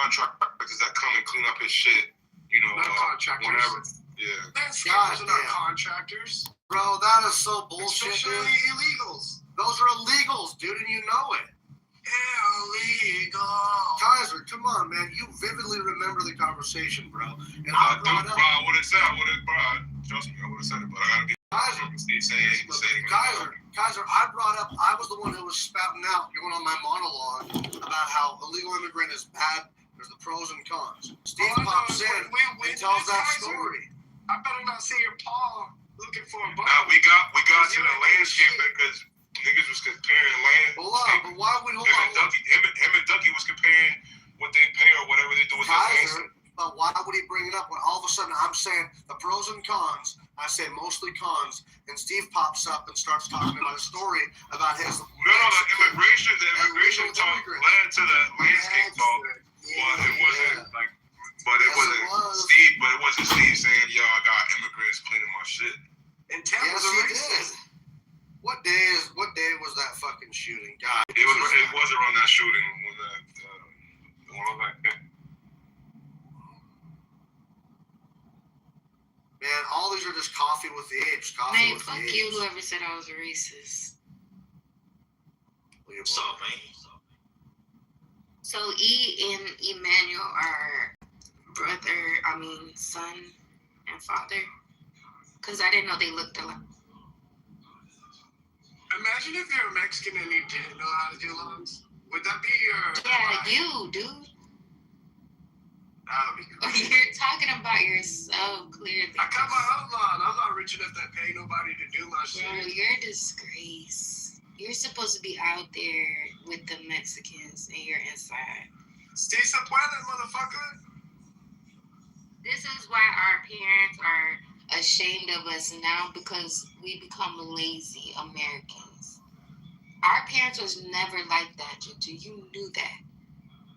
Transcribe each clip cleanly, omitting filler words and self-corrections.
contractors that come and clean up his shit. You know, whatever. Yeah. Landscapers are not contractors. Bro, that is so bullshit, especially dude. illegals. Those are illegals, dude, and you know it. Illegal. Kaiser, come on, man. You vividly remember the conversation, bro. And I would have said, trust me, I would have said it, but I gotta be Kaiser, I brought up, I was the one who was spouting out, going on my monologue about how illegal immigrant is bad. There's the pros and cons. Steve pops in and tells that story. I better not see your paw looking for a bone. Now we got to the landscape because niggas was comparing land. Hold on, but why would him and Ducky was comparing what they pay or whatever they do with their landscape. But why would he bring it up when all of a sudden I'm saying the pros and cons? I say mostly cons, and Steve pops up and starts talking about a story about his. The immigration talk led to the landscape talk. But it wasn't like. But it wasn't Steve saying, "Yo, I got immigrants cleaning my shit." And Tampa's a racist. What day was that fucking shooting? God, it was around that shooting when the one was like. Man, all these are just coffee with the apes. Man, fuck you, whoever said I was a racist. So, man. So, E and Emmanuel are son and father? Because I didn't know they looked alike. Imagine if you're a Mexican and you didn't know how to do lungs. Would that be your... Yeah, you, dude. That would be cool. You're talking about yourself, clearly. I got my own lawn. I'm not rich enough to pay nobody to do my shit. Bro, you're a disgrace. You're supposed to be out there with the Mexicans and you're inside. Stay some planet, motherfucker. This is why our parents are ashamed of us now because we become lazy Americans. Our parents was never like that, Juju. You knew that.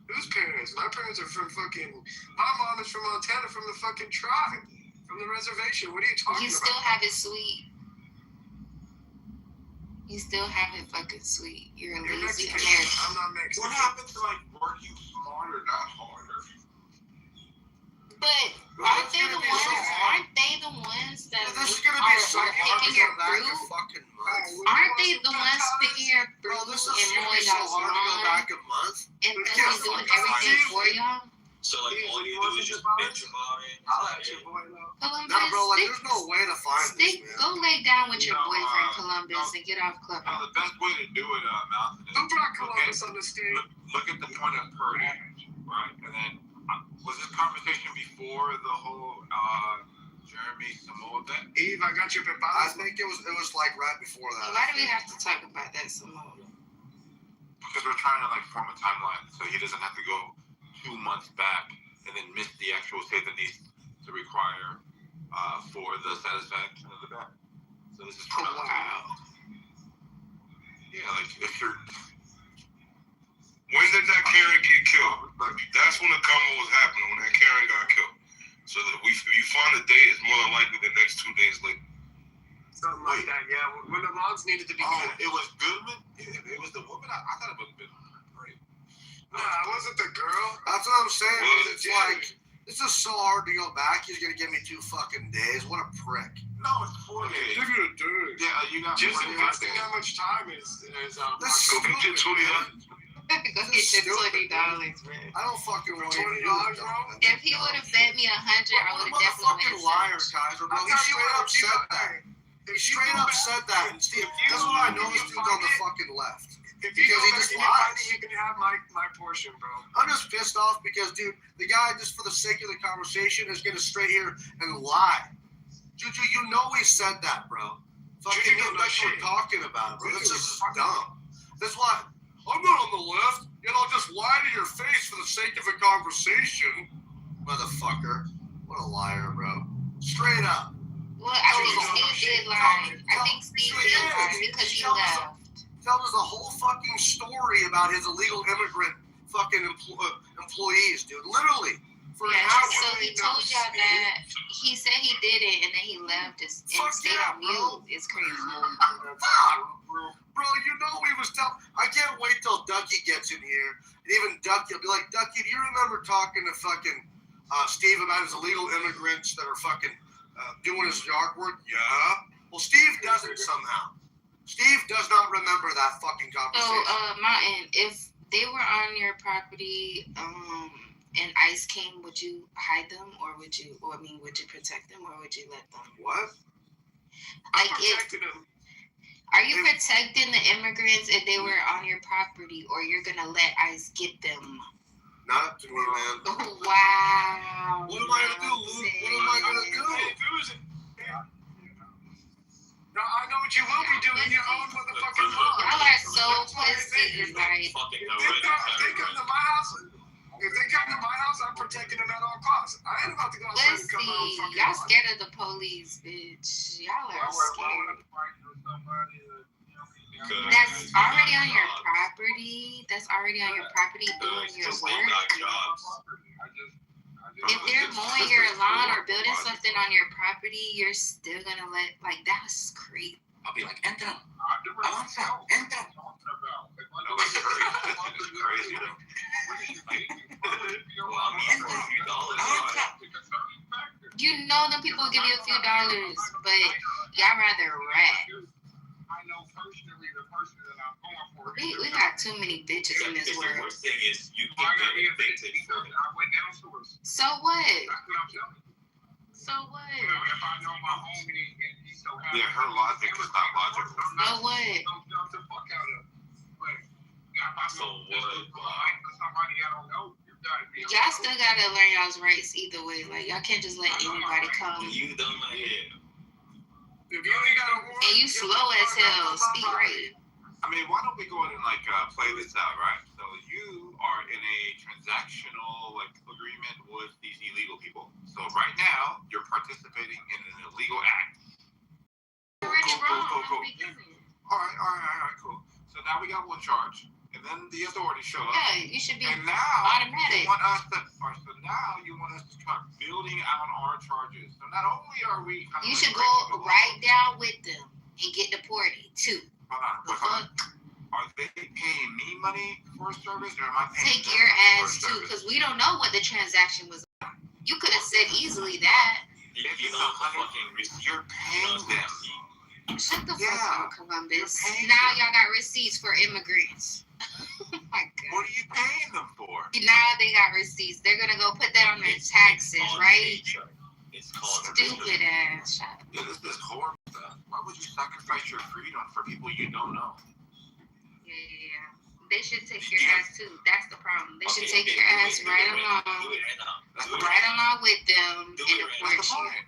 Whose parents? My parents are from fucking... My mom is from Montana, from the fucking tribe. From the reservation. What are you talking about? You still have it sweet. You still have it fucking sweet. You're a lazy American. I'm not Mexican. What happened to like working smarter, not harder? But aren't they the ones that this is gonna be so hard to picking go your back fruit? a fucking month. Aren't they the ones picking your fruit Bro, this is and gonna be mowing so y'all's hard to go lawn back a month. and doing everything for y'all? So like all you do is just bitch about it. I'll let your boy know. Columbus, Nah, bro, like there's no way to find this, man. Go lay down with your boyfriend, Columbus, and get off Clubhouse. The best way to do it, Malcolm, Who brought Columbus on the stage? Look at the point of Purdy, right? And then, was this conversation before the whole Jeremy Samoa thing? Eve, I got your paper. I think it was like right before that. Why do we have to talk about that so much? Because we're trying to like form a timeline so he doesn't have to go 2 months back and then miss the actual state that needs to require for the satisfaction of the back. So this is wow. Yeah, like if you're. When did that Karen get killed? Like, that's when the combo was happening, when that Karen got killed. So that you find the date is more than likely the next 2 days later. Something like that, yeah. When the logs needed to be good. It was Goodman? It was the woman? I thought it was Goodman. Right. Nah, it wasn't the girl. That's what I'm saying. Well, it's like, this is so hard to go back. He's going to give me 2 fucking days. What a prick. No, it's 4 days. Give you a day. Yeah, you got just investing how much time is That's stupid. Get $20. Go get your $20, man. I don't fucking want $20, bro. If he would have bet me 100, I would have definitely fucking liar, Kaiser, bro. He straight up said that. He straight up said that. And Steve, that's what I know this dude's on the fucking left. If you Because he just lies. You can have my portion, bro. I'm just pissed off because, dude, the guy, just for the sake of the conversation, is going to straight here and lie. Juju, you know he said that, bro. Fucking get back to what we're talking about, bro. This is dumb. That's why I'm not on the left, and I'll just lie to your face for the sake of a conversation. Motherfucker. What a liar, bro. Straight up. Well, I think Steve did lie. I think Steve did lie because he left. Tells us the whole fucking story about his illegal immigrant fucking employees, dude. Literally. For an hour. So he told y'all that he said he did it and then he left and stayed on mute. It's crazy. Bro, bro, you know we was telling. I can't wait till Ducky gets in here. And even Ducky will be like, Ducky, do you remember talking to fucking Steve about his illegal immigrants that are fucking doing his yard work? Yeah. Well, Steve doesn't somehow. Steve does not remember that fucking conversation. So, Martin, if they were on your property, and ICE came, would you hide them, or would you protect them, or would you let them? What? Like, Protected him. are you protecting the immigrants if they were on your property, or you're gonna let ICE get them? Not up to me, man. Wow. What am I gonna do, Luke? What am I gonna do? No, I know what you will be doing. Your own motherfucking law. Y'all are so pussy, like. Fucking If they come to my house, I'm protecting them at all costs. I ain't about to go outside and come out and Listen, fucking y'all lie. scared of the police, bitch. Y'all are scared. That's already on your property. That's already on your property doing your work. If they're mowing your lawn or building something on your property, you're still gonna let, like, that's crazy. I'll be like, entra. Avanza, entra. No, it's crazy. Well, I mean, for a few dollars, You know them people will give you a few dollars, but y'all rather rat. We got too many bitches in this the world. worst thing is you can get evicted for it. So what? So what? Yeah, her logic is not logical. So what? So what? Y'all still gotta learn y'all's rights either way. Like, y'all can't just let anybody come. You done my head. If you ain't got a warrant, And you slow as hell. Speak right. I mean, why don't we go ahead and play this out, right? So you are in a transactional agreement with these illegal people. So right now you're participating in an illegal act. Already wrong Cool. from the beginning. All right, cool. So now we got one charge, and then the authorities show up. Yeah, you should be And now automatic. you want us to start building out our charges. So not only are we kind of You should go right down with them and get deported too. Hold on. Are they paying me money for a service, or am I paying Take them your for a ass too, service? because we don't know what the transaction was. You could have said easily that. You If know the fucking receipt. you're paying them. Shut the Yeah. fuck up, Columbus. You're paying Now them. y'all got receipts for immigrants. Oh my god. What are you paying them for? Now they got receipts. They're gonna go put that on their taxes, right? It's called Stupid ass. Shut up. Yeah, this is horrible stuff. Why would you sacrifice your freedom for people you don't know? Yeah. They should take your ass too. That's the problem. They should take your ass right along with them and That's the deport you. point.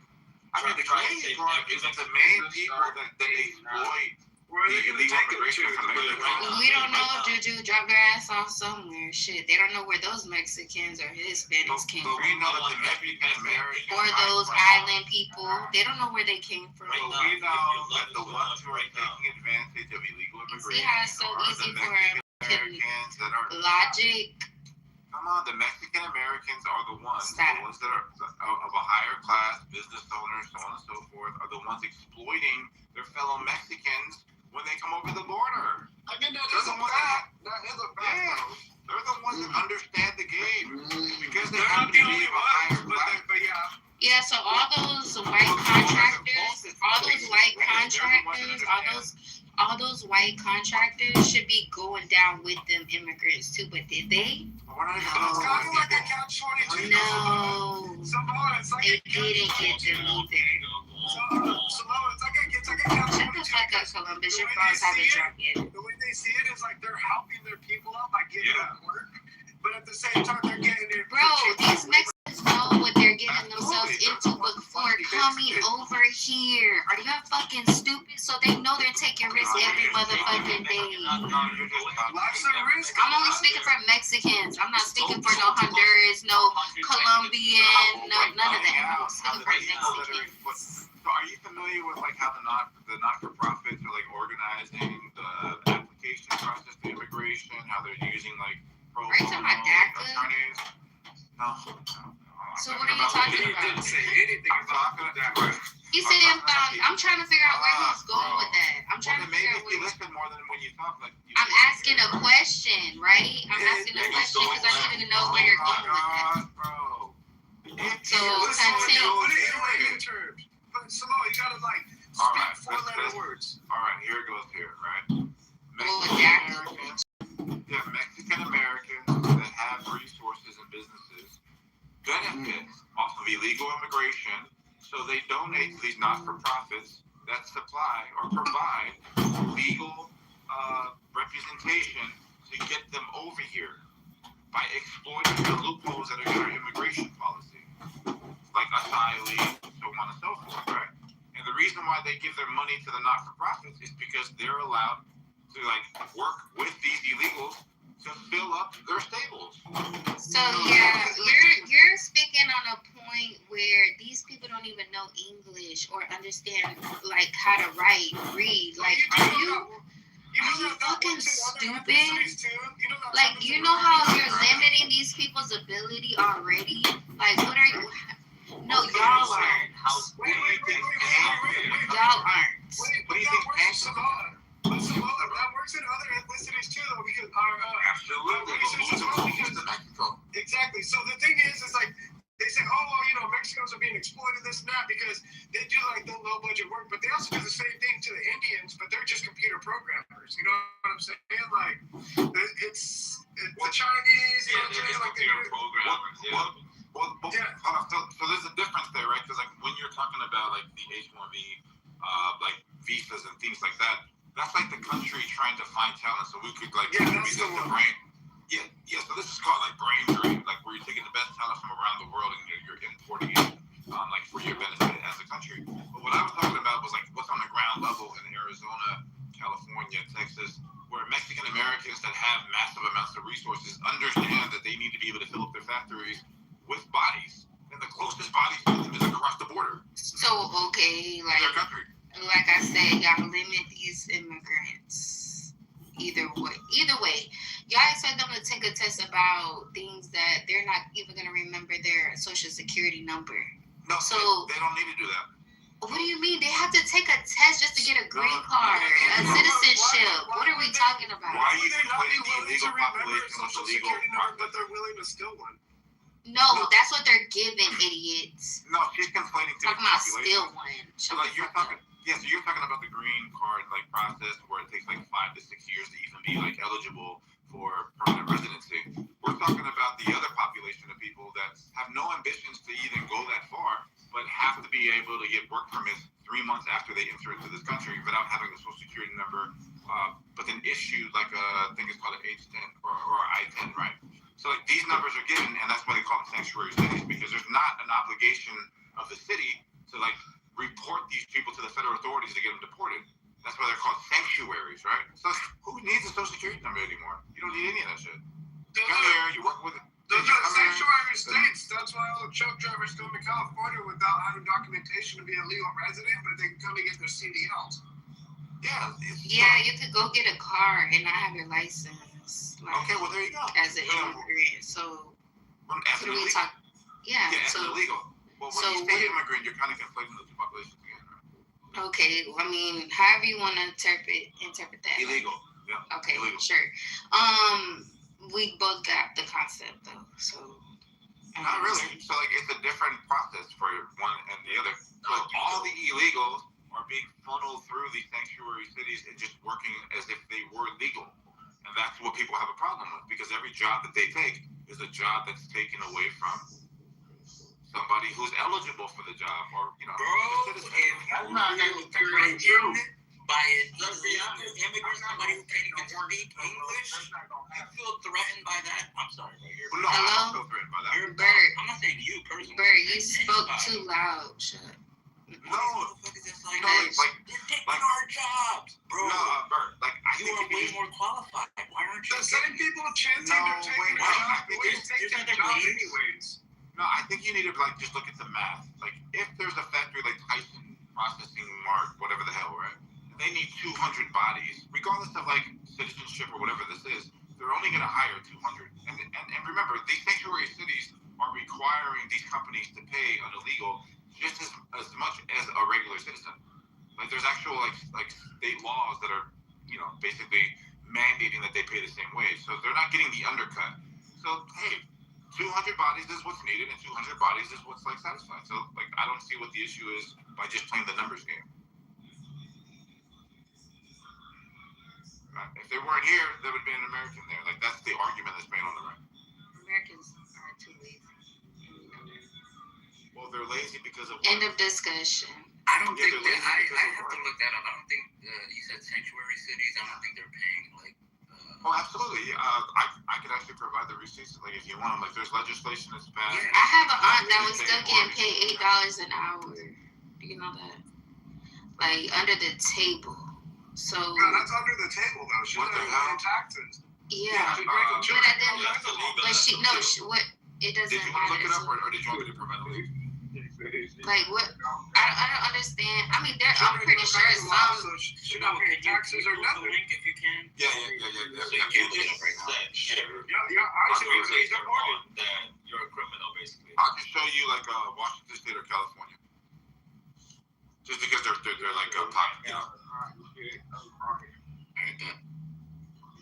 I mean, the crazy part is that the main people that exploit where are the they gonna illegal take them immigration to? from Mexico. We don't know. Juju, drop their ass off somewhere. Shit, they don't know where those Mexicans or Hispanics came But we from. know that the Mexican Americans Or those island people. They don't know where they came from. But we know that the ones who are taking advantage of illegal See immigration how it's so are easy the for Mexican Americans that are. Logic. Come on, the Mexican Americans are the ones Stop. that are of a higher class, business owners, so on and so forth, are the ones exploiting their fellow Mexicans when they come over the border. I mean, that They're is the a ones fact. That is a fact, Yeah. though. They're the ones that understand the game because they They're happen not to the be only of a higher ones, class. but yeah. Yeah, so all those white contractors, all those white contractors should be going down with them immigrants too. But did they? We're not even It's talking kind about of like a people. catch-22. No, Samoa, it's like they a didn't get them either. Samoa, it's like a catch-22. Shut the fuck up, Columbus. Your phones haven't dropped yet. The way they see it is like they're helping their people out by giving them work, but at the same time they're getting their Bro, these Mexicans know what they're getting themselves into before coming over here. Are y'all fucking stupid? So they know they're taking risks every motherfucking day. Life's at risk. I'm only speaking for Mexicans. I'm not speaking for no Honduras, no Colombian, no, none of that. I'm speaking for Mexicans. So are you familiar with how the not-for-profits are organizing the application process to immigration? How they're using pro Are you talking about DACA? attorneys? No. So what are you talking He about? didn't say anything I'm about talking that. about. He said I'm trying to figure out where he's going with that. I'm trying Well, to then maybe figure out if you what. listen more than when you talk, like. I'm asking a question, right? I'm asking a question because I need to know where you're going with that. Bro. So, Continue. continue. Put it in layman terms. But Samoa, you gotta like All speak right, four-letter words. All right, here it goes. Here, right? Oh, Mexican Americans that have resources and businesses benefit off of illegal immigration, so they donate to these not-for-profits that supply or provide legal representation to get them over here by exploiting the loopholes that are in our immigration policy, like asylee, so on and so forth, right? And the reason why they give their money to the not-for-profits is because they're allowed to like work with these illegals to fill up their stables. So yeah, you're speaking on a point where these people don't even know English or understand like how to write, read. Like, are you fucking stupid? Like, you know how you're limiting these people's ability already? Like, what are you? No, y'all aren't. Y'all aren't. What do you think? But Samoa, that works in other ethnicities too, though, because Absolutely. Exactly. So the thing is like they say, oh, well, you know, Mexicans are being exploited, this and that, because they do like the low budget work, but they also do the same thing to the Indians, but they're just computer programmers. You know what I'm saying? Like, it's the Chinese. You know what I'm saying? Like computer programmers. Well, so there's a difference there, right? Because like when you're talking about like the H-1B, like visas and things like that, that's like the country trying to find talent so we could like that's the brain. Yeah. So this is called like brain drain, like where you're taking the best talent from around the world and you're importing it, like for your benefit as a country. But what I was talking about was like what's on the ground level in Arizona, California, Texas, where Mexican Americans that have massive amounts of resources understand that they need to be able to fill up their factories with bodies, and the closest bodies to them is across the border. So okay, In their country. like I said, y'all limit these immigrants. Either way, y'all expect them to take a test about things that they're not even gonna remember their social security number. No, So they don't need to do that. what do you mean? They have to take a test just to get a green card, a citizenship. What are we talking about? Why are you Would they not be conflating the willing to illegal remember a population with social the legal security number, but population? they're willing to steal one? No, that's what they're giving, idiots. No, she's conflating two Talking about populations. steal one. So like you're talking, so you're talking about the green card like process where it takes like 5 to 6 years to even be like eligible for permanent residency. We're talking about the other population of people that have no ambitions to even go that far, but have to be able to get work permits 3 months after they enter into this country without having a social security number, but then issued like I think it's called an H-10 or I-10, right? So like these numbers are given, and that's why they call them sanctuary cities, because there's not an obligation of the city to like report these people to the federal authorities to get them deported. That's why they're called sanctuaries, right? So who needs a social security number anymore? You don't need any of that shit. You come here, you work with it. Those are sanctuary states. That's why all the truck drivers come to California without having documentation to be a legal resident, but they can come and get their CDLs. Yeah, you could go get a car and not have your license. Like, okay, well there you go. As an immigrant, so As an illegal. talk? Yeah, as so an illegal. Well, when you say immigrant, you're kind of conflating the two populations again, right? okay. I mean, however you want to interpret that. Illegal. Yeah. Okay, illegal. sure. We both got the concept though, so. Not really. So like it's a different process for one and the other. So all the illegals are being funneled through these sanctuary cities and just working as if they were legal. And that's what people have a problem with, because every job that they take is a job that's taken away from somebody who's eligible for the job, or Bro, if you're not in by an illegal immigrant, somebody who can't even speak English, you feel threatened by that? I'm sorry, bro. No, I don't feel threatened by that. Bert, I'm not saying you personally. Bert, you spoke too loud. Shut up. No, You're taking our jobs, bro. No, Bert, like I You think are way more qualified. Why aren't you? The same people chanting they're taking their job, they wouldn't take their job anyways. No, I think you need to like just look at the math. Like if there's a factory like Tyson Processing Mart, whatever the hell, right? They need 200 bodies, regardless of like citizenship or whatever this is. They're only going to hire 200. And remember, these sanctuary cities are requiring these companies to pay an illegal just as much as a regular citizen. Like there's actual like state laws that are, you know, basically mandating that they pay the same wage. So they're not getting the undercut. So hey, 200 bodies is what's needed, and 200 bodies is what's like satisfied. So like I don't see what the issue is by just playing the numbers game. If they weren't here, there would be an American there. Like that's the argument that's made on the right. Americans are too lazy. Well, they're lazy because of End of discussion. I don't Yeah, think they're that, lazy because I of have to work. look that up. I don't think you said sanctuary cities. I don't think they're paying like. Oh, absolutely. I could actually provide the receipts, like if you want them. Like there's legislation that's passed. Yeah. I have an aunt that was still getting paid $8 an hour. Do you know that? Like under the table. So No, that's under the table though. She's What the not hell? paying taxes. yeah. She's breaking But children. that didn't- That's illegal. But she no, what it doesn't Did you want to look it up, matter. or did you want me to provide a link? Like what? I don't understand. I mean, I'm pretty sure it's some. So she's not paying taxes or The nothing. link if you can. Yeah. So you can't look it up right now. Yeah, I see what Basically, he's deported. that you're a criminal, basically. I'll just show you like Washington State or California, just because they're like you know.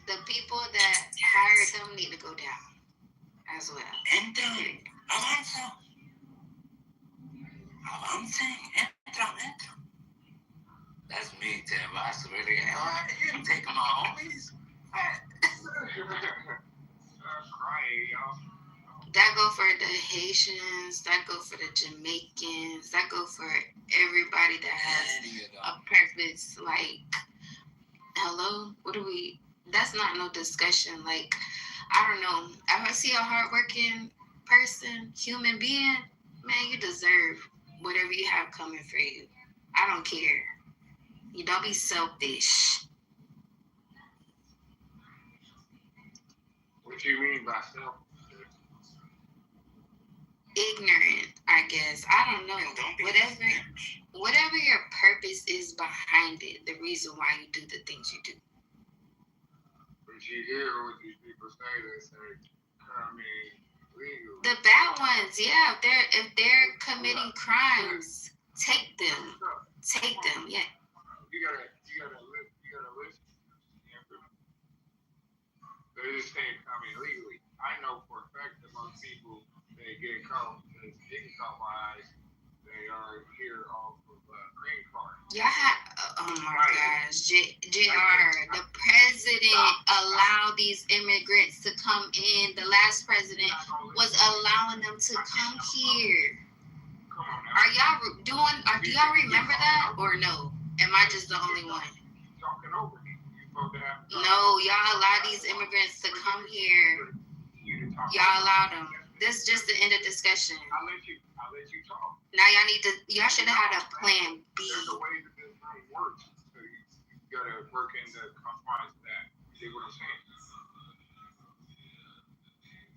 The people that hired them need to go down as well. Entro. Avance. Entro. That's me, Tim. I swear to God. You didn't take my homies. That go for the Haitians. That go for the Jamaicans. That go for everybody that has a purpose. Like, hello, what do we? That's not no discussion. Like, I don't know. If I see a hardworking person, human being, man, you deserve whatever you have coming for you. I don't care. You don't be selfish. What do you mean by self? Ignorant, I guess. I don't know. Don't be Whatever your purpose is behind it, the reason why you do the things you do. But you hear what these people say, they say, coming legal. The bad ones, yeah. If they're committing crimes, take them. Take them, yeah. You gotta listen. They just can't come in legally. I know for a fact that most people they get caught, they get caught by ICE. They are here off of green card. Oh my gosh, JR, the president allowed these immigrants to come in. The last president was allowing them to come here. Come on now. Are y'all doing? Do y'all remember that or no? Am I just the only one? Talking over me. You supposed to have. No, y'all allow these immigrants to come here. Y'all allow them. This is just the end of discussion. I'll let you talk. Now y'all should have had a plan B. There's a way that this thing works. So you gotta work in the confines of that. You see what I'm saying?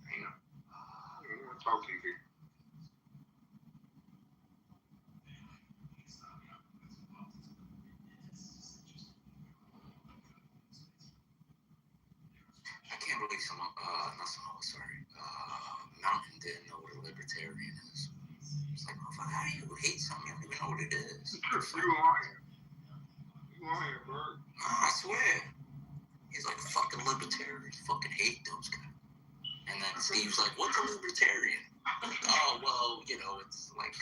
Damn. I don't want to talk to you, dude. I can't believe Mountain didn't know what a libertarian is. It's like, motherfucker, how do you hate something? You don't even know what it is. You lying, bro. No, I swear. He's like, fucking libertarians. Fucking hate those guys. And then Steve's like, what's a libertarian? Oh, well, you know, it's like.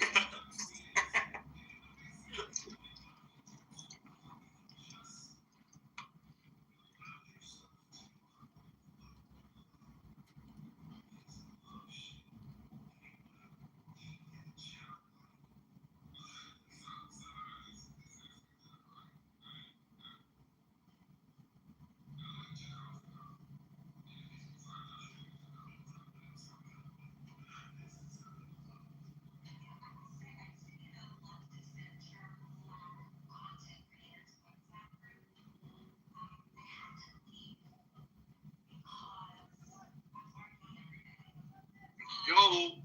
Yo.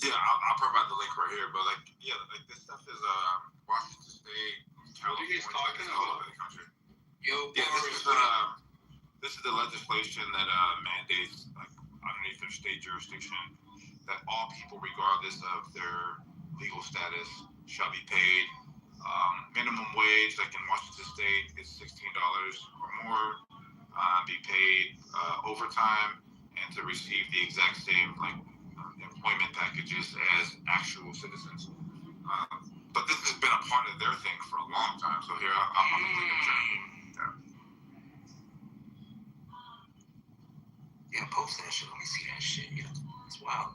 Yeah, I'll provide the link right here. But like, yeah, like this stuff is Washington State, California, What are you guys talking all about? over the country. Yo, Yeah, this is the legislation that mandates, like underneath their state jurisdiction, that all people, regardless of their legal status, shall be paid Minimum wage, like in Washington State, is $16 or more. Be paid overtime, and to receive the exact same employment packages as actual citizens. But this has been a part of their thing for a long time. So here, I'm going to take a turn. Yeah, post that shit. Let me see that shit. Yeah, it's wild.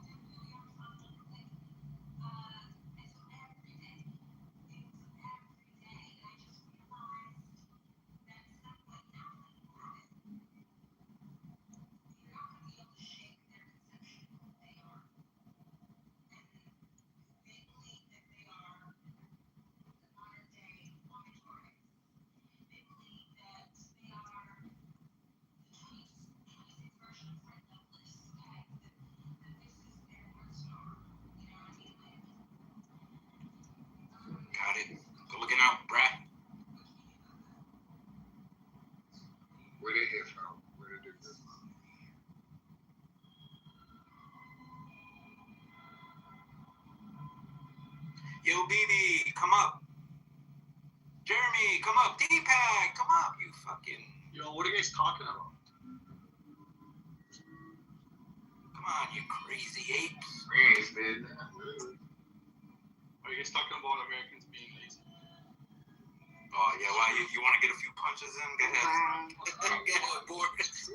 Got it. Go looking out, Brad. Where they hit from? Where they do this? Yo, BB, come up. Jeremy, come up. D-Pack, come up, you fucking... Yo, what are you guys talking about? Come on, you crazy apes. Friends, man. Are you guys talking about Americans being lazy? Oh, yeah, why? You want to get a few punches in? Go ahead. Wow. Go ahead, Boris.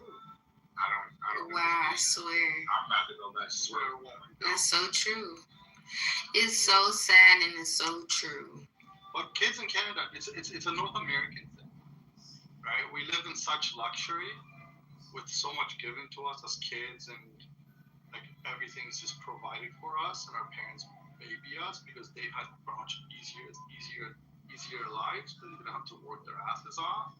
I don't. Wow, I swear. I'm about to go back to swear woman. That's so true. It's so sad and it's so true. But kids in Canada, it's a North American thing, right? We live in such luxury with so much given to us as kids, and like everything's just provided for us, and our parents baby us because they had much easier lives. They didn't have to work their asses off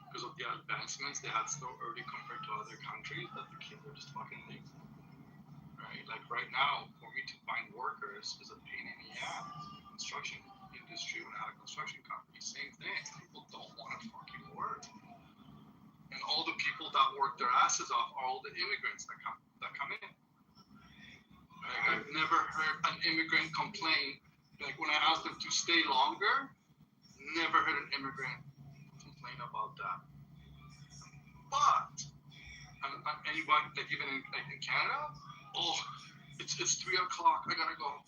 because of the advancements they had so early compared to other countries that the kids are just fucking lazy. Right? Like right now, for me to find workers is a pain in the ass. Construction industry, when I had a construction company, same thing. People don't want to fucking work. And all the people that work their asses off are all the immigrants that come in. Like, I've never heard an immigrant complain. Like when I asked them to stay longer, never heard an immigrant complain about that. But anybody, like even in Canada, oh, it's 3 o'clock. I gotta go.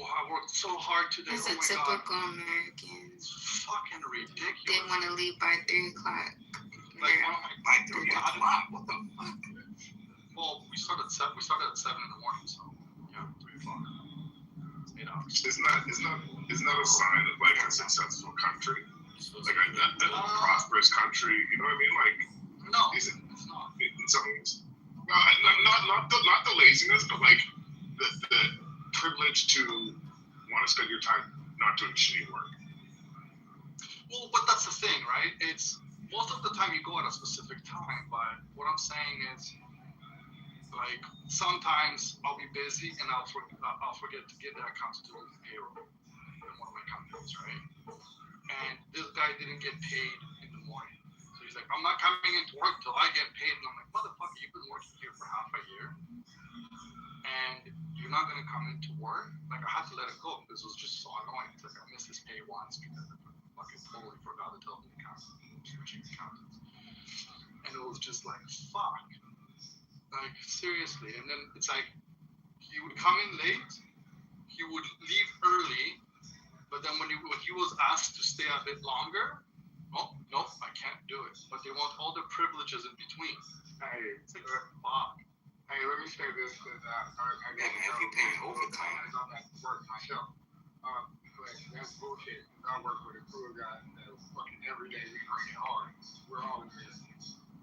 Oh, I worked so hard today. It's a oh my typical God. American. It's fucking ridiculous. They want to leave by 3 o'clock. Like, oh my By 3 o'clock? What the fuck? Well, we started at 7 in the morning, so yeah, 3 o'clock. It's 8 hours. Isn't that a sign of like a successful country, like a prosperous country? You know what I mean? Like, No, is it it's not. in some ways? Not the laziness, but like the privilege to want to spend your time not doing shitty work. Well, but that's the thing, right? It's most of the time you go at a specific time, but what I'm saying is, like, sometimes I'll be busy and I'll forget to get the accounts to the payroll in one of my companies, right? And this guy didn't get paid in the morning. So he's like, I'm not coming into work till I get paid. And I'm like, motherfucker, you've been working here for half a year and you're not going to come into work? Like, I had to let it go because it was just so annoying. It's like, I missed his pay once because I fucking totally forgot to tell the accountant, switching accountants. And it was just like, fuck. Like, seriously. And then it's like, he would come in late, he would leave early, but then when he was asked to stay a bit longer, oh, nope, I can't do it. But they want all the privileges in between. Hey, It's like, fuck. hey, let me say this because I Yeah, man, if you pay overtime. I got back to work myself. But that's bullshit. I work with a crew of guys that fucking every day we bring it hard. We're all in this.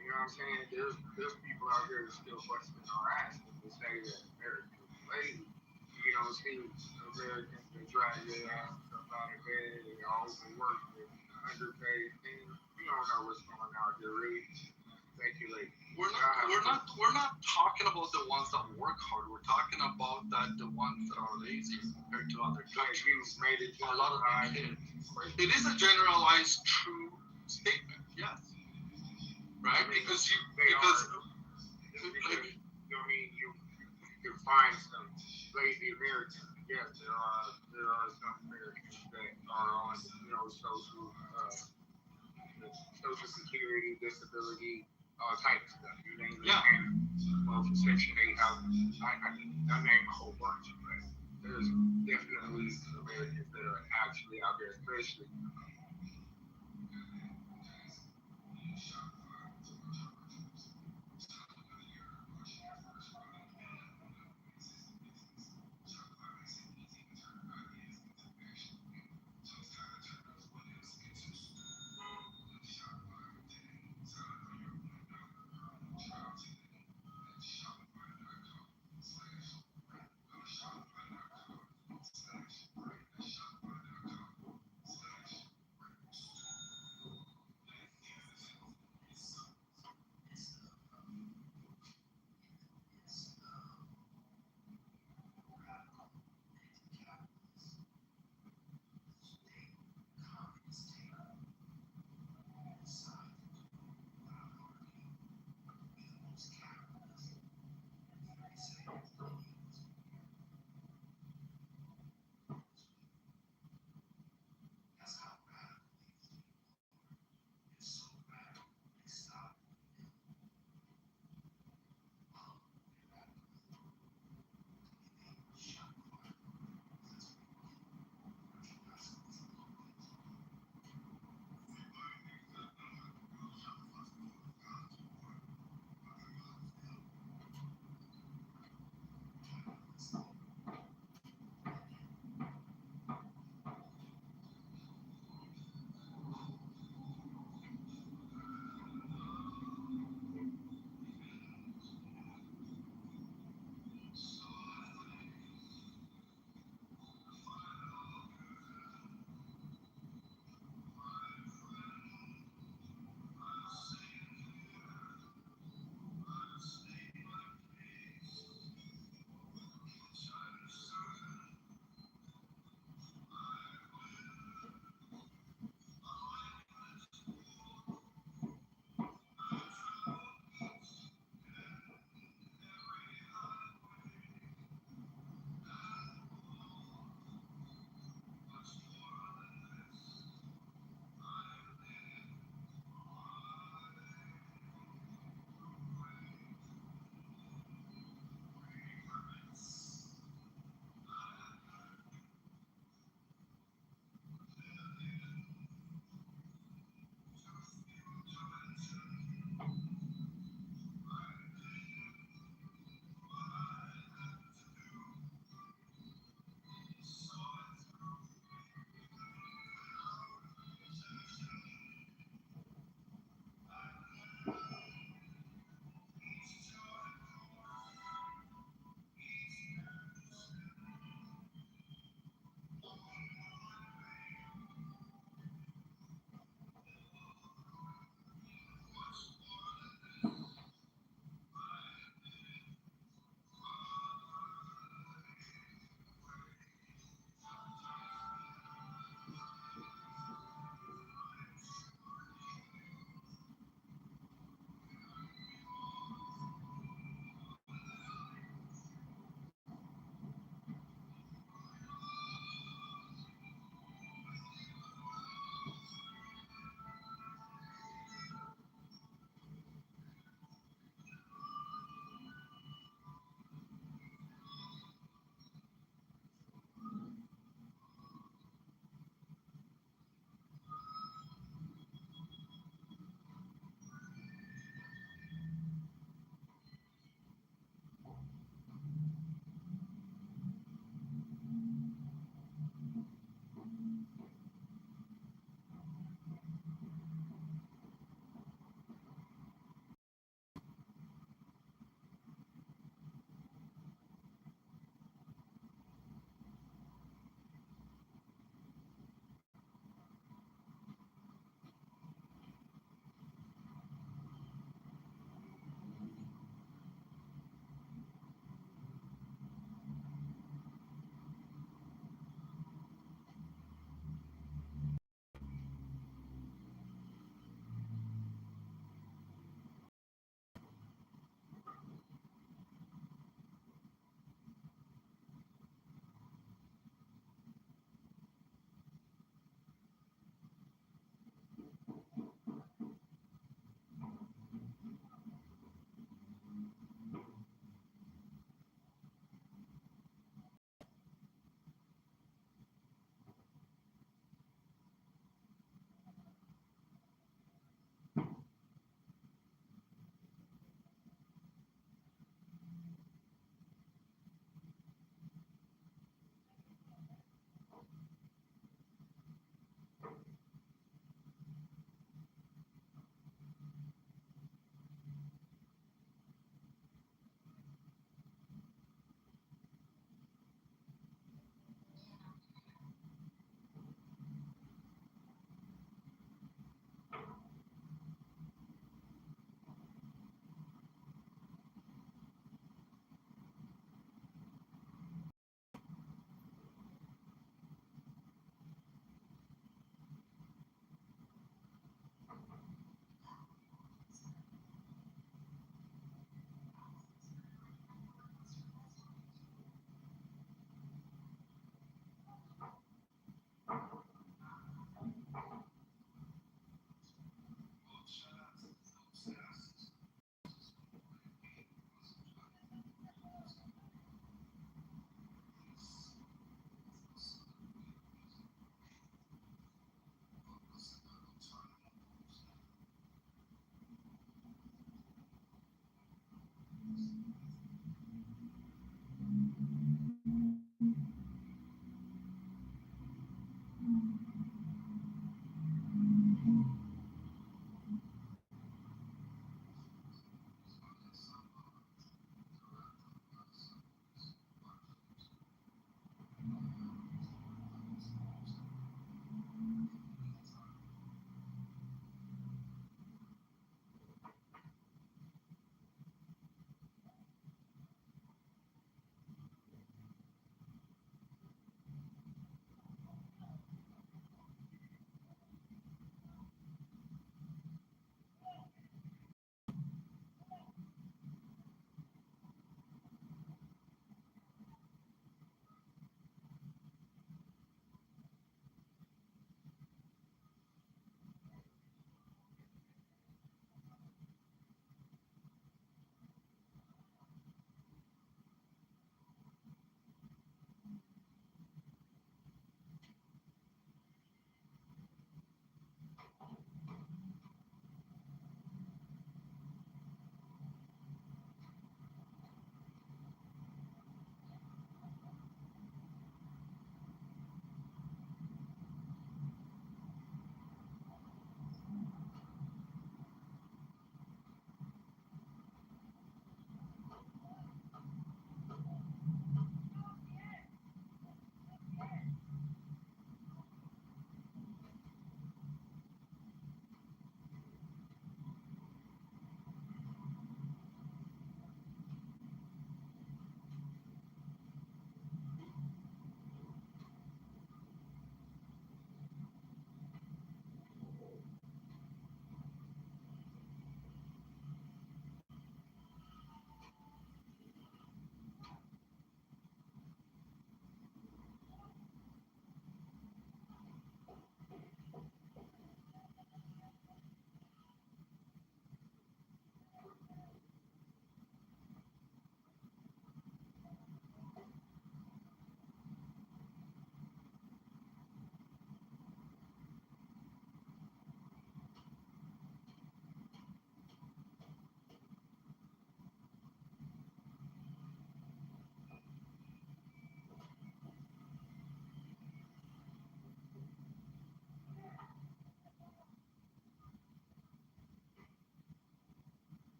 You know what I'm saying? There's people out here that still busting our ass to say that Americans are lazy. You don't see Americans that drag their ass up out of bed and overwork with underpaid things. You don't know what's going on. They're really speculating. We're not talking about the ones that work hard. We're talking about the ones that are lazy compared to other countries. Made it A lot of the kids. It is a generalized true statement, yes. Right? Because you know what I mean, you can find some lazy Americans. yes, there are some Americans that are on, social security, disability, all type of stuff. You name it. Yeah. And well, for Section 8 housing, I name a whole bunch, but there's definitely Americans that are actually out there, especially.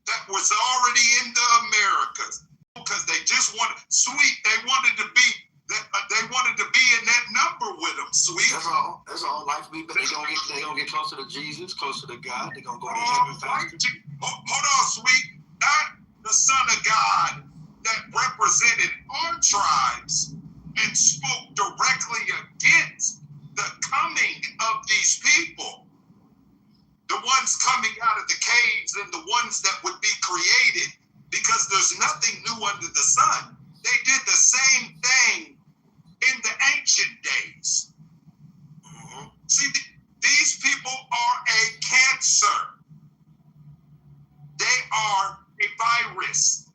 That was already in the Americas because they just wanted sweet. They wanted to be in that number with them. Sweet. That's all. That's all. Life be, but they gonna get closer to Jesus, closer to God. They gonna go to heaven faster. Hold on, sweet. Not the Son of God that represented our tribes and spoke directly against the coming of these people. The ones coming out of the caves and the ones that would be created, because there's nothing new under the sun. They did the same thing in the ancient days. Mm-hmm. See, these people are a cancer. They are a virus.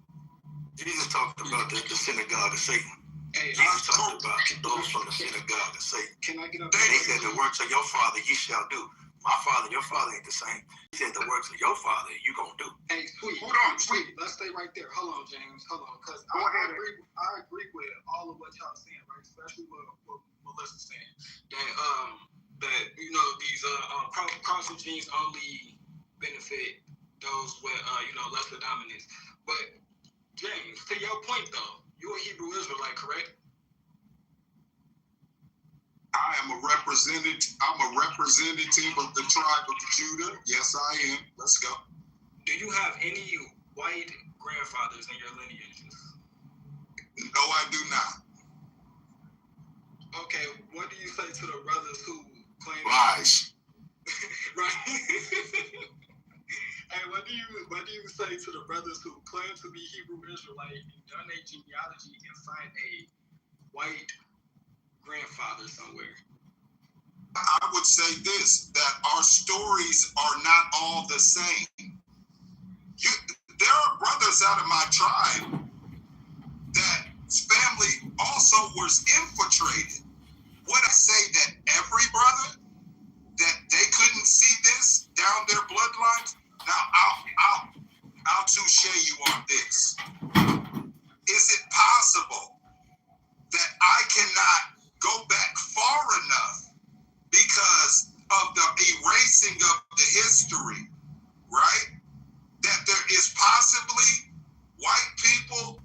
Jesus talked about the synagogue of Satan. Hey, Jesus talked about those from the synagogue of Satan. Can I get up? And he said, the works of your father ye shall do. My father, your father ain't the same. He said, the works of your father you gonna do. Hey, sweet. Hold on, sweet. Let's stay right there. Hold on, James. Hold on, because I agree with all of what y'all saying, right? Especially what Melissa's saying. That these crossing genes only benefit those with lesser dominance. But James, to your point though, you're a Hebrew Israelite, correct? I'm a representative of the tribe of Judah. Yes, I am. Let's go. Do you have any white grandfathers in your lineages? No, I do not. Okay, what do you say to the brothers who claim Lies. right? Hey, what do you say to the brothers who claim to be Hebrew Israelite and donate genealogy and find a white grandfather somewhere? I would say this, that our stories are not all the same. There are brothers out of my tribe that's family also was infiltrated. Would I say that every brother, that they couldn't see this down their bloodlines? Now, I'll touche you on this. Is it possible that I cannot go back far enough because of the erasing of the history, right? That there is possibly white people,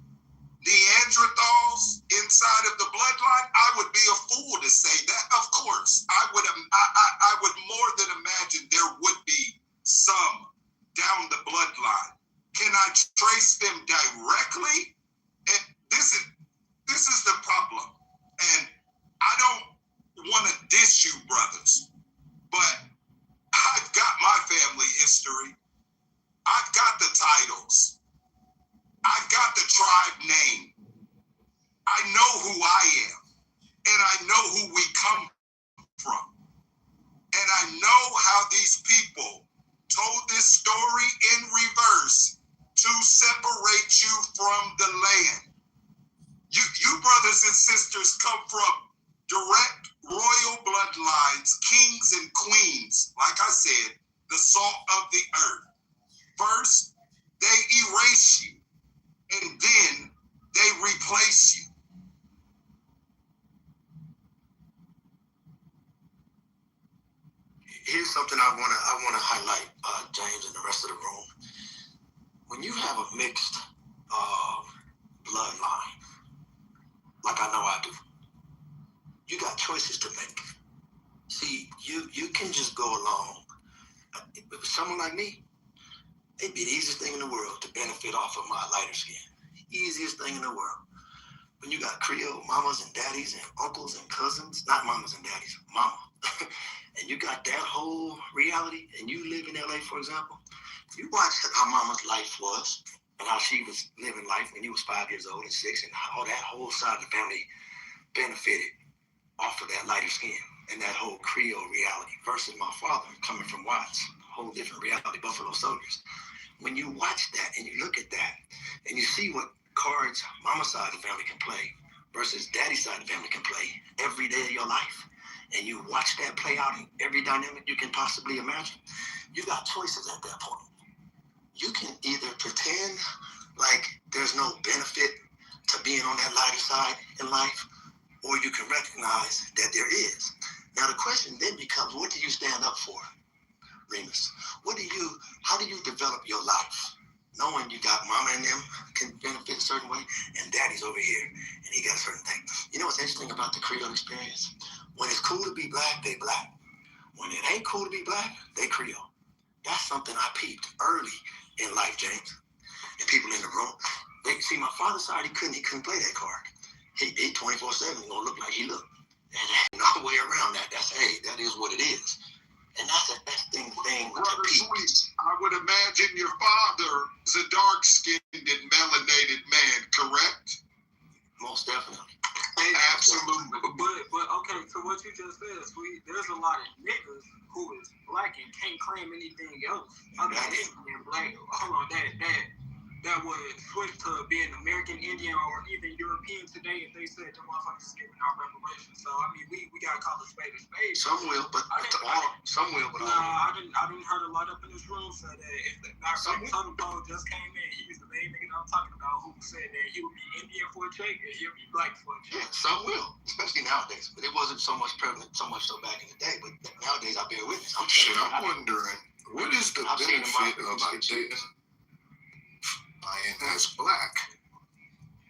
Neanderthals inside of the bloodline? I would be a fool to say that. Of course, I would more than imagine there would be some down the bloodline. Can I trace them directly? And this is the problem. And I don't want to diss you, brothers, but I've got my family history. I've got the titles. I've got the tribe name. I know who I am, and I know who we come from. And I know how these people told this story in reverse to separate you from the land. You brothers and sisters come from direct royal bloodlines, kings and queens. Like I said, the salt of the earth. First, they erase you, and then they replace you. Here's something I wanna highlight, James and the rest of the room. When you have a mixed bloodline, like I know I do, you got choices to make. See, you can just go along. With someone like me, it'd be the easiest thing in the world to benefit off of my lighter skin. Easiest thing in the world. When you got Creole mamas and daddies and uncles and cousins, not mamas and daddies, mama. And you got that whole reality, and you live in LA, for example, you watch how mama's life was and how she was living life when you was 5 years old and 6, and how that whole side of the family benefited off of that lighter skin and that whole Creole reality versus my father coming from Watts, whole different reality, Buffalo Soldiers. When you watch that and you look at that and you see what cards mama's side of the family can play versus daddy's side of the family can play every day of your life, and you watch that play out in every dynamic you can possibly imagine, you got choices at that point. You can either pretend like there's no benefit to being on that lighter side in life, or you can recognize that there is. Now the question then becomes, what do you stand up for, Remus? How do you develop your life? Knowing you got mama and them can benefit a certain way, and daddy's over here, and he got a certain thing. You know what's interesting about the Creole experience? When it's cool to be black, they black. When it ain't cool to be black, they Creole. That's something I peeped early in life, James. And people in the room, they see my father's side, he couldn't play that card. He 24/7 gonna look like he looked. And there's no way around that. That is what it is. And that's the best thing to peep. I would imagine your father is a dark-skinned and melanated man, correct? Most definitely. Absolutely. But okay, so what you just said, sweet, there's a lot of niggas who is black and can't claim anything else other than being black. Hold on, that would switch to being American Indian or even European today if they said the motherfuckers is giving out reparations. So I mean, we gotta call a spade a spade. Some will, but some will, but I didn't heard a lot up in this room say that if the Totem Pole just came in, he was the main nigga that I'm talking about who said that he would be Indian for a check and he'll be black for a check. Yeah, some will, especially nowadays. But it wasn't so much prevalent, so much so back in the day. But nowadays, I bear witness. I'm wondering, what is the benefit of identifying as black?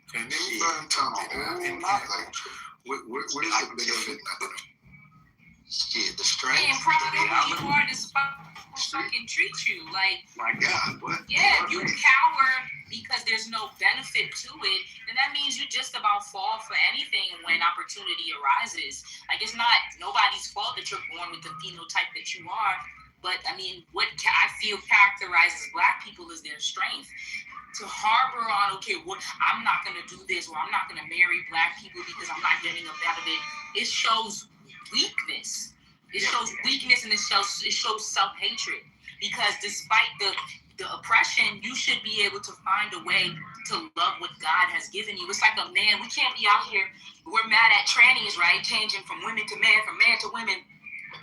Can anybody tell me that? And like, where's the benefit? Shit, the strength. And probably who you are to fucking treat you like. My God, what? Yeah, you cower because there's no benefit to it, and that means you just about fall for anything when opportunity arises. Like, it's not nobody's fault that you're born with the phenotype that you are, but I mean, what I feel characterizes black people is their strength. To harbor on, okay, well, I'm not going to do this, or I'm not going to marry black people because I'm not getting up out of it. It shows weakness. It shows weakness, and it shows self-hatred. Because despite the oppression, you should be able to find a way to love what God has given you. It's like a man. We can't be out here. We're mad at trannies, right? Changing from women to man, from man to women.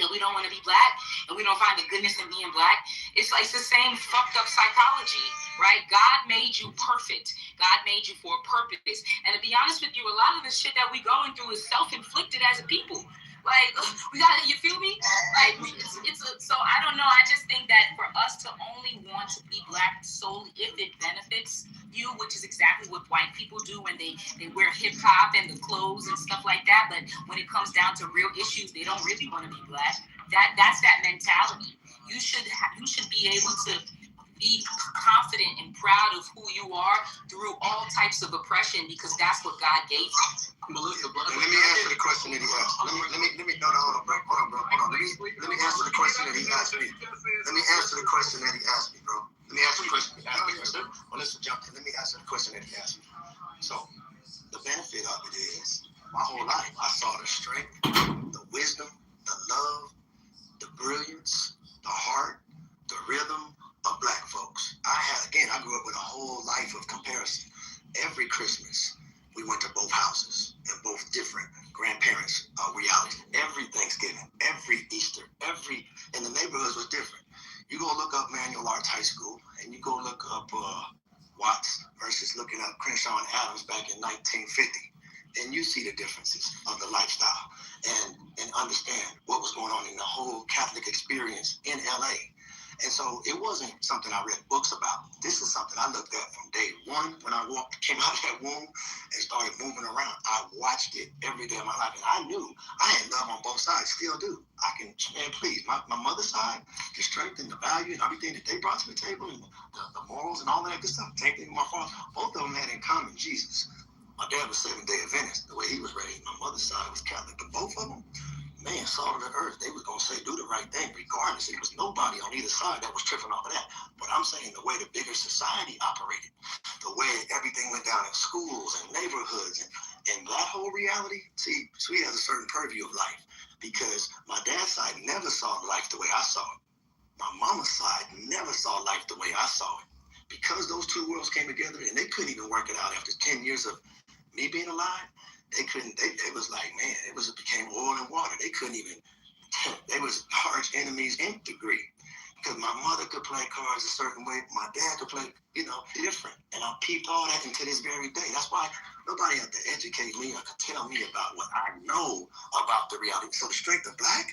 That we don't want to be black, and we don't find the goodness in being black. It's like the same fucked up psychology, right? God made you perfect. God made you for a purpose. And to be honest with you, a lot of the shit that we going through is self-inflicted as a people. Like, we got, you feel me? Like, so I don't know. I just think that for us to only want to be black solely if it benefits you, which is exactly what white people do when they wear hip hop and the clothes and stuff like that. But when it comes down to real issues, they don't really want to be black. That's that mentality. You should be able to be confident and proud of who you are through all types of oppression, because that's what God gave you. Melissa, let me answer the question that he asked. Let me hold on, bro. Let me answer the question that he asked me. Let me answer the question that he asked me, bro. Let me answer the question that he asked me. Melissa jumped in. Let me answer the question that he asked me. So, the benefit of it is, my whole life, I saw the strength, the wisdom, the love, the brilliance, the heart, the rhythm of black folks. I grew up with a whole life of comparison. Every Christmas, we went to both houses and both different grandparents' realities. Every Thanksgiving, every Easter, and the neighborhoods was different. You go look up Manual Arts High School, and you go look up Watts versus looking up Crenshaw and Adams back in 1950, and you see the differences of the lifestyle and understand what was going on in the whole Catholic experience in LA. And so it wasn't something I read books about. This is something I looked at from day one when I came out of that womb and started moving around. I watched it every day of my life, and I knew I had love on both sides, still do. I can, man, please, my mother's side, the strength and the value and everything that they brought to the table, and the morals and all that good stuff. Same thing with my father. Both of them had in common Jesus. My dad was Seventh-day Adventist, the way he was raised. My mother's side was Catholic, but both of them, man, salt of the earth. They was gonna say do the right thing regardless. There was nobody on either side that was tripping off of that. But I'm saying the way the bigger society operated, the way everything went down in schools and neighborhoods and that whole reality, see, we has a certain purview of life because my dad's side never saw life the way I saw it. My mama's side never saw life the way I saw it. Because those two worlds came together and they couldn't even work it out after 10 years of me being alive, they couldn't, it was like, man, it became oil and water. They couldn't even, they was arch enemies nth degree. Because my mother could play cards a certain way, my dad could play, different. And I peeped all that into this very day. That's why nobody had to educate me or could tell me about what I know about the reality. So the strength of Black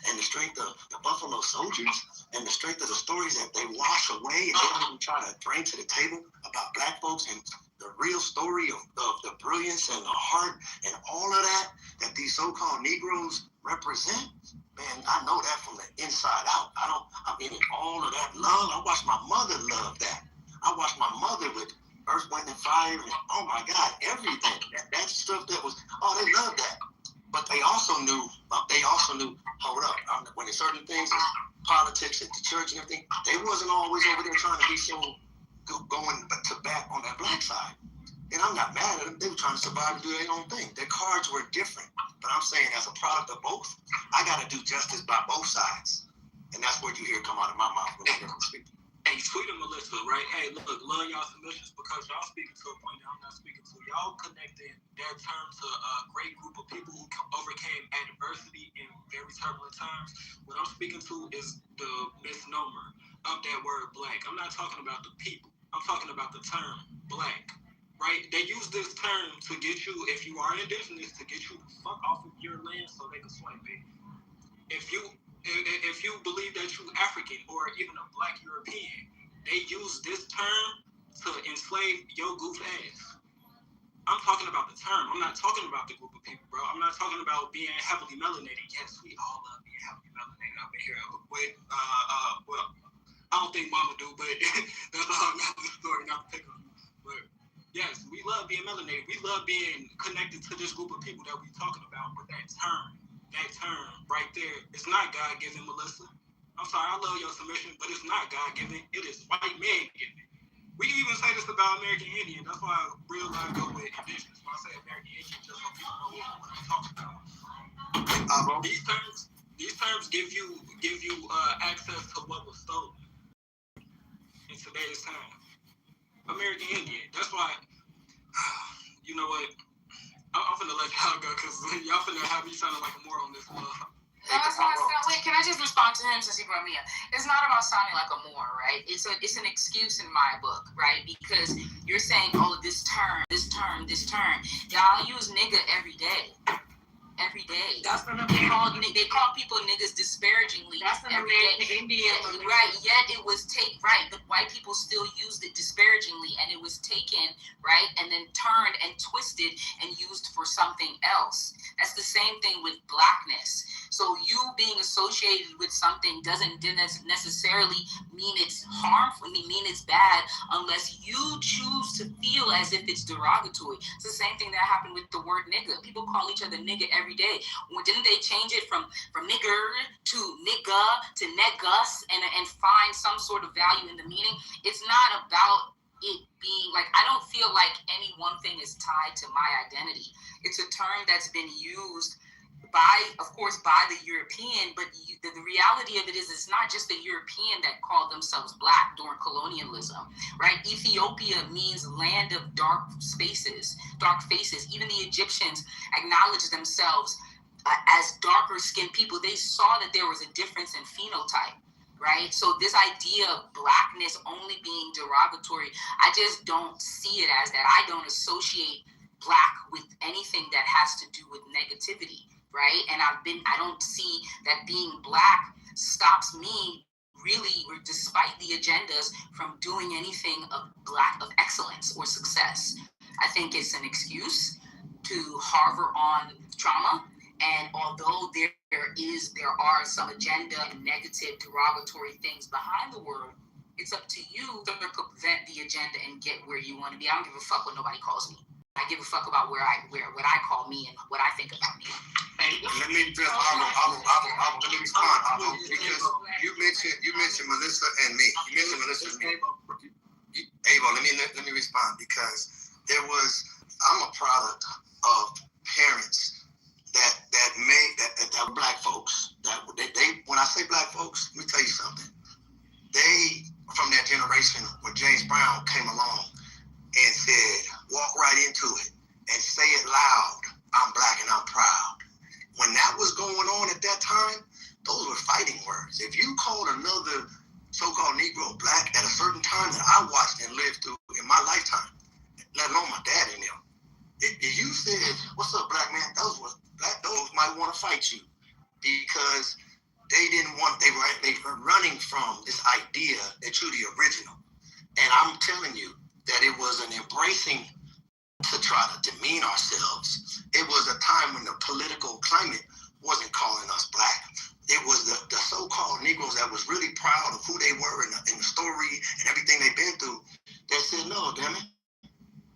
and the strength of the Buffalo Soldiers and the strength of the stories that they wash away and they don't even try to bring to the table about Black folks and the real story of the brilliance and the heart and all of that these so-called Negroes represent, man, I know that from the inside out. I mean, all of that love, I watched my mother love that. I watched my mother with Earth, Wind, and Fire, and oh my God, everything. That stuff that was, they loved that. But they also knew, hold up, when there's certain things, politics at the church and everything, they wasn't always over there trying to be so going to bat on that Black side. And I'm not mad at them. They were trying to survive and do their own thing. Their cards were different. But I'm saying as a product of both, I got to do justice by both sides. And that's what you hear come out of my mouth when I'm speaking. Hey, Sweet and Melissa, right? Hey, look, love y'all submissions because y'all speaking to a point that I'm not speaking to. Y'all connecting their term to a great group of people who overcame adversity in very turbulent times. What I'm speaking to is the misnomer of that word Black. I'm not talking about the people. I'm talking about the term Black. Right? They use this term to get you, if you are indigenous, to get you the fuck off of your land so they can swipe it. If you believe that you're African or even a Black European, they use this term to enslave your goof ass. I'm talking about the term. I'm not talking about the group of people, bro. I'm not talking about being heavily melanated. Yes, we all love being heavily melanated up in here. But, well, I don't think Mama do, but that's a whole nother story, not to pick on you. But yes, we love being melanated. We love being connected to this group of people that we're talking about. But that term right there, it's not God-given, Melissa. I'm sorry, I love your submission, but it's not God-given. It is white man-given. We can even say this about American Indian. That's why I real life go with indigenous. When I say American Indian, just so people know what I'm talking about. These terms give you access to what was stolen in today's time. American Indian. That's why, you know what? I'm finna let y'all go because y'all finna have me sounding like a moron on this one. Wait, can I just respond to him since he brought me up? It's not about sounding like a moron, right? It's an excuse in my book, right? Because you're saying, oh, this term. Y'all use nigga every day. Every day. That's an American. They call people niggas disparagingly. That's an American Indian. Right. Yet it was the white people still used it disparagingly, and it was taken, right, and then turned and twisted and used for something else. That's the same thing with Blackness. So you being associated with something doesn't necessarily mean it's harmful, mean it's bad, unless you choose to feel as if it's derogatory. It's the same thing that happened with the word nigga. People call each other nigga every day. Didn't they change it from nigger to nigga to negus and find some sort of value in the meaning? It's not about it being like, I don't feel like any one thing is tied to my identity. It's a term that's been used by the European, but the reality of it is it's not just the European that called themselves Black during colonialism, right? Ethiopia means land of dark faces. Even the Egyptians acknowledged themselves as darker skinned people. They saw that there was a difference in phenotype. right? So this idea of blackness only being derogatory, I just don't see it as that. I don't associate black with anything that has to do with negativity, right? And I don't see that being black stops me really, despite the agendas, from doing anything of excellence or success. I think it's an excuse to harbor on trauma. And although there are some agenda and negative derogatory things behind the word, it's up to you to circumvent the agenda and get where you want to be. I don't give a fuck what nobody calls me. I give a fuck about what I call me and what I think about me. Let me just, let me respond, because you mentioned Melissa and me. You mentioned Melissa and me. Avo, let me respond, because I'm a product of parents that were black folks. They when I say black folks, let me tell you something. They from that generation when James Brown came along and said, walk right into it and say it loud. I'm black and I'm proud. When that was going on at that time, those were fighting words. If you called another so-called Negro black at a certain time that I watched and lived through in my lifetime, let alone my dad and them, if you said, what's up, black man, those might want to fight you, because they were running from this idea that you're the original. And I'm telling you that it was an embracing to try to demean ourselves. It was a time when the political climate wasn't calling us black. It was the so-called Negroes that was really proud of who they were in the story and everything they've been through, that said, no, damn it,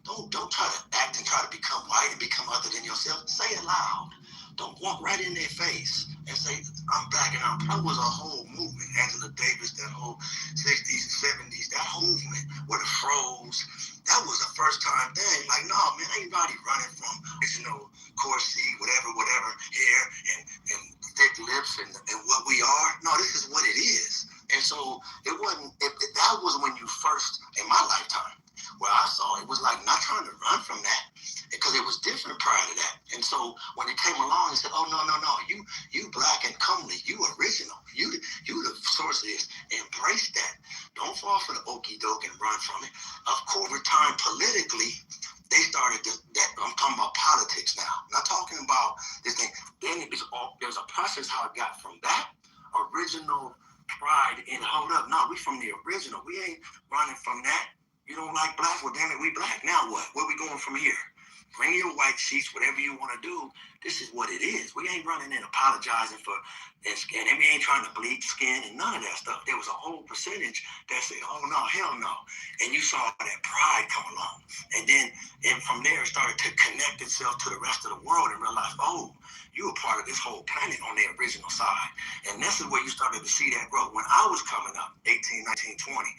don't try to act and try to become white and become other than yourself. Say it loud. Don't walk right in their face and say, I'm black and I'm proud. It was a whole movement. Angela Davis, that whole 60s and 70s, that whole movement where the froze, that was the first time thing. Like, no, man, ain't nobody running from, Corsi, whatever, hair and thick lips and what we are. No, this is what it is. And so it wasn't, that was when you first, in my lifetime, where I saw it was like not trying to run from that, because it was different prior to that. And so when it came along and said, oh, no, you black and comely, you original, you the source of this, embrace that. Don't fall for the okie doke and run from it. Of course, over time politically, they started I'm talking about politics now. I'm not talking about this thing. Then there's a process how it got from that original pride in, hold up, no, we from the original. We ain't running from that. You don't like black? Well, damn it, we black. Now what? Where we going from here? Bring your white sheets, whatever you want to do. This is what it is. We ain't running in apologizing for that skin. And we ain't trying to bleach skin and none of that stuff. There was a whole percentage that said, oh, no, hell no. And you saw that pride come along. And from there, it started to connect itself to the rest of the world and realize, oh, you were part of this whole planet on the original side. And this is where you started to see that growth. When I was coming up, 18, 19, 20,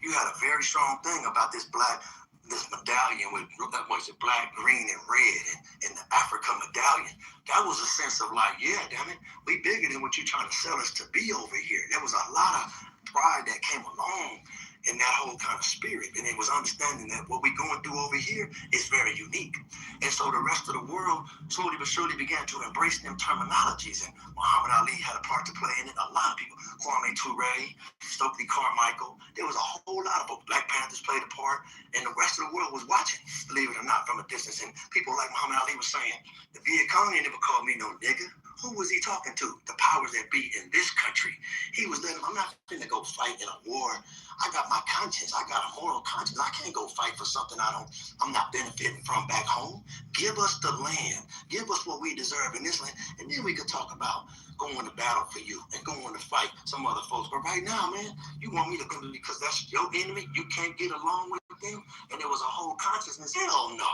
you had a very strong thing about this medallion with, was it black, green, and red, and the Africa medallion. That was a sense of like, yeah, damn it, we bigger than what you're trying to sell us to be over here. There was a lot of pride that came along in that whole kind of spirit. And it was understanding that what we're going through over here is very unique. And so the rest of the world slowly but surely began to embrace them terminologies. And Muhammad Ali had a part to play in it. A lot of people, Kwame Ture, Stokely Carmichael, there was a whole lot of them. Black Panthers played a part, and the rest of the world was watching, believe it or not, from a distance. And people like Muhammad Ali was saying, the Viet Cong never called me no nigga. Who was he talking to? The powers that be in this country. He was letting, I'm not going to go fight in a war. I got my conscience. I got a moral conscience. I can't go fight for something I'm not benefiting from back home. Give us the land. Give us what we deserve in this land. And then we could talk about going to battle for you and going to fight some other folks. But right now, man, you want me to go because that's your enemy. You can't get along with them. And there was a whole consciousness. Hell no.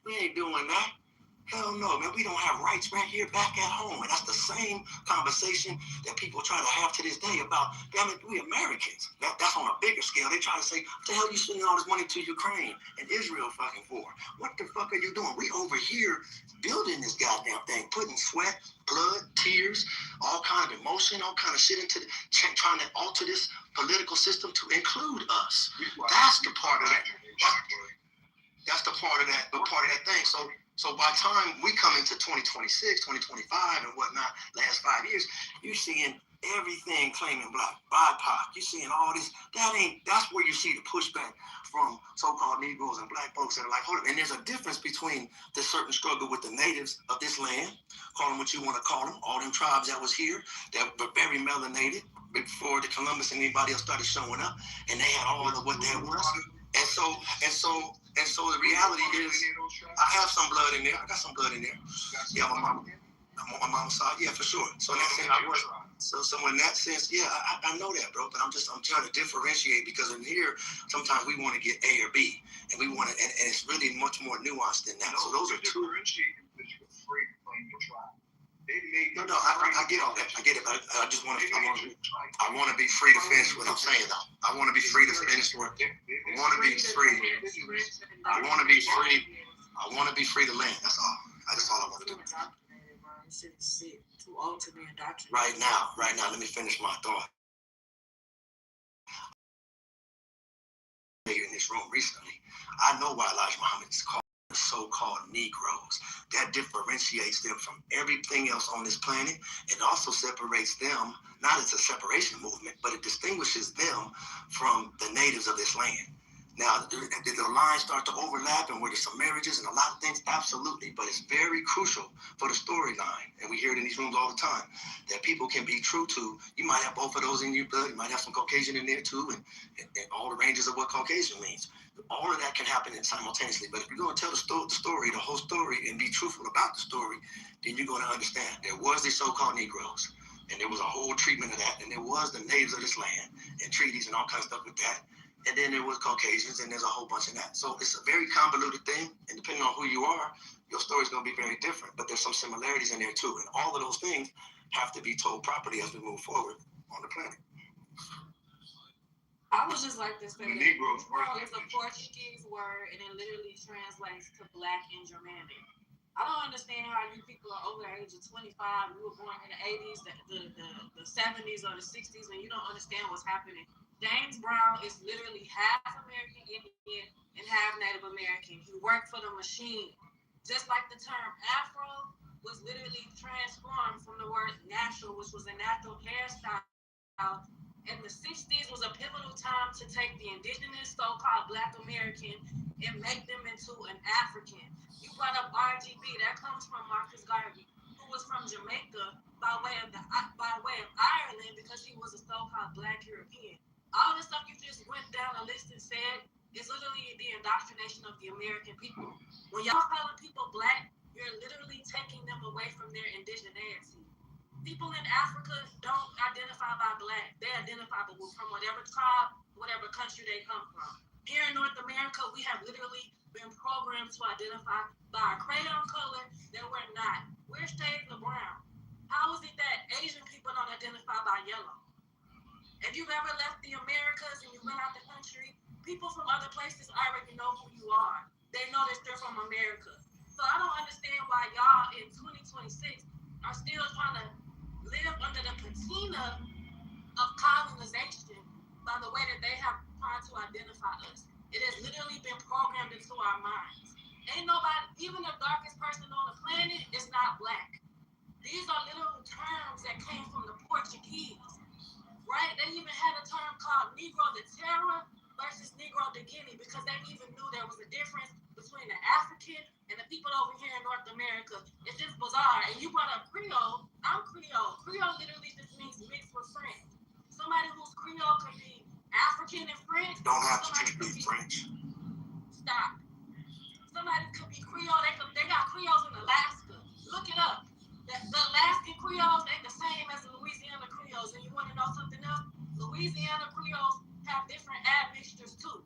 We ain't doing that. Hell no, man, we don't have rights right here back at home. And that's the same conversation that people try to have to this day about, damn it, we Americans. That's on a bigger scale. They try to say, what the hell are you sending all this money to Ukraine and Israel fucking for? What the fuck are you doing? We over here building this goddamn thing, putting sweat, blood, tears, all kind of emotion, all kind of shit into trying to alter this political system to include us. That's the part of that. That's the part of that thing. So by the time we come into 2026, 2025 and whatnot, last 5 years, you're seeing everything claiming black, BIPOC. You're seeing all this. That's where you see the pushback from so-called Negroes and black folks that are like, hold on. And there's a difference between the certain struggle with the natives of this land, call them what you want to call them, all them tribes that was here that were very melanated before the Columbus and anybody else started showing up, and they had all of what that was. And so the reality is, I have some blood in there. I got some blood in there. Yeah, my mama. I'm on my mom's side, yeah, for sure. So in that sense, I was. So in that sense, yeah, I know that, bro. But I'm trying to differentiate, because in here, sometimes we want to get A or B, and we want to, and it's really much more nuanced than that. So those are two. Differentiating because you're afraid of playing your tribe. No, I get all that. I get it, but I just want to. I want to be free to finish what I'm saying, though. I want to be free to finish what. I want to be free. I want to be free. I want to be free to land. That's all. That's all I want to do. Too old to be indoctrinated. Right now, let me finish my thought. In this room recently, I know why Elijah Muhammad is called the so-called Negroes. That differentiates them from everything else on this planet. It also separates them, not as a separation movement, but it distinguishes them from the natives of this land. Now, did the lines start to overlap, and where there's some marriages and a lot of things? Absolutely, but it's very crucial for the storyline, and we hear it in these rooms all the time, that people can be true to. You might have both of those in your blood. You might have some Caucasian in there too, and all the ranges of what Caucasian means. All of that can happen simultaneously, but if you're going to tell the story, the whole story, and be truthful about the story, then you're going to understand there was these so-called Negroes, and there was a whole treatment of that, and there was the natives of this land, and treaties and all kinds of stuff with that. And then there was Caucasians, and there's a whole bunch of that. So it's a very convoluted thing, and depending on who you are, your story's going to be very different. But there's some similarities in there too, and all of those things have to be told properly as we move forward on the planet. I was just like this. The Negroes It's a Portuguese word, and it literally translates to black and Germanic. I don't understand how you people are over the age of 25. You were born in the 80s, the 70s, or the 60s, and you don't understand what's happening. James Brown is literally half American Indian and half Native American. He worked for the machine. Just like the term Afro was literally transformed from the word natural, which was a natural hairstyle. And the 60s was a pivotal time to take the indigenous so-called Black American and make them into an African. You brought up RGB, that comes from Marcus Garvey, who was from Jamaica by way of Ireland, because he was a so-called Black European. All the stuff you just went down the list and said is literally the indoctrination of the American people. When y'all calling people black, you're literally taking them away from their indigeneity. People in Africa don't identify by black. They identify from whatever tribe, whatever country they come from. Here in North America, we have literally been programmed to identify by a crayon color that we're not. We're shades of brown. How is it that Asian people don't identify by yellow? If you've ever left the Americas and you went out the country, people from other places already know who you are. They know that they're from America. So I don't understand why y'all in 2026 are still trying to live under the patina of colonization by the way that they have tried to identify us. It has literally been programmed into our minds. Ain't nobody, even the darkest person on the planet is not black. These are literal terms that came from the Portuguese. Right? They even had a term called Negro de Terra versus Negro de Guinea, because they even knew there was a difference between the African and the people over here in North America. It's just bizarre. And you brought up Creole. I'm Creole. Creole literally just means mixed with French. Somebody who's Creole could be African and French. Don't have to be French. Stop. Somebody could be Creole. They got Creoles in Alaska. Look it up. The Alaskan Creoles ain't the same as the Louisiana Creoles. And you want to know something else? Louisiana Creoles have different admixtures too.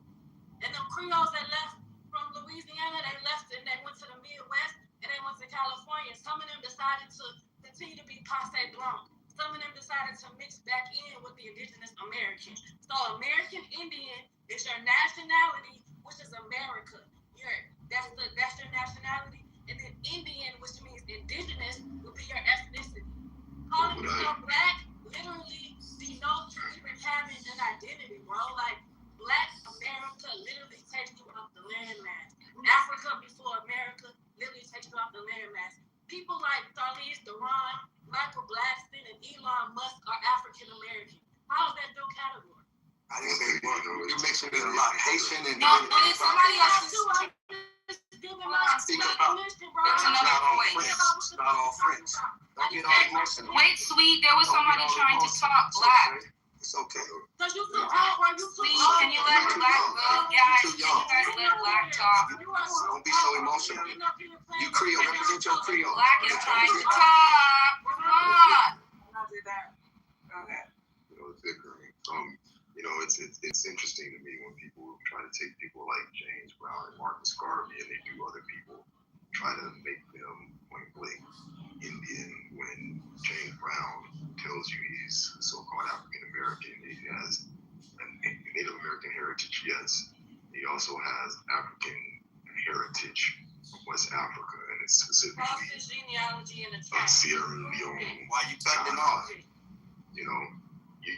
And them Creoles that left from Louisiana, they left and they went to the Midwest and they went to California. Some of them decided to continue to be Passe Blanc. Some of them decided to mix back in with the indigenous American. So American Indian is your nationality, which is America. That's your nationality. And then Indian, which means indigenous, would be your ethnicity. Calling yourself black literally denotes you even having an identity, bro. Like, Black America literally takes you off the landmass. Africa before America literally takes you off the landmass. People like Charlize Theron, Michael Blackson and Elon Musk are African American. How is that no category? I didn't say it. You're mixing it a lot. Haitian and No, but it's somebody else's. There's another point. Not all friends. Don't get all emotional. Wait, sweet, there was somebody trying to talk black. It's okay. Cause you too old, bro. You too Sweet, old. can you let black go, guys? Can you guys let black talk? Don't be so emotional. You Creole, represent your Creole. Black is trying to talk. Come on. You know, it's bickering. It's interesting to me when people try to take people like James Brown and Marcus Garvey and they do other people, try to make them point blank Indian when James Brown tells you he's so-called African American. He has a Native American heritage, yes. He also has African heritage from West Africa, and it's specifically genealogy in the Sierra Leone. Why you cut them off? You know,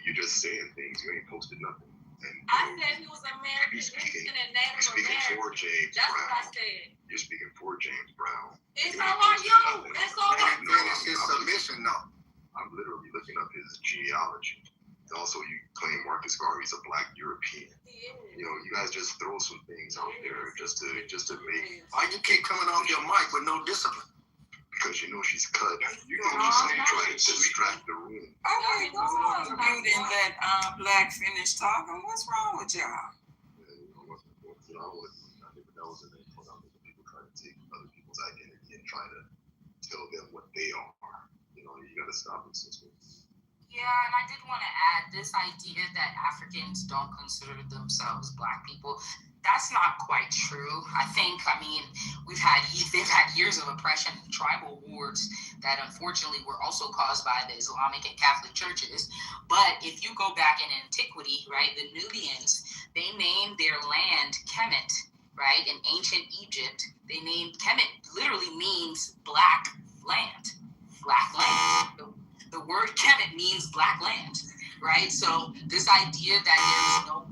you're just saying things. You ain't posted nothing. And, I said he was American, Mexican, and Native speaking American. for James That's Brown. what I said. You're speaking for James Brown. And You so ain't are posted you. nothing. That's all And then it's his submission, though. I'm literally looking up his genealogy. And also, you claim Marcus Garvey's a black European. You know, you guys just throw some things out there just to make. Why you keep coming off your mic with no discipline? Because you know she's cut. You can just try to distract the room. Okay, go on. You didn't let Black finish talking. What's wrong with y'all? Yeah, you know, I think that was an point out that people try to take other people's identity and try to tell them what they are. You know, you gotta stop it, sister. Yeah, and I did want to add this idea that Africans don't consider themselves black people. That's not quite true. They've had years of oppression and tribal wars that unfortunately were also caused by the Islamic and Catholic churches. But if you go back in antiquity, right, the Nubians, they named their land Kemet, right? In ancient Egypt, they named Kemet literally means black land. Black land. The word Kemet means black land, right? So this idea that there's no,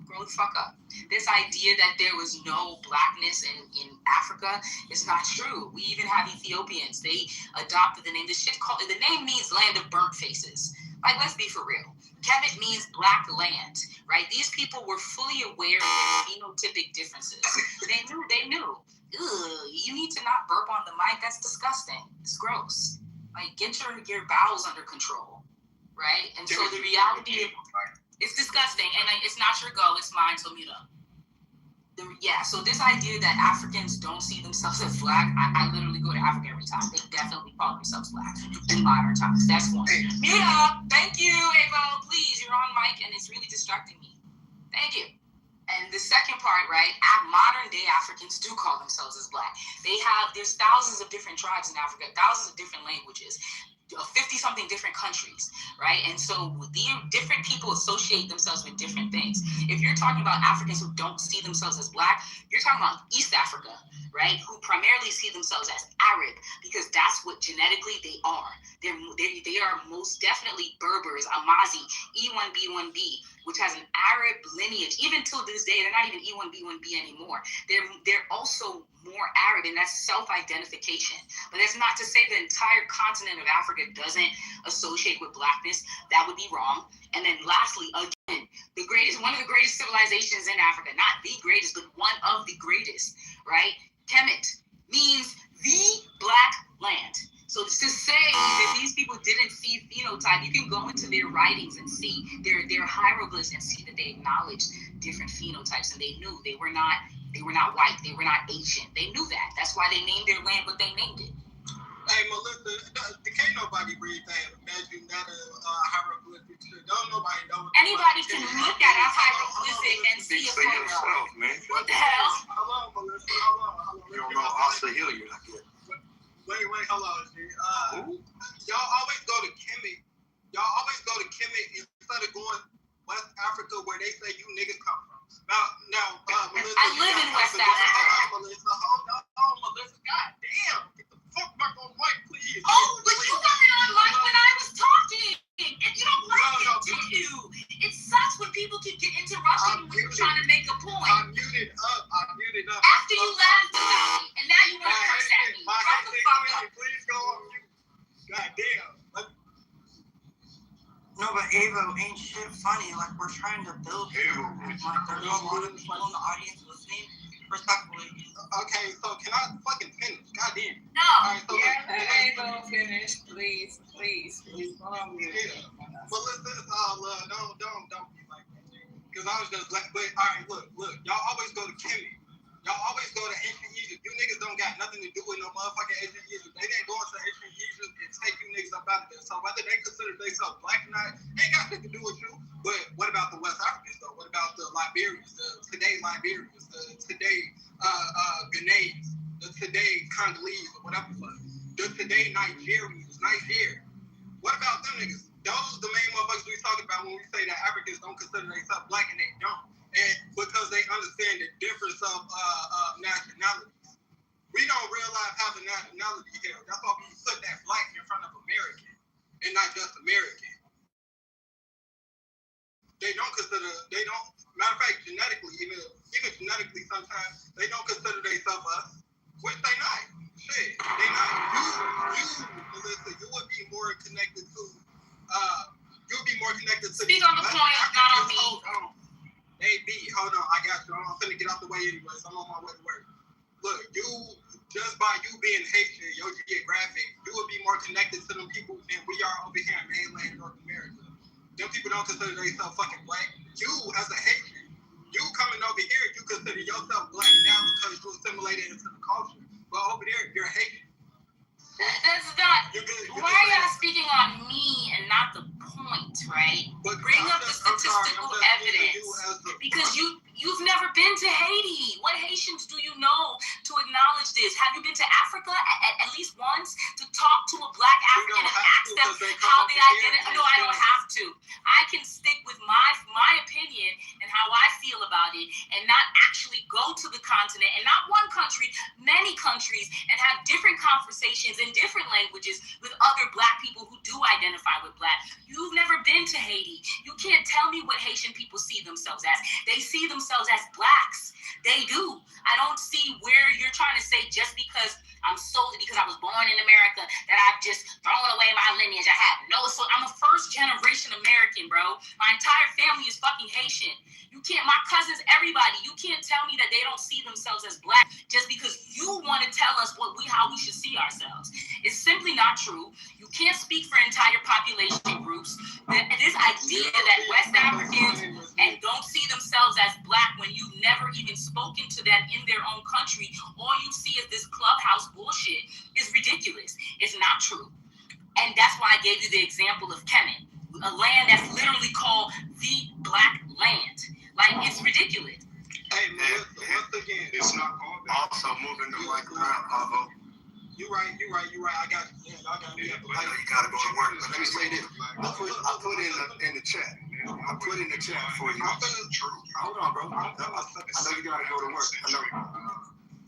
grow the fuck up. This idea that there was no blackness in Africa is not true. We even have Ethiopians. They adopted the name. The name means land of burnt faces. Like, let's be for real. Kemet means black land, right? These people were fully aware of their phenotypic differences. They knew. Ugh, you need to not burp on the mic. That's disgusting. It's gross. Like, get your bowels under control, right? And so the reality of it's disgusting, and it's not your go, it's mine, so mute up. So this idea that Africans don't see themselves as black, I literally go to Africa every time. They definitely call themselves black in modern times. That's one. Mute up. Thank you, Avo. Please, you're on mic, and it's really distracting me. Thank you. And the second part, right, modern day Africans do call themselves as black. There's thousands of different tribes in Africa, thousands of different languages, 50-something different countries, right? And so the different people associate themselves with different things. If you're talking about Africans who don't see themselves as black, you're talking about East Africa, right? Who primarily see themselves as Arab, because that's what genetically they are. They are most definitely Berbers, Amazi, E1B1B, which has an Arab lineage. Even till this day, they're not even E1B1B anymore. They're also more Arab, and that's self-identification. But that's not to say the entire continent of Africa doesn't associate with blackness. That would be wrong. And then lastly, again, one of the greatest civilizations in Africa, not the greatest, but one of the greatest, right? Kemet means the black land. So to say that these people didn't see phenotype, you can go into their writings and see their hieroglyphs and see that they acknowledged different phenotypes, and they knew they were not white, they were not Asian. They knew that. That's why they named their land what they named it. Hey, Melissa, can't nobody read that. Imagine that hieroglyphic. Don't nobody know. Anybody can look at a hieroglyphic and see a photo. What the hell? Hello, Melissa. Hello. You don't know Asa Hilliard, I guess. Wait, hold on, G. Y'all always go to Kemet. Instead of going West Africa where they say you niggas come from. Now, Melissa. I live in West Africa. Hold on, Melissa. God damn. Get the fuck back on mic, please. Oh, but you weren't on mic when I was talking. And you don't like it, do you? It sucks when people keep interrupting when you're trying to make a point. I'm muted up. After you laughed about me, and now you want to curse at me. Shut the fuck up. Please go on mute. though ain't shit funny. Like, we're trying to build people. Like, there's a lot of people in the audience listening. Respectfully. Okay, so can I fucking finish? Goddamn. No. All right, so Hey, don't finish, please. Yeah. But listen, it's all love. Don't be like that. Because I was just like, but all right, look. Y'all always go to Kimmy. Y'all always go to ancient Egypt. You niggas don't got nothing to do with no motherfucking ancient Egypt. They didn't go into ancient Egypt and take you niggas up out of there. So whether they consider themselves black or not, ain't got nothing to do with you. But what about the West Africans though? What about the Liberians, the today Liberians, the today Ghanaians, the today Congolese or whatever the fuck, the today Nigerians, Nigeria? What about them niggas? Those are the main motherfuckers we talking about when we say that Africans don't consider themselves black, and they don't. And because they understand the difference of nationalities. We don't realize how the nationality here. That's why we put that black in front of American and not just American. Matter of fact, genetically, even genetically sometimes, they don't consider themselves us, which they not. Shit, they not. You, Melissa, you would be more connected to, Speak on the point, not on me. Hey, B, hold on, I got you. I'm finna get out the way anyway, so I'm on my way to work. Look, just by you being Haitian, your geographic, you would be more connected to them people than we are over here in mainland North America. Them people don't consider themselves fucking black. You, as a Haitian, you coming over here, you consider yourself black now because you assimilated into the culture. But over there, you're Haitian. That's not. Why are y'all speaking on me and not the point, right? Bring up the statistical evidence. Because you've never been to Haiti. What Haitians do you know to acknowledge this? Have you been to Africa at least once to talk to a black African and ask them how they identify? No, I don't have to. I can stick with my opinion and how I feel about it and not actually go to the continent and not one country, many countries, and have different conversations in different languages with other black people who do identify with black. You've never been to Haiti. You can't tell me what Haitian people see themselves as. They see themselves as blacks. They do. I don't see where you're trying to say just because I was born in America that I've just thrown away my lineage. I'm a first generation American, bro. My entire family is fucking Haitian. My cousins, everybody, you can't tell me that they don't see themselves as black just because you want to tell us how we should see ourselves. It's simply not true. You can't speak for entire population groups. This idea that West Africans don't see themselves as black when you've never even spoken to them in their own country, all you see is this clubhouse bullshit is ridiculous. It's not true. And that's why I gave you the example of Kemet, a land that's literally called the Black Land. Like, it's ridiculous. Hey, Melissa, once again, It's not called that. Also moving the mic around, Pavo. You right. I got you. Yeah, y'all got me. I know you gotta go to work, but let me say this. I put in the chat. I put in the chat for you. Hold on, bro. I know you gotta go to work. I know.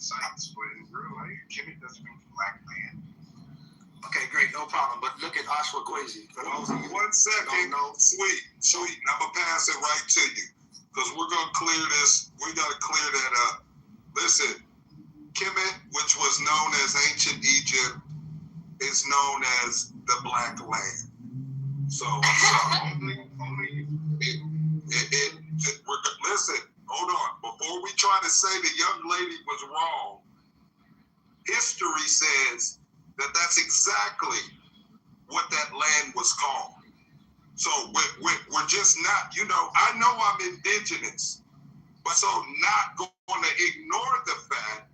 Science, but in real life, Kimmy doesn't mean black man. Okay, great, no problem. But look at Ashwa Kwesi. For those of you 1 second. Sweet. I'm gonna pass it right to you because we're gonna clear this. We gotta clear that up. Listen, Kemet, which was known as ancient Egypt, is known as the Black Land. So listen, hold on. Before we try to say the young lady was wrong, history says that that's exactly what that land was called. So we're just not, I know I'm indigenous, but so not going to ignore the fact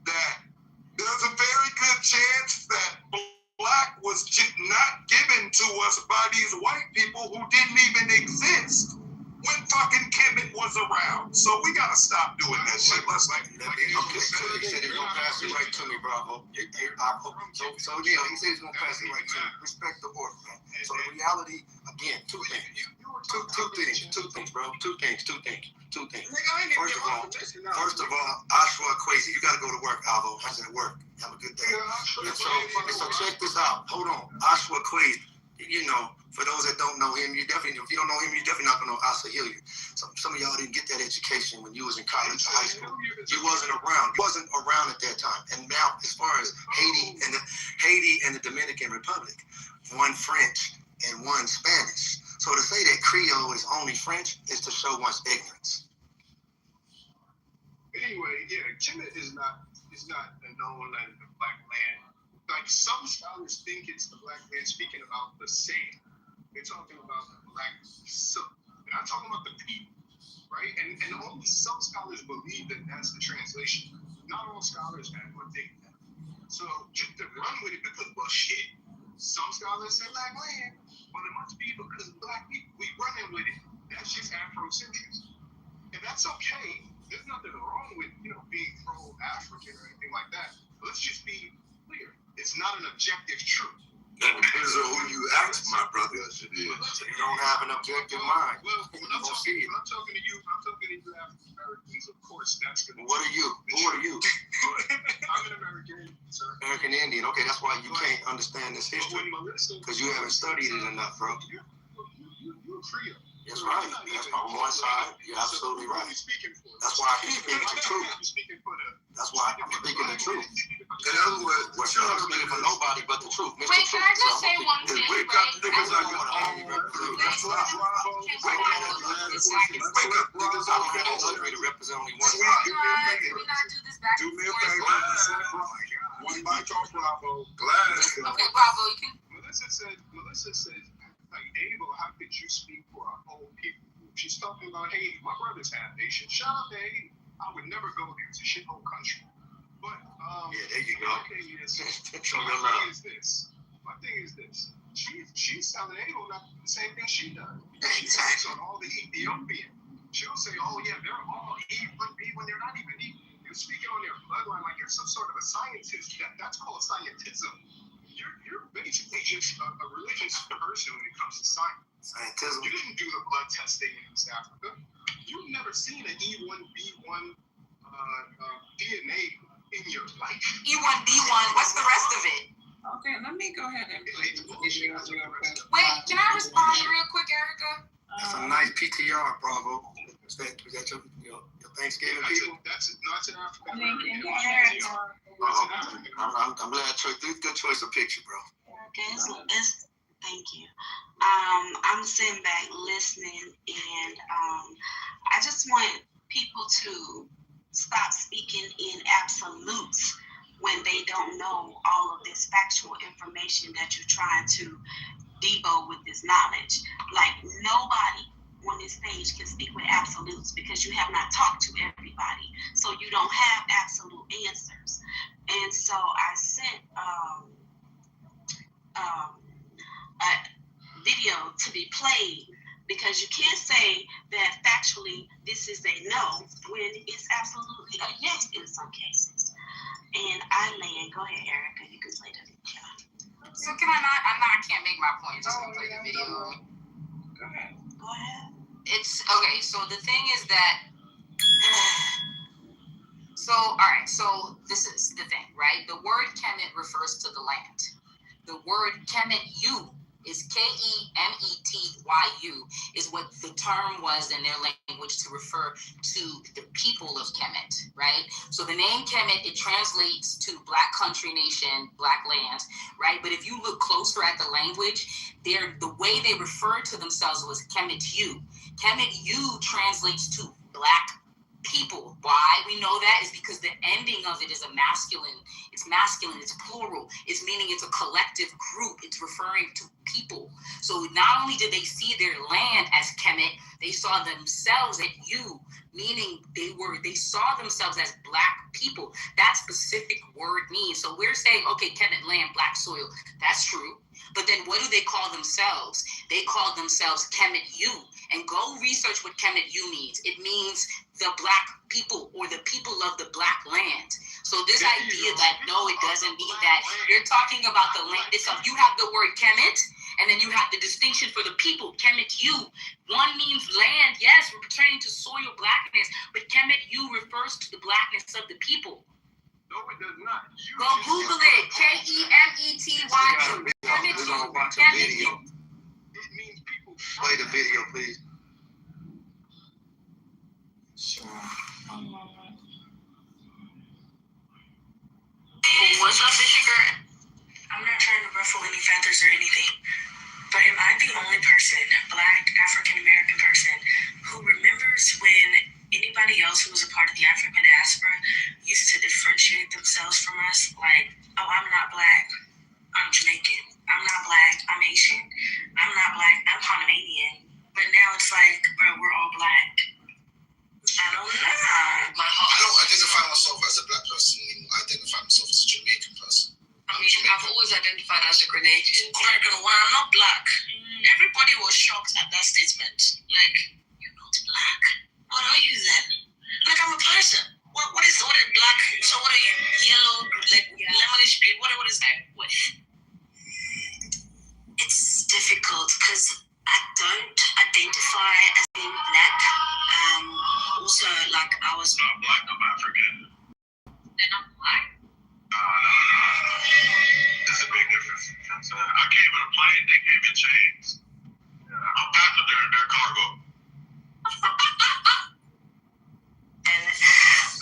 that there's a very good chance that black was not given to us by these white people who didn't even exist when fucking Kemet was around. So we gotta stop doing that shit. Let's he said he's gonna pass it right to me, Bravo. So yeah, he said he's gonna pass it right to me. Respect the order, man. So the reality, again, two things, bro. Two things. First of all, Ashwa Kwesi, you gotta go to work, Alvo. How's that work? Have a good day. So check this out. Hold on, Ashwa Kwesi. For those that don't know him, if you don't know him, you're definitely not gonna know Asa Hilliard. Some of y'all didn't get that education when you was in college or high school. You wasn't around. You wasn't around at that time. And now, as far as Haiti and the Dominican Republic, one French and one Spanish. So So to say that Creole is only French is to show one's ignorance. Anyway, yeah, Kemet is not known as the black land. Like some scholars think it's the black land speaking about the sand. They're talking about the black silk. They're not talking about the people, right? And only some scholars believe that that's the translation. Not all scholars have one thing. So just to run with it because, well, shit, some scholars say black land, well, it must be because black people, we running with it. That's just Afrocentrism. And that's okay. There's nothing wrong with, being pro-African or anything like that. But let's just be clear. It's not an objective truth. That depends on who you ask, my brother. Yes, it is. You don't have an objective mind. Well, when I'm talking to you, African Americans, of course, that's going to. What are you? Who are you? I'm an American Indian, sir. American Indian. Okay, that's why you can't understand this history. Because you haven't studied it enough, bro. You're Creole. That's right. That's on one side. You're absolutely right. That's why I can speak the truth. That's why I'm speaking the truth. In other words, we're not speaking for nobody but the truth. Mr. Wait, can I just say one thing? Wake up, niggas on your own. That's right. Wake up, niggas on your own. To represent only one side. Can we not do this back Do and me a forth? favor. One mic on Bravo. Glass. Okay, Bravo, you can. Melissa said, like, Abel, how could you speak for our whole people? She's talking about Haiti. My brother's half Haitian. Shout out to Haiti. I would never go there. It's a shithole country. But yeah, there you go. My thing is this. She's telling Abel not the same thing she does. She takes on all the Ethiopian. She'll say, oh yeah, they're all E when they're not even E. You're speaking on their bloodline like you're some sort of a scientist. That's called scientism. You're basically just a religious person when it comes to science. Scientism. You didn't do the blood testing in East Africa. You've never seen an E1B1 DNA in your life. E1B1. What's the rest of it? Okay, let me go ahead and play the video real quick. Wait, can I respond real quick, Erica? That's a nice PTR, Bravo. Is that your Thanksgiving people? That's an African American. I'm glad. Good choice of picture, bro. Thank you. I'm sitting back listening, and I just want people to stop speaking in absolutes when they don't know all of this factual information that you're trying to debo with this knowledge. Like, nobody on this stage can speak with absolutes because you have not talked to everybody, so you don't have absolute answers. And so I sent a video to be played, because you can't say that factually this is a no when it's absolutely a yes in some cases. And I land. Go ahead, Erica. You can play the video. So can I not? I can't make my point. Just to play the video. Go ahead. Go ahead. It's okay. So the thing is that. So all right. So this is the thing, right? The word Kemet refers to the land. The word Kemet-U is Kemetyu is what the term was in their language to refer to the people of Kemet, right? So the name Kemet, it translates to black country nation, black land, right? But if you look closer at the language, the way they referred to themselves was Kemet-U. Kemet-U translates to black people. Why we know that is because the ending of it is a masculine. It's masculine. It's plural. It's meaning it's a collective group. It's referring to people. So not only did they see their land as Kemet, they saw themselves at you, meaning they saw themselves as black people. That specific word means. So we're saying, okay, Kemet land, black soil. That's true. But then what do they call themselves? They call themselves Kemet-U. And go research what Kemet-U means. It means the black people or the people of the black land. So this idea that no, it doesn't mean that. You're talking about the land itself. You have the word Kemet, and then you have the distinction for the people, Kemet-U. One means land, yes, we're pertaining to soil blackness, but Kemet-U refers to the blackness of the people. No, it does not. Go Google it. Kemetyu. Kemet-U. It means people. Play the video, please. Sure. What's up, Michigan? I'm not trying to ruffle any feathers or anything, But am I the only person, Black African American person, who remembers when anybody else who was a part of the African diaspora used to differentiate themselves from us? Like, oh, I'm not Black, I'm Jamaican. I'm not Black, I'm Haitian. I'm not Black, I'm Panamanian. But now it's like, bro, we're all Black. I don't know. I don't identify myself as a Black person anymore. I identify myself as a Jamaican person. I've always identified as a Grenadian. I'm not Black. Everybody was shocked at that statement. Like, you're not Black. What are you then? Like, I'm a person. What is Black? So what are you? Yellow, like lemonish green? What is that? What? It's difficult because I don't identify as being Black. Also, like, I was not Black, I'm African. Then I'm Black. No. There's a big difference. I came in a plane, they came in chains. I'm passenger in their cargo. And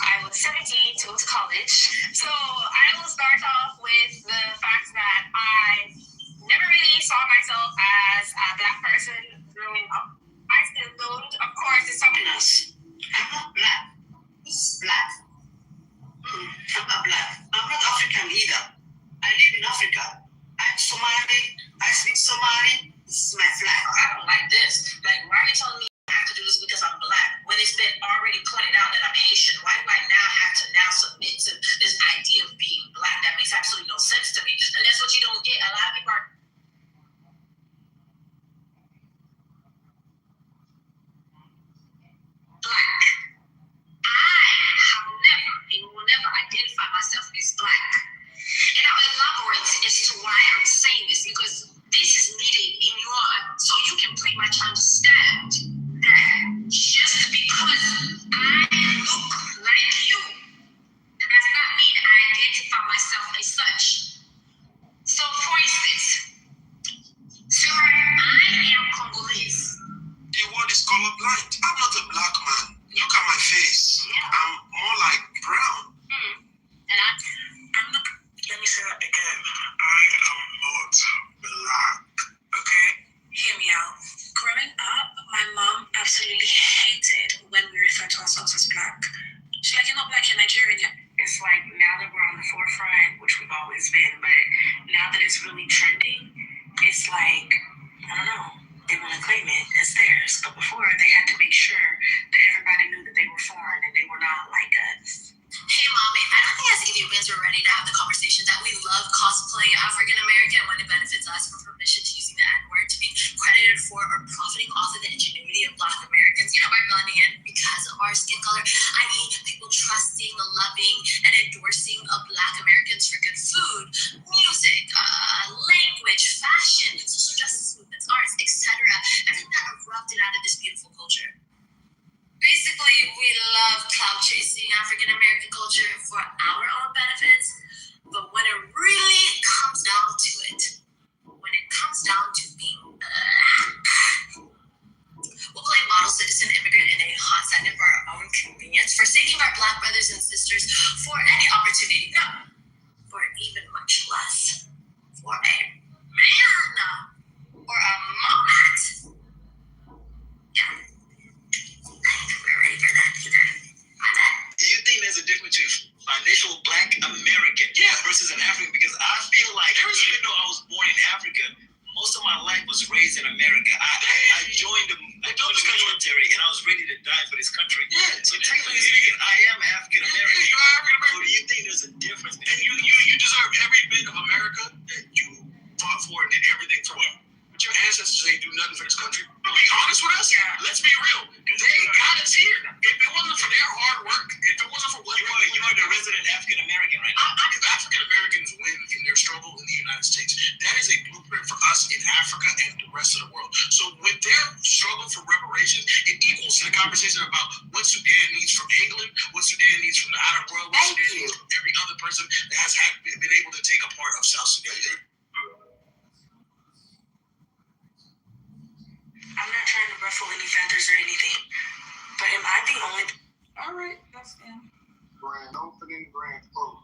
I was 17 to go to college. So I will start off with the fact that I never really saw myself as a Black person growing up. I still don't. Of course, it's something else. I'm not Black. This is Black. I'm not Black. I'm not African either. I live in Africa. I'm Somali. I speak Somali. This is my flag. I don't like this. Like, why are you telling me I have to do this because I'm Black when it's been already pointed out that I'm Haitian? Why do I now have to submit to this idea of being Black? That makes absolutely no sense to me. And that's what you don't get. A lot of people are Black. I have never and will never identify myself as Black. And I'll elaborate as to why I'm saying this, because this is needed in your so you can pretty much understand that just because I look like you, that does not mean I identify myself as such. So for instance, sir, I am Congolese. The word is colorblind. I'm not a Black man. Look at my face. I'm more like brown. And I'm not. Let me say that again. I am not Black. Okay? Hear me out. Growing up, my mom absolutely hated when we refer to ourselves as Black. She's like, you're not Black, you're Nigerian. It's like, now that we're on the forefront, which we've always been, but now that it's really trending, it's like, I don't know, they want to claim it as theirs. But before, they had to make sure that everybody knew that they were foreign and they were not like us. Hey, Mommy, I don't think as Ethiopians are ready to have the conversation that we love cosplaying African American when it benefits us for permission to using the N-word to be credited for or profiting off of the ingenuity of Black Americans, by blending in because of our skin color, i.e. people trusting, loving, and endorsing of Black Americans for good food, music, language, fashion, social justice movements, arts, etc. Everything that erupted out of this beautiful culture. Basically, we love clout chasing African American culture for our own benefits, but when it really comes down to it, when it comes down to being we'll play model citizen immigrant in a hot second for our own convenience, forsaking our Black brothers and sisters for any opportunity, no, for even much less, for a man or a moment. Yeah. We're ready for that either. Do you think there's a difference between financial Black American versus an African? Because I feel like even though I was born in Africa, most of my life was raised in America. I joined the military and I was ready to die for this country. So technically speaking, I am African American. So do you think there's a difference? And you deserve every bit of America that you fought for and did everything for. But your ancestors ain't do nothing for this country. Be honest with us. Let's be real. They got us here. If it wasn't for their hard work, if it wasn't for what you are the resident African American, right? If African Americans win in their struggle in the United States, that is a blueprint for us in Africa and the rest of the world. So with their struggle for reparations, it equals to the conversation about what Sudan needs from England, what Sudan needs from the outer world, what Sudan needs from every other person that has been able to take a part of South Sudan. I'm not trying to ruffle any feathers or anything, but am I the only? All right, that's him. Grand opening, grand close.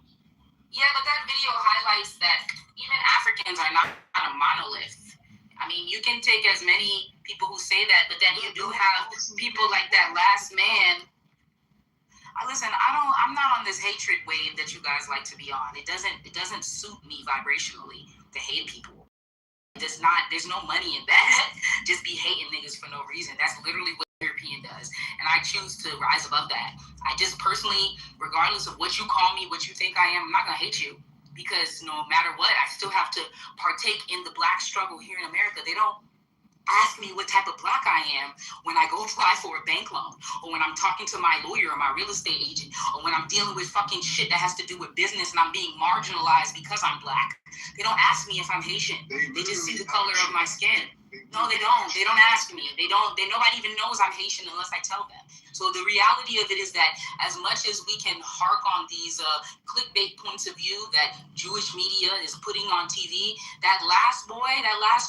Yeah, but that video highlights that even Africans are not a monolith. I mean, you can take as many people who say that, but then you do have people like that last man. Listen, I'm not on this hatred wave that you guys like to be on. It doesn't suit me vibrationally to hate people. There's no money in that. Just be hating niggas for no reason. That's literally what European does. And I choose to rise above that. I just personally, regardless of what you call me, what you think I am, I'm not gonna hate you. Because no matter what, I still have to partake in the black struggle here in America. They don't ask me what type of black I am when I go apply for a bank loan, or when I'm talking to my lawyer or my real estate agent, or when I'm dealing with fucking shit that has to do with business and I'm being marginalized because I'm black. They don't ask me if I'm Haitian. They just see the color of my skin. No, they don't. They don't ask me. Nobody even knows I'm Haitian unless I tell them. So the reality of it is that as much as we can hark on these clickbait points of view that Jewish media is putting on TV, that last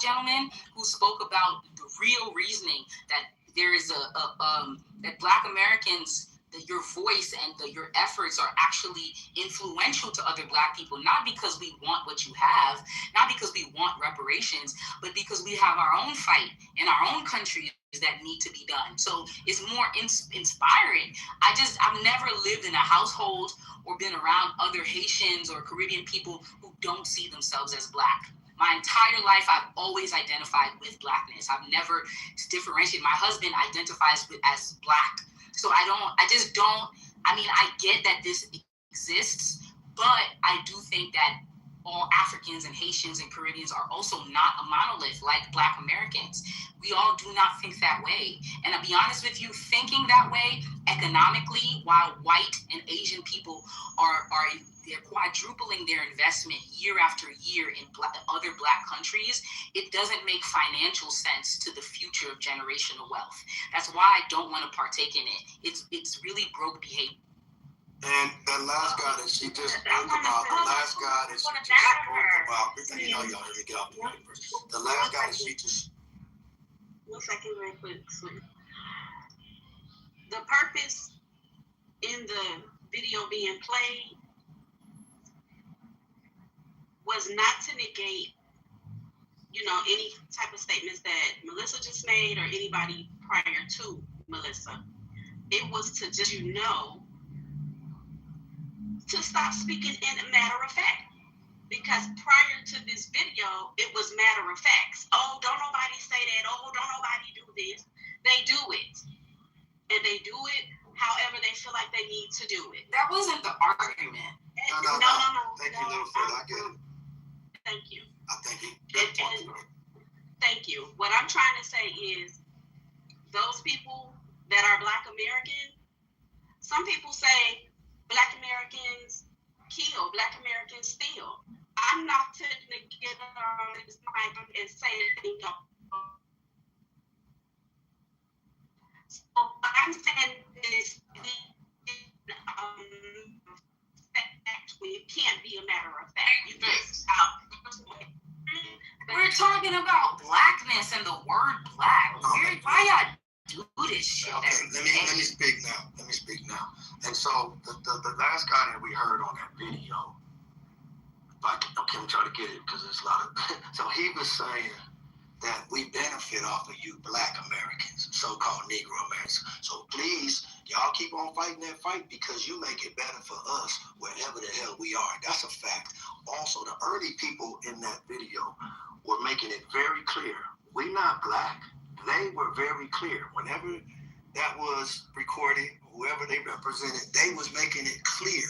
gentleman who spoke about the real reasoning that there is that Black Americans, that your voice and your efforts are actually influential to other Black people, not because we want what you have, not because we want reparations, but because we have our own fight in our own countries that need to be done. So it's more inspiring. I've never lived in a household or been around other Haitians or Caribbean people who don't see themselves as Black. My entire life, I've always identified with Blackness. I've never differentiated. My husband identifies as Black. So I get that this exists, but I do think that all Africans and Haitians and Caribbeans are also not a monolith like Black Americans. We all do not think that way. And I'll be honest with you, thinking that way economically, while white and Asian people they're quadrupling their investment year after year in other Black countries, it doesn't make financial sense to the future of generational wealth. That's why I don't want to partake in it. It's really broke behavior. And that last guy that she just spoke about, because you know y'all need to get off the mic first. The last guy that she just... One second, real quick. The purpose in the video being played was not to negate, any type of statements that Melissa just made or anybody prior to Melissa. It was to just, to stop speaking in matter of fact. Because prior to this video, it was matter of facts. Oh, don't nobody say that. Oh, don't nobody do this. They do it. And they do it however they feel like they need to do it. That wasn't the argument. No. Thank you, little Phil. I get it. Thank you. I think thank you. What I'm trying to say is those people that are Black American, some people say Black Americans kill, Black Americans steal. I'm not to get on this mic and say that they don't. So I'm saying this it can't be a matter of fact. You just we're talking about Blackness and the word Black. Why y'all do this shit? Okay, let me speak now. And so the last guy that we heard on that video, okay, I'm trying to get it because there's a lot of. So he was saying that we benefit off of you Black Americans, so-called Negro Americans. So please, y'all keep on fighting that fight because you make it better for us wherever the hell we are. That's a fact. Also, the early people in that video were making it very clear. We're not Black. They were very clear. Whenever that was recorded, whoever they represented, they was making it clear.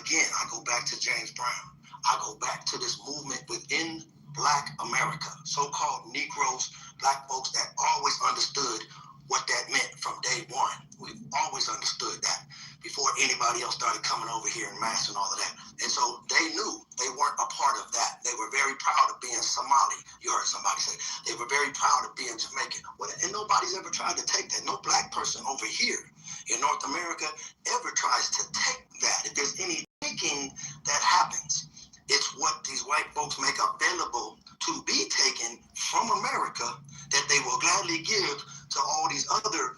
Again, I go back to James Brown. I go back to this movement within Black America, so-called Negroes, Black folks that always understood what that meant from day one. We've always understood that before anybody else started coming over here in mass and all of that. And so they knew they weren't a part of that. They were very proud of being Somali. You heard somebody say, they were very proud of being Jamaican. And nobody's ever tried to take that. No Black person over here in North America ever tries to take that. If there's any taking that happens, it's what these white folks make available to be taken from America that they will gladly give to all these other,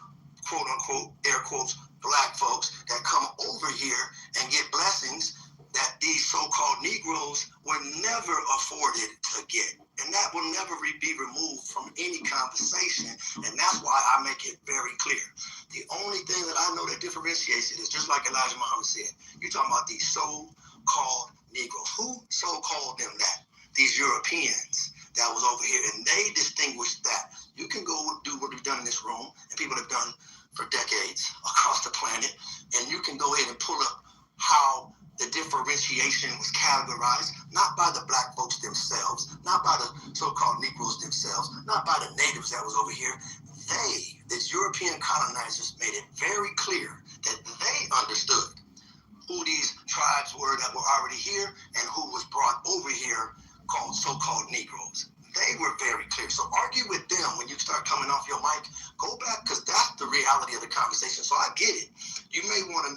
quote unquote, air quotes, Black folks that come over here and get blessings that these so-called Negroes were never afforded to get. And that will never be removed from any conversation. And that's why I make it very clear. The only thing that I know that differentiates it is just like Elijah Muhammad said. You're talking about these so-called Negroes. Who so-called them that? These Europeans that was over here. And they distinguished that. You can go do what we've done in this room, and people have done for decades across the planet, and you can go ahead and pull up how the differentiation was categorized, not by the black folks themselves, not by the so-called Negroes themselves, not by the natives that was over here. They, the European colonizers, made it very clear that they understood who these tribes were that were already here and who was brought over here called so-called Negroes. They were very clear. So argue with them when you start coming off your mic. Go back, because that's the reality of the conversation. So I get it. You may want to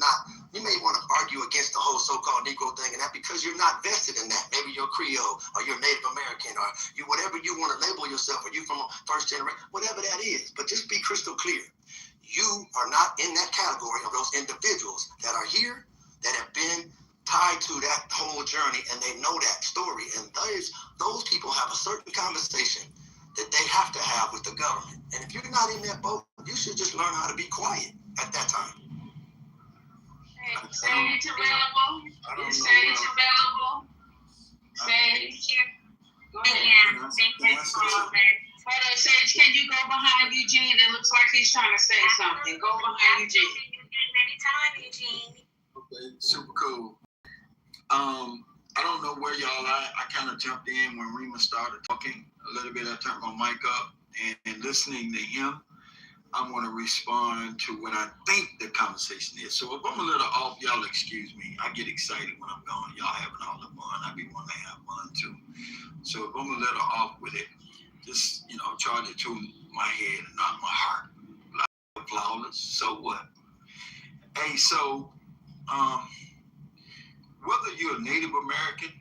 argue against the whole so-called Negro thing, and that's because you're not vested in that. Maybe you're Creole, or you're Native American, or you whatever you want to label yourself, or you from first generation, whatever that is. But just be crystal clear. You are not in that category of those individuals that are here, that have been tied to that whole journey, and they know that story. And those people have a certain conversation that they have to have with the government. And if you're not in that boat, you should just learn how to be quiet at that time. Sage available. Sage available. Sage. Go ahead. Hold on, Sage, can you go behind Eugene? It looks like he's trying to say something. Go behind Eugene. Anytime, Eugene. Okay, super cool. I don't know where y'all at. I kind of jumped in when Rima started talking a little bit. I turned my mic up, and listening to him, I want to respond to what I think the conversation is. So if I'm a little off, y'all excuse me. I get excited when I'm gone. Y'all having all the fun. I be wanting to have fun too. So if I'm a little off with it, just, charge it to my head and not my heart. Like flawless. So what? Hey, so, whether you're a Native American,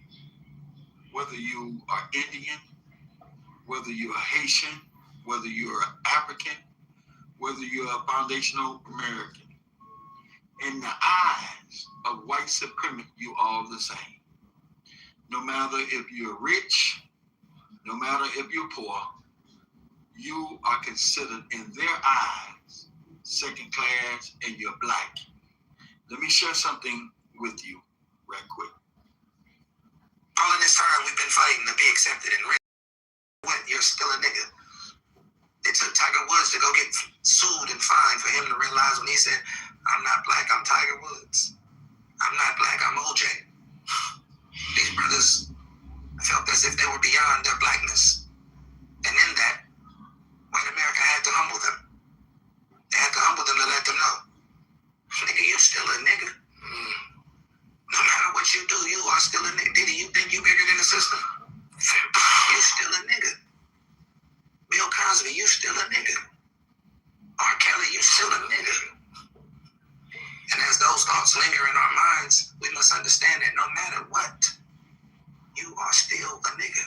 whether you are Indian, whether you're a Haitian, whether you're African, whether you're a foundational American, in the eyes of white supremacy, you all the same. No matter if you're rich, no matter if you're poor, you are considered in their eyes second class, and you're black. Let me share something with you right quick. All of this time we've been fighting to be accepted and when you're still a nigga. It took Tiger Woods to go get sued and fined for him to realize when he said, I'm not black, I'm Tiger Woods. I'm not black, I'm OJ. These brothers felt as if they were beyond their blackness. And in that, white America had to humble them. They had to humble them to let them know, nigga, you still a nigga. No matter what you do, you are still a nigga. Diddy, you think you bigger than the system? You still a nigga. Bill Cosby, you still a nigga. R. Kelly, you still a nigga. And as those thoughts linger in our minds, we must understand that no matter what, you are still a nigga.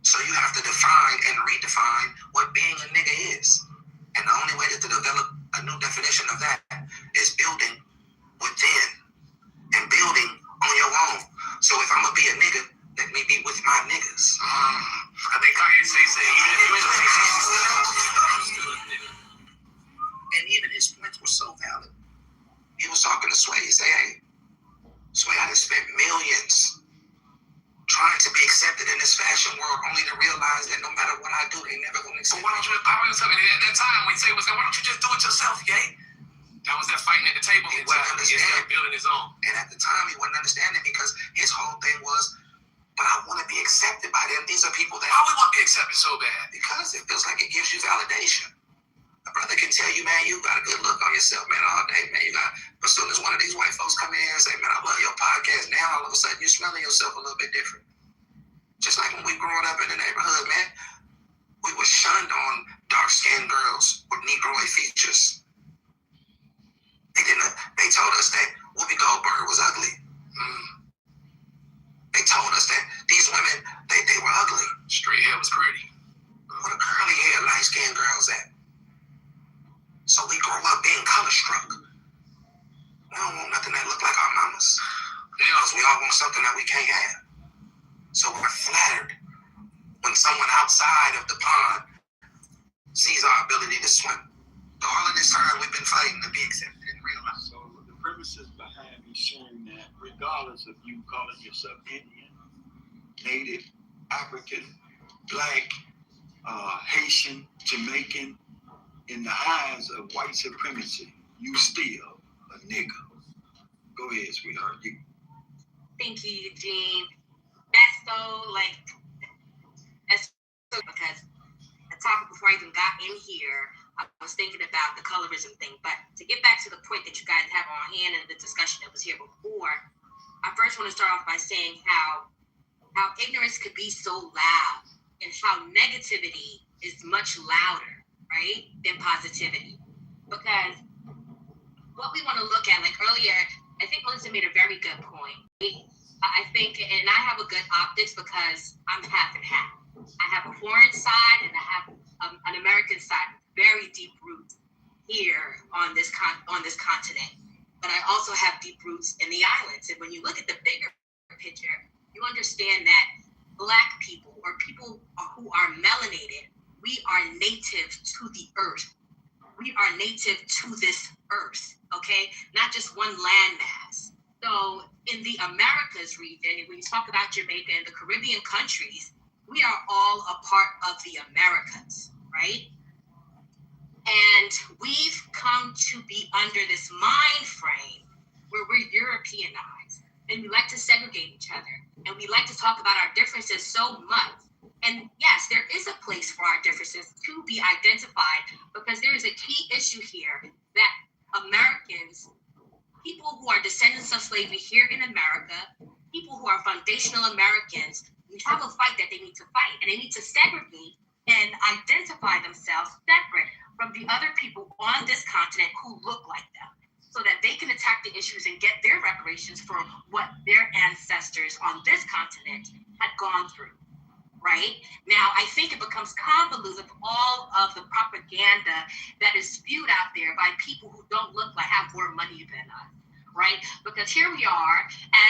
So you have to define and redefine what being a nigga is. And the only way to develop a new definition of that is building within and building on your own. So if I'm gonna be a nigga, let me be with my niggas. I think Kanye said and even his points were so valid. He was talking to Sway. He said, hey, Sway, I just spent millions trying to be accepted in this fashion world, only to realize that no matter what I do, they never gonna accept me. But why don't you empower yourself? And at that time, when Tay was saying, why don't you just do it yourself, Gay? That was that fighting at the table. He wasn't understanding. Building his own. And at the time, he wasn't understanding because his whole thing was, but I want to be accepted by them. These are people that... Why we want to be accepted so bad? Because it feels like it gives you validation. A brother can tell you, man, you got a good look on yourself, man, all day, man. You got... As soon as one of these white folks come in and say, man, I love your podcast, now all of a sudden you're smelling yourself a little bit different. Just like when we growing up in the neighborhood, man, we were shunned on dark-skinned girls with Negroid features. They told us that Whoopi Goldberg was ugly. They told us that these women, they were ugly. Straight hair was pretty. Where the curly hair, light-skinned girls at? So we grow up being color-struck. We don't want nothing that look like our mamas. They all because we all want something that we can't have. So we're flattered when someone outside of the pond sees our ability to swim. All of this time we've been fighting to be accepted in real life. So the premises behind me sharing that, regardless of you calling yourself Indian, Native, African, Black, Haitian, Jamaican, in the eyes of white supremacy, you still a nigga. Go ahead, sweetheart. Thank you, Eugene. That's so because the topic before I even got in here, I was thinking about the colorism thing. But to get back to the point that you guys have on hand and the discussion that was here before, I first want to start off by saying how ignorance could be so loud and how negativity is much louder, right, than positivity. Because what we want to look at, like earlier, I think Melissa made a very good point. I think, and I have a good optics because I'm half and half. I have a foreign side and I have an American side with very deep roots here on this continent. But I also have deep roots in the islands. And when you look at the bigger picture, you understand that Black people or people who are melanated, we are native to the earth. We are native to this earth, okay? Not just one landmass. So in the Americas region, when you talk about Jamaica and the Caribbean countries, we are all a part of the Americas, right? And we've come to be under this mind frame where we're Europeanized and we like to segregate each other and we like to talk about our differences so much. And yes, there is a place for our differences to be identified because there is a key issue here that Americans, people who are descendants of slavery here in America, people who are foundational Americans, have a fight that they need to fight, and they need to segregate and identify themselves separate from the other people on this continent who look like them, so that they can attack the issues and get their reparations for what their ancestors on this continent had gone through. Right? Now, I think it becomes convoluted with all of the propaganda that is spewed out there by people who don't look like have more money than us. Right? Because here we are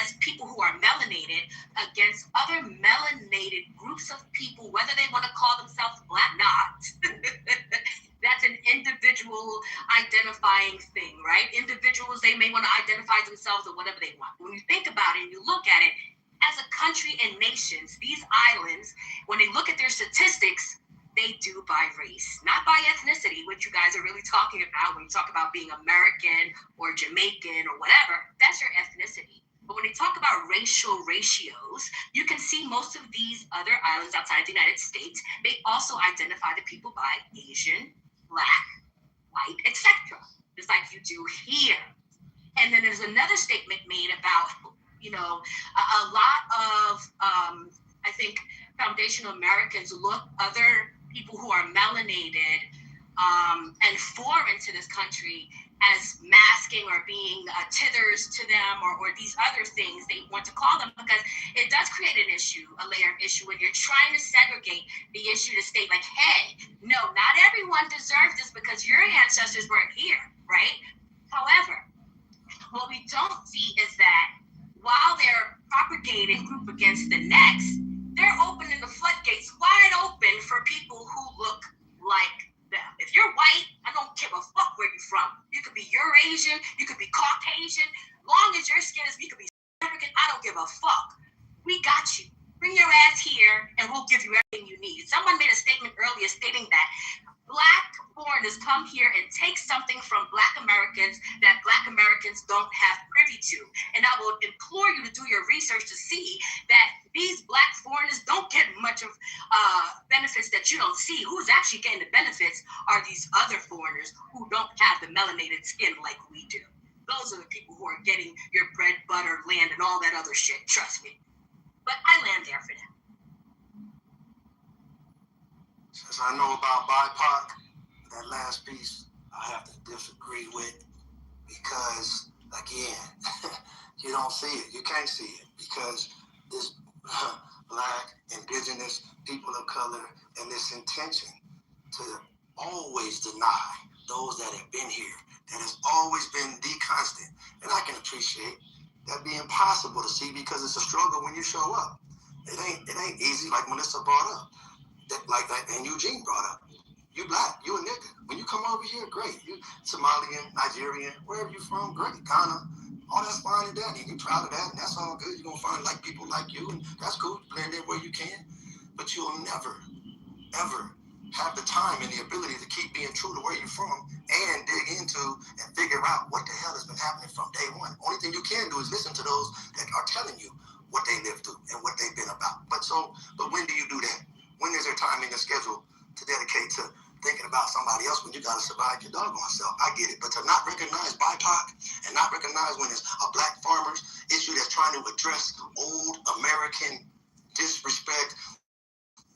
as people who are melanated against other melanated groups of people, whether they want to call themselves Black or not. That's an individual identifying thing, right? Individuals, they may want to identify themselves or whatever they want. When you think about it and you look at it, as a country and nations, these islands, when they look at their statistics, they do by race, not by ethnicity, which you guys are really talking about when you talk about being American or Jamaican or whatever. That's your ethnicity. But when they talk about racial ratios, you can see most of these other islands outside the United States, they also identify the people by Asian, Black, white, etc., just like you do here. And then there's another statement made about, a lot of, I think, foundational Americans look other people who are melanated and foreign to this country as masking or being tithers to them or these other things they want to call them, because it does create an issue, a layer of issue, when you're trying to segregate the issue to state like, hey, no, not everyone deserves this because your ancestors weren't here, right? However, what we don't see is that while they're propagating group against the next, they're opening the floodgates wide open for people who look like them. If you're white, I don't give a fuck where you're from. You could be Eurasian, you could be Caucasian. Long as your skin is, you could be African, I don't give a fuck. We got you. Bring your ass here and we'll give you everything you need. Someone made a statement earlier stating that Black foreigners come here and take something from Black Americans that Black Americans don't have privy to. And I will implore you to do your research to see that these Black foreigners don't get much of benefits that you don't see. Who's actually getting the benefits are these other foreigners who don't have the melanated skin like we do. Those are the people who are getting your bread, butter, land, and all that other shit. Trust me. But I land there for now. Since I know about BIPOC, that last piece I have to disagree with because, again, you don't see it. You can't see it because this Black, indigenous, people of color, and this intention to always deny those that have been here, that has always been the constant. And I can appreciate that'd be impossible to see because it's a struggle when you show up. It ain't easy like Melissa brought up, and Eugene brought up. You black, you a nigga. When you come over here, great. You Somalian, Nigerian, wherever you from, great. Ghana, all that's fine and dandy. You proud of that, and that's all good. You're gonna find like people like you, and that's cool. Blend in where you can, but you'll never, ever have the time and the ability to keep being true to where you're from and dig into and figure out what the hell has been happening from day one. Only thing you can do is listen to those that are telling you what they lived through and what they've been about. But when do you do that? When is there time in your schedule to dedicate to thinking about somebody else when you gotta survive your doggone self? I get it, but to not recognize BIPOC and not recognize when it's a black farmer's issue that's trying to address old American disrespect,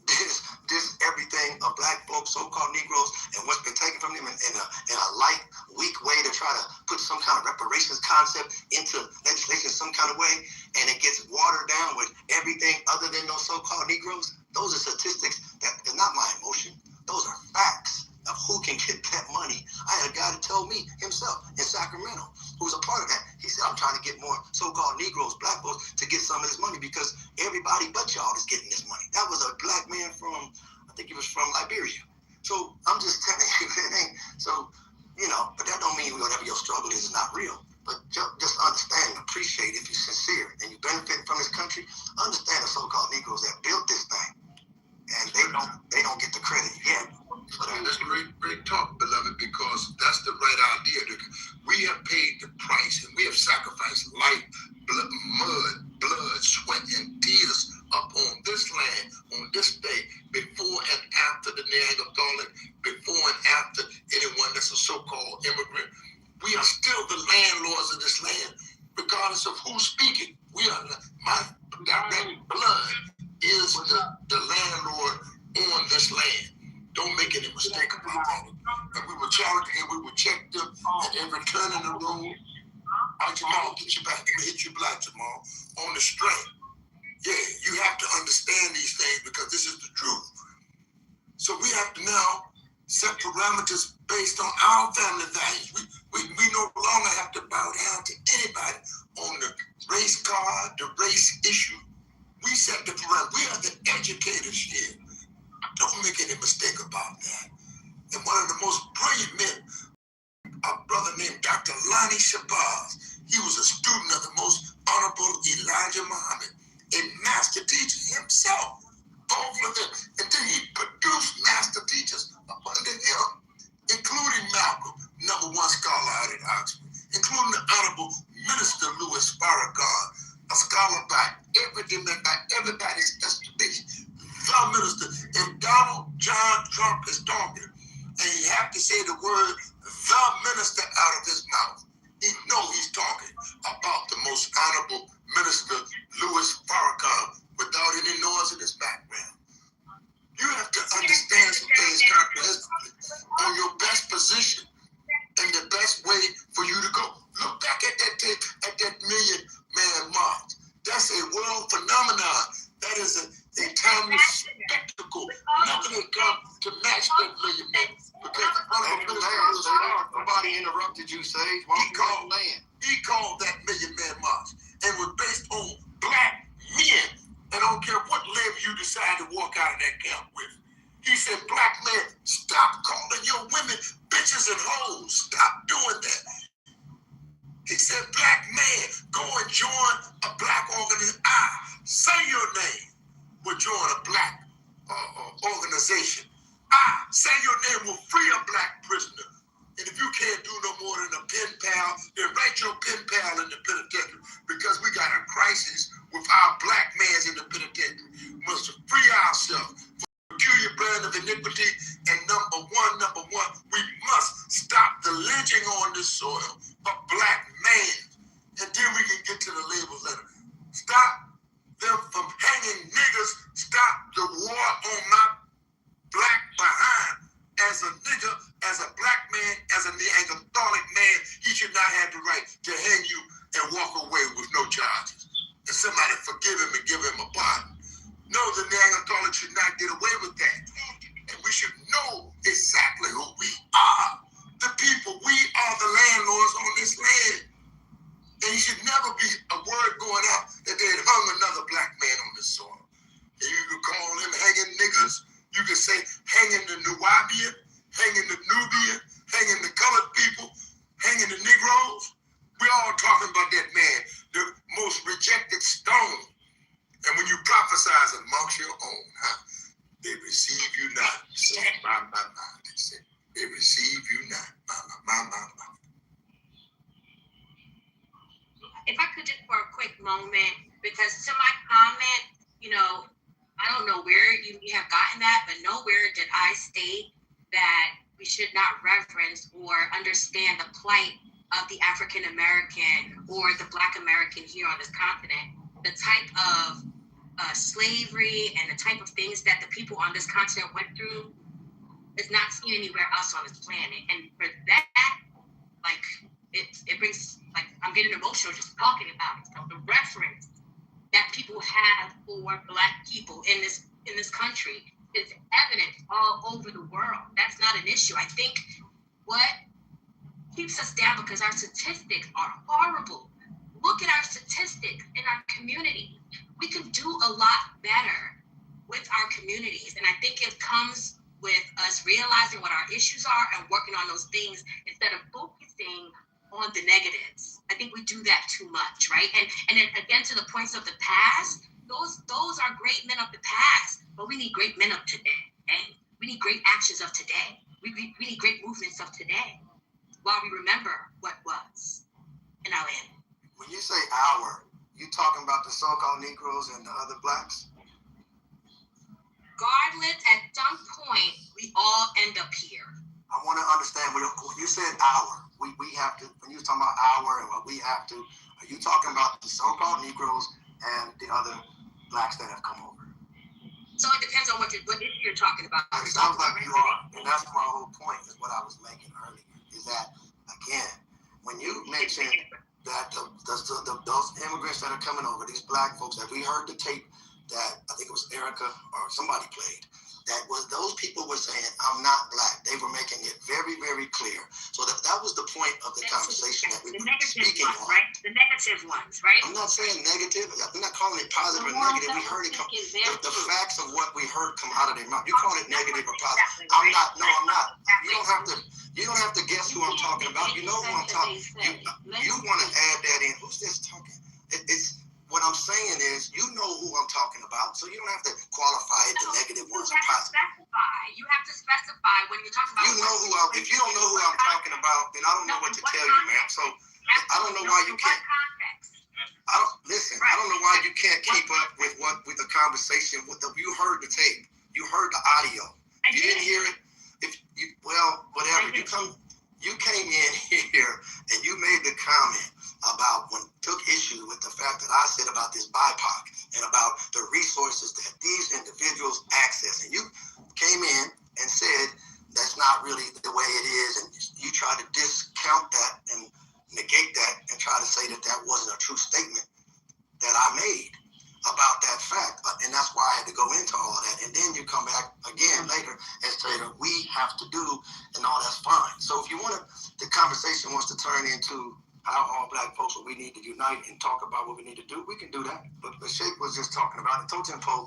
this everything of black folks, so-called Negroes, and what's been taken from them in a light, weak way to try to put some kind of reparations concept into legislation some kind of way, and it gets watered down with everything other than those so-called Negroes. Those are statistics that is not my emotion. Those are facts of who can get that money. I had a guy that told me himself in Sacramento, who was a part of that. He said, I'm trying to get more so-called Negroes, black folks, to get some of this money because everybody but y'all is getting this money. That was a black man from, I think he was from Liberia. So I'm just telling you, it ain't, so, but that don't mean whatever your struggle is not real. But just understand and appreciate if you're sincere and you benefit from this country, understand the so-called Negroes that built this thing. And they don't get the credit yet. That's great talk, beloved, because that's the right idea. We have paid the price and we have sacrificed life, blood, sweat, and tears upon this land, on this day, before and after the Neanderthal, before and after anyone that's a so-called immigrant. We are still the landlords of this land, regardless of who's speaking. We are my direct blood is the landlord on this land. Don't make any mistake about that. And we will challenge and we will check them at every turn in the road. All right, Jamal, get you back. I'm gonna hit you black, Jamal, on the strength. Yeah, you have to understand these things because this is the truth. So we have to now set parameters based on our family values. We no longer have to bow down to anybody on the race card, the race issue. We set the parameters. We are the educators here. Don't make any mistake about that. And one of the most brilliant men, a brother named Dr. Lonnie Shabazz, he was a student of the most honorable Elijah Muhammad, a master teacher himself, both of them. And then he produced master teachers under him, including Malcolm, #1 scholar out at Oxford, including the Honorable Minister Louis Farrakhan, a scholar by everybody's estimation. The minister, if Donald John Trump is talking, and you have to say the word the minister out of his mouth, he knows he's talking about the most honorable minister, Louis Farrakhan, without any noise in his background. You have to understand some things comprehensively on your best position and the best way for you to go. Look back at that Million Man March. That's a world phenomenon. That is a timeless spectacle. Nothing has come to match that Million Man. Because nobody interrupted you, Sage. He called that Million Man March and was based on black men. And I don't care what label you decide to walk out of that camp with. He said, black men, stop calling your women bitches and hoes. Stop doing that. He said, black man, go and join a black organization. Say your name. Will join a black organization. Say your name will free a black prisoner. And if you can't do no more than a pen pal, then write your pen pal in the penitentiary because we got a crisis with our black mans in the penitentiary. We must free ourselves from peculiar brand of iniquity. And number one, we must stop the lynching on this soil of black man. And then we can get to the label letter. Stop them from hanging niggas. Stop the war on my black behind. As a nigga, as a black man, as a Neanderthalic man, he should not have the right to hang you and walk away with no charges. And somebody forgive him and give him a pardon. No, the Neanderthalic should not get away with that. And we should know exactly who we are. The people, we are the landlords on this land. And it should never be a word going out that they had hung another black man on the soil. And you could call them hanging niggas. You could say hanging the Nubian, hanging the Nubian, hanging the colored people, hanging the Negroes. We're all talking about that man, the most rejected stone. And when you prophesize amongst your own, they receive you not. So my. They said, they receive you not. My. If I could just for a quick moment, because to my comment, I don't know where you have gotten that, but nowhere did I state that we should not reverence or understand the plight of the African American or the Black American here on this continent. The type of slavery and the type of things that the people on this continent went through is not seen anywhere else on this planet. And for that, it brings, I'm getting emotional just talking about it. So the reference that people have for Black people in this country is evident all over the world. That's not an issue. I think what keeps us down, because our statistics are horrible. Look at our statistics in our community. We can do a lot better with our communities. And I think it comes with us realizing what our issues are and working on those things instead of focusing on the negatives. I think we do that too much, right? And then again, to the points of the past, those are great men of the past, but we need great men of today. And we need great actions of today. We need great movements of today while we remember what was. And I'll end. When you say our, you talking about the so-called Negroes and the other blacks? Regardless, at some point, we all end up here. I want to understand, when you said our, we have to, when you were talking about our and what we have to, are you talking about the so-called Negroes and the other blacks that have come over? So it depends on what issue you're talking about. It sounds like you are, and that's my whole point, is what I was making earlier, is that, again, when you mention that those immigrants that are coming over, these black folks, that we heard the tape that I think it was Erica or somebody played, that was those people were saying, I'm not black. They were making it very, very clear. So that was the point of the conversation that we were speaking on. Right? The negative ones, right? I'm not saying negative. I'm not calling it positive or negative. We heard it come. The facts of what we heard come out of their mouth. You call it negative or positive. I'm not. No, I'm not. You don't have to guess who I'm talking about. You know who I'm talking. You want to add that in. Who's this talking? It's what I'm saying is, you know who I'm talking about, so you don't have to qualify it the negative ones or positive. You have to specify when you're talking about. You know who if you don't know who I'm talking about, then I don't know what to tell you, man. So I don't know why you can't. I don't know why you can't keep up with the conversation. You heard the tape, you heard the audio. If you didn't hear it, whatever. You came in here and you made the comment about took issue with the fact that I said about this BIPOC and about the resources that these individuals access. And you came in and said that's not really the way it is, and you tried to discount that and negate that and try to say that wasn't a true statement that I made about that fact. And that's why I had to go into all of that. And then you come back again later and say that we have to do, and all that's fine. So if you want the conversation wants to turn into how all black folks, we need to unite and talk about what we need to do, we can do that. But the Sheikh was just talking about it. Totem Pole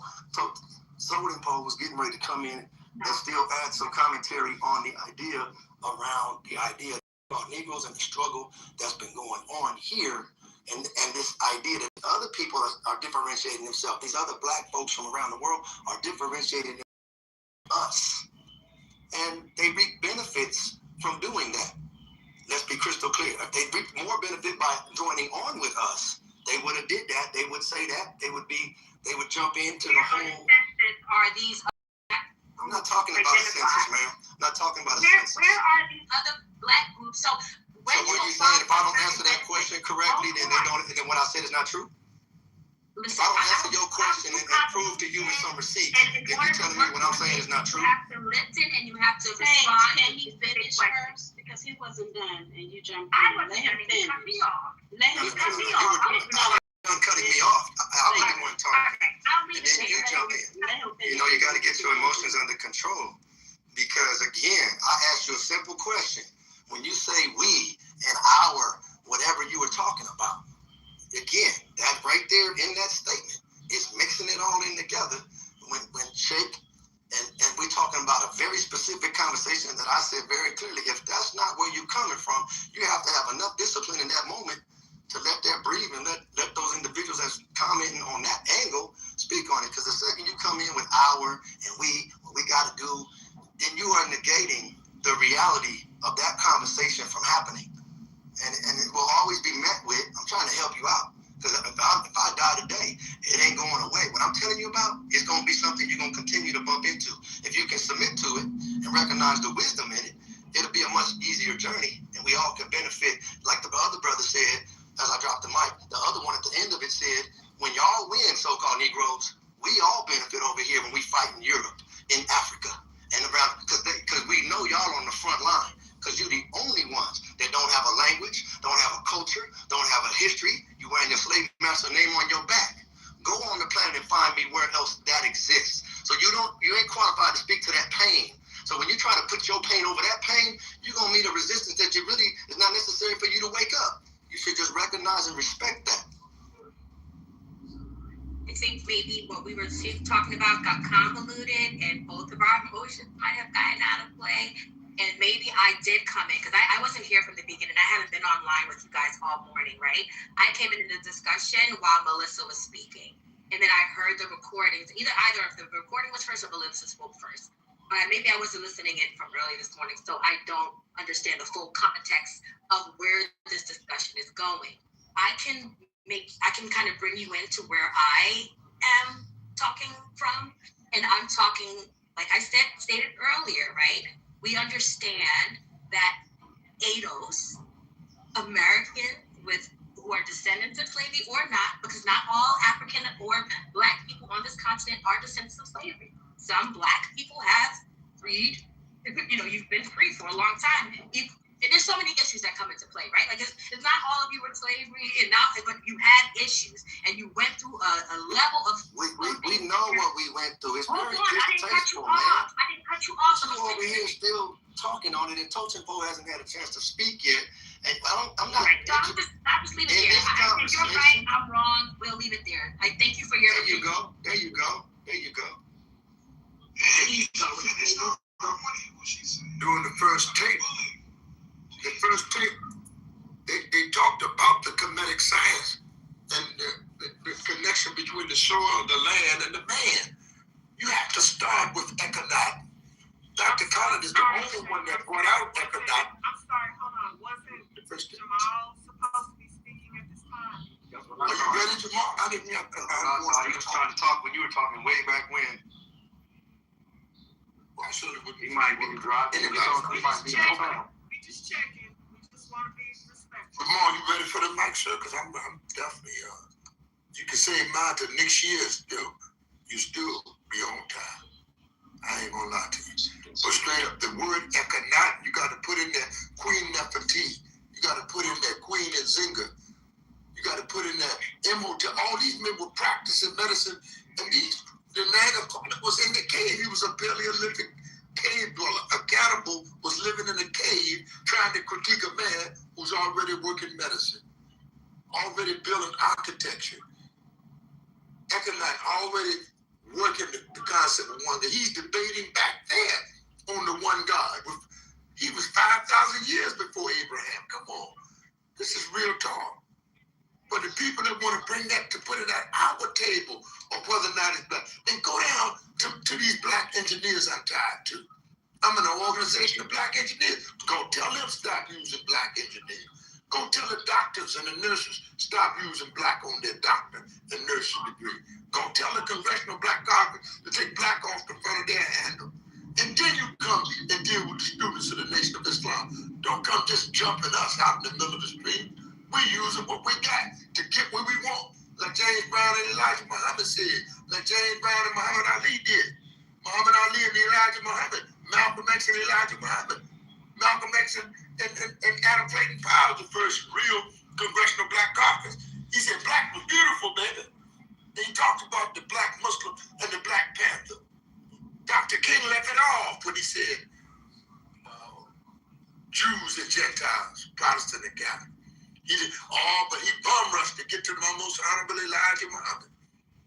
was getting ready to come in and still add some commentary on the idea around the idea about Negroes and the struggle that's been going on here. And this idea that other people are differentiating themselves. These other black folks from around the world are differentiating us. And they reap benefits from doing that. Let's be crystal clear. If they reap more benefit by joining on with us, they would have did that. They would say that. They would jump into the whole. Are these? I'm not talking about a census, man. I'm not talking about a census. Where are these other black groups? So what are you saying? If I don't answer that question correctly, then then what I said is not true? If I don't answer your question and prove to you with some receipts, then you're telling me what I'm saying is not true? You have to listen and you have to respond. Can he finish first? Because he wasn't done and you jumped in. I wasn't done. You cut me off. Let him cut me off. Done cutting me off. I was the one talking. And then you jump in. You got to get your emotions under control. Because again, I asked you a simple question. When you say we and our, whatever you were talking about, shared in that statement is mixing it all in together. When Sheikh and we're talking about a very specific conversation that I said very clearly, if that's not where you're coming from, you have to have enough discipline in that moment to let that breathe and let those individuals that's commenting on that angle speak on it. Because the second you come in with our and what we got to do, then you are negating the reality of that conversation from happening. And it will always be met with, I'm trying to help you out. Because if I die today, it ain't going away. What I'm telling you about, it's going to be something you're going to continue to bump into. If you can submit to it and recognize the wisdom in it, it'll be a much easier journey. And we all can benefit. Like the other brother said, as I dropped the mic, the other one at the end of it said, when y'all win, so-called Negroes, we all benefit over here when we fight in Europe, in Africa, and around, because we know y'all on the front line. Because you're the only ones that don't have a language, don't have a culture, don't have a history. You wearing your slave master name on your back. Go on the planet and find me where else that exists. So you ain't qualified to speak to that pain. So when you try to put your pain over that pain, you're gonna meet a resistance that you really is not necessary for you to wake up. You should just recognize and respect that. I think maybe what we were talking about got convoluted, and both of our emotions might have gotten out of play. And maybe I did come in, because I wasn't here from the beginning. I haven't been online with you guys all morning, right? I came into the discussion while Melissa was speaking. And then I heard the recordings, either if the recording was first or Melissa spoke first. Maybe I wasn't listening in from early this morning, so I don't understand the full context of where this discussion is going. I can kind of bring you into where I am talking from. And I'm talking, like I stated earlier, right? We understand that ADOS, Americans who are descendants of slavery or not, because not all African or Black people on this continent are descendants of slavery. Some Black people have freed, you've been free for a long time. And there's so many issues that come into play, right? Like it's not all of you were in slavery, but you had issues, and you went through a level of. We know what we went through. It's very distasteful, man. I didn't cut you off. You over here still talking on it, and Totenbo hasn't had a chance to speak yet. And I'm not. Right, so I'm just leave it there. I think you're right. I'm wrong. We'll leave it there. I thank you for your. There you go. There you go. There you go. During the first tape, they talked about the Kemetic science and the connection between the soil, the land, and the man. You have to start with Econaut. Dr. Collins is the only one that brought out Econaut. I'm sorry, hold on. Wasn't Jamal supposed to be speaking at this time? Are you ready, Jamal? I didn't have he was trying to talk when you were talking way back when. Well, he might be driving. We just checking. We just want to be respectful. Jamal, you ready for the mic, sir? Because I'm definitely, you can say mine to next year still. You still be on time. I ain't gonna lie to you. But straight up, the word Econaut, you got to put in there Queen Nefertiti. You got to put in there Queen Nzinga. You got to put in there Imhotep. All these men were practicing medicine, and the Neanderthal was in the cave. He was a Paleolithic cave dweller. A cannibal was living in a cave trying to critique a man who's already working medicine, already building architecture. Econaut already working the concept of one God. He's debating back there on the one God. He was 5,000 years before Abraham. Come on. This is real talk. But the people that want to bring that to put it at our table of whether or not it's black, then go down to these black engineers I'm tied to. I'm in an organization of black engineers. Go tell them stop using black engineers. Go tell the doctors and the nurses stop using black on their doctor and nursing degree. Go tell the Congressional Black Caucus to take black off the front of their handle. And then you come and deal with the students of the Nation of Islam. Don't come just jumping us out in the middle of the street. We're using what we got to get where we want. Like James Brown and Elijah Muhammad said. Like James Brown and Muhammad Ali did. Muhammad Ali and Elijah Muhammad. Malcolm X and Elijah Muhammad. Malcolm X and Adam Clayton Powell, the first real Congressional Black Caucus. He said black was beautiful, baby. And he talked about the black Muslim and the Black Panther. Dr. King left it off when he said Jews and Gentiles, Protestant and Catholic. He did but he bum rushed to get to the most honorable Elijah Muhammad.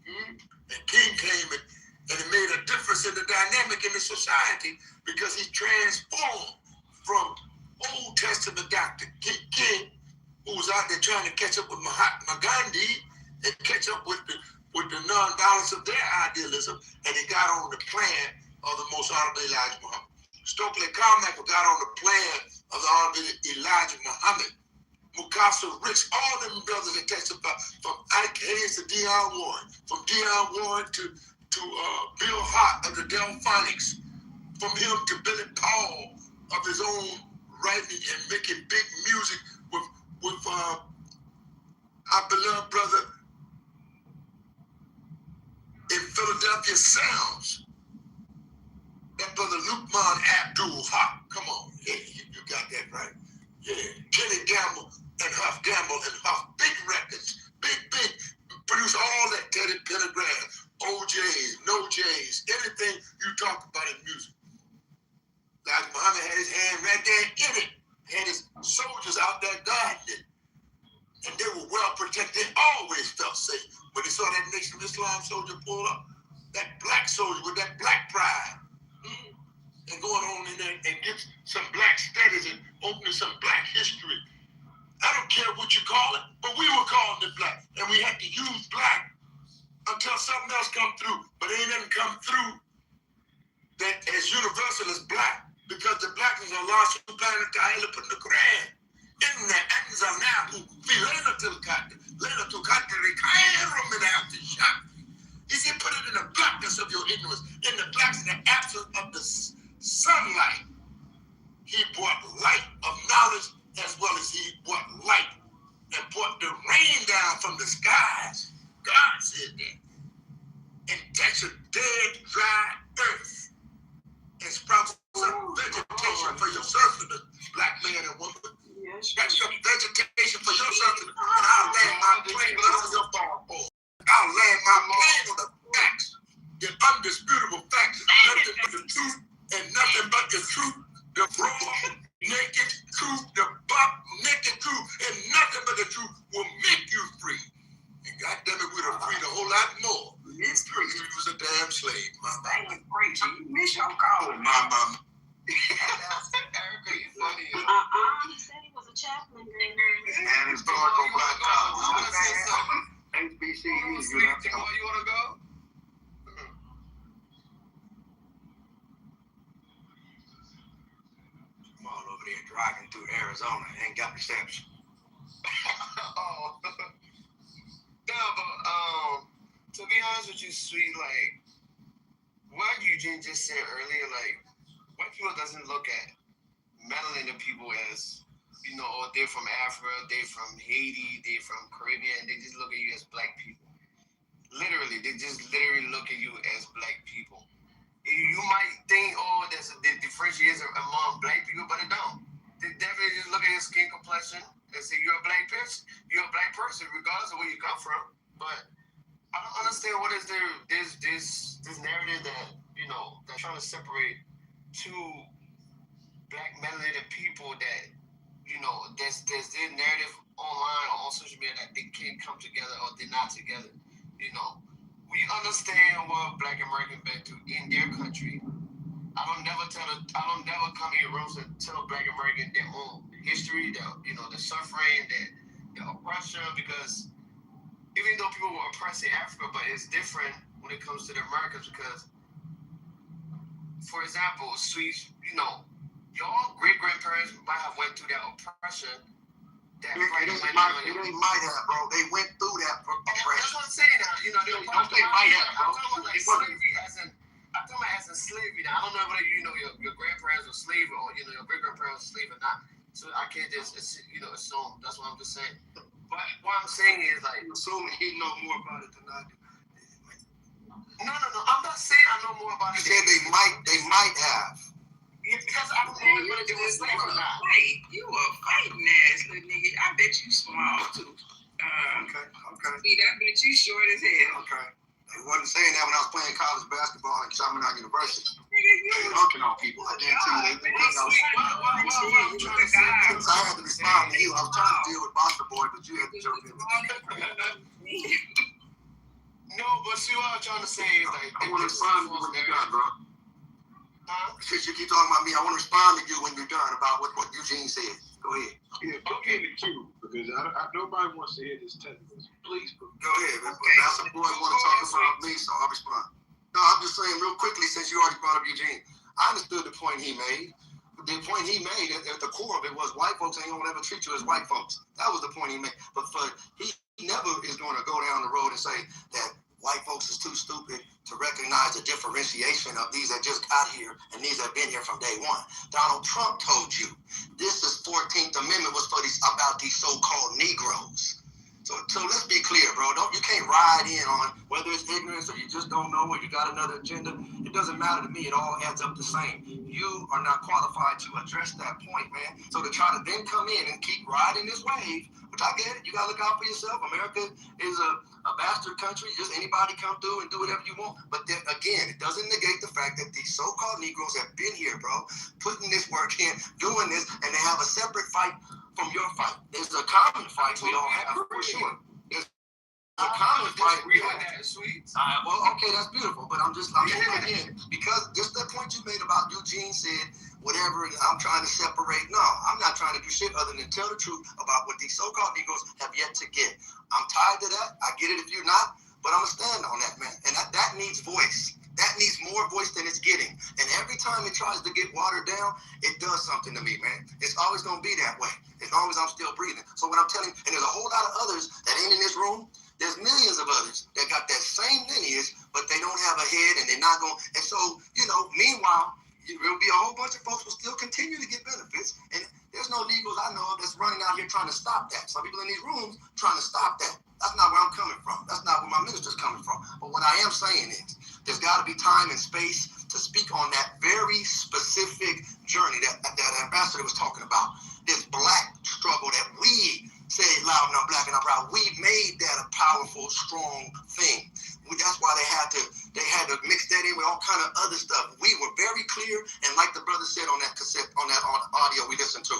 And King came and it made a difference in the dynamic in the society because he transformed from Old Testament Dr. King, who was out there trying to catch up with Mahatma Gandhi and catch up with the non-violence of their idealism, and he got on the plan of the most honorable Elijah Muhammad. Stokely Carmichael got on the plan of the honorable Elijah Muhammad. Mukasa Ricks, all them brothers that testified, from Ike Hayes to Deion Warren, from Deion Warren to Bill Hart of the Delphonics, from him to Billy Paul of his own writing and making big music with our beloved brother in Philadelphia Sounds. That brother Lukman Abdul Haq. Come on, yeah, you got that right. Yeah, Kenny Gamble and Huff Gamble and Huff, big records, big, produce all that Teddy Pendergrass, OJs, No J's, anything you talk about in music. Like Muhammad had his hand right there in it, had his soldiers out there guarding it. And they were well protected, they always felt safe. When they saw that Nation of Islam soldier pull up, that black soldier with that black pride, and going on in there and get some black studies and opening some black history. I don't care what you call it, but we were calling it black. And we had to use black until something else come through. But ain't nothing come through that as universal as black, because the black is Allah subhanahu wa ta'ala put in the Quran. Inna anzalnahu fi laylatil qadr. Laylatul qadr khayrun min alfi shahr. He said, put it in the blackness of your ignorance, in the blackness, in the absence of the sunlight. He brought light of knowledge as well as he brought light and brought the rain down from the skies. God said that. And touch a dead, dry earth and sprout some vegetation for your sustenance, black man and woman. That's some vegetation for your sustenance, and I'll land my plane on your farm. I'll land my plane on the facts, the undisputable facts, nothing but the truth and nothing but the truth, the raw, naked truth, the buck naked truth, and nothing but the truth will make you free. And goddamn it, we'd have freed a whole lot more. It's free. He was a damn slave, mama. That was great. You miss your call, mama. Erica, you funny. He said he was a chaplain. And historical black college. HBC, you want to go? I'm all over there driving through Arizona. Ain't got reception. Oh. No, but to be honest with you, sweet, like what Eugene just said earlier, like white people doesn't look at melanated people as, you know, oh, they're from Africa, they're from Haiti, they're from Caribbean. They just look at you as black people. Literally, they just literally look at you as black people. You might think, oh, there's a differentiation among black people, but it don't. They definitely just look at your skin complexion and say you're a black person. You're a black person, regardless of where you come from. But I don't understand what is this narrative that, you know, they're trying to separate two black melanated people that, you know, there's their narrative online or on social media that they can't come together or they're not together. You know, we understand what Black Americans been through in their country. I don't never come in rooms and tell Black Americans their own history, the suffering, the oppression, because even though people were oppressed in Africa, but it's different when it comes to the Americans because, for example, Swedes, you know, your great-grandparents might have went through that oppression. They might have, bro. They went through that oppression. That's what I'm saying. You know, they might have, bro. I'm talking about like slavery as in slavery. Now, I don't know whether you know your grandparents were slave or you know your great grandparents were slave or not. So I can't just assume. That's what I'm just saying. But what I'm saying is like assuming he know more about it than I do. No. I'm not saying I know more about it. You said they might have. Because I don't know whether they were slave or not. You a fighting ass little nigga. I bet you small too. Okay. I bet you short as hell. Okay. They wasn't saying that when I was playing college basketball at Chaminade University. Dunking on people. I guarantee you. Since I had to respond to you, I was trying to deal with Monster Boy, but you had to jump in. No, but see what I'm trying to say is like, I want to respond to you when you're done, bro. Since you keep talking about me, I want to respond to you when you're done about what Eugene said. Go ahead. Yeah, put me in the queue because nobody wants to hear this technical. Please put me. Go ahead. That's the boy want to talk about me, so I'll respond. No, I'm just saying real quickly, since you already brought up Eugene, I understood the point he made. The point he made at the core of it was white folks ain't gonna ever treat you as white folks. That was the point he made. But he never is going to go down the road and say that white folks is too stupid to recognize the differentiation of these that just got here and these that been here from day one. Donald Trump told you this is 14th Amendment was for about these so-called Negroes. So let's be clear, bro. You can't ride in on whether it's ignorance or you just don't know or you got another agenda. It doesn't matter to me. It all adds up the same. You are not qualified to address that point, man. So to try to then come in and keep riding this wave, which I get it, you gotta look out for yourself. America is a bastard country. Just anybody come through and do whatever you want. But then again, it doesn't negate the fact that these so-called Negroes have been here, bro, putting this work in, doing this, and they have a separate fight from your fight. There's a common fight we all have for sure. There's a common fight we have. Well, okay, that's beautiful, but I'm saying again, because just the point you made about Eugene said, whatever, I'm trying to separate. No, I'm not trying to do shit other than tell the truth about what these so-called Negroes have yet to get. I'm tired of that. I get it if you're not, but I'm going to stand on that, man. And that needs voice. That needs more voice than it's getting. And every time it tries to get watered down, it does something to me, man. It's always going to be that way, as long as I'm still breathing. So what I'm telling you, and there's a whole lot of others that ain't in this room, there's millions of others that got that same lineage, but they don't have a head and they're not going. And so, meanwhile, there'll be a whole bunch of folks who still continue to get benefits. And there's no Negroes I know of that's running out here trying to stop that. Some people in these rooms trying to stop that. That's not where I'm coming from. That's not where my minister's coming from. But what I am saying is, there's got to be time and space to speak on that very specific journey that ambassador was talking about. This black struggle that we say loud and I'm black and I'm proud. We made that a powerful, strong thing. That's why they had to mix that in with all kind of other stuff. We were very clear, and like the brother said on that cassette, on that audio we listened to,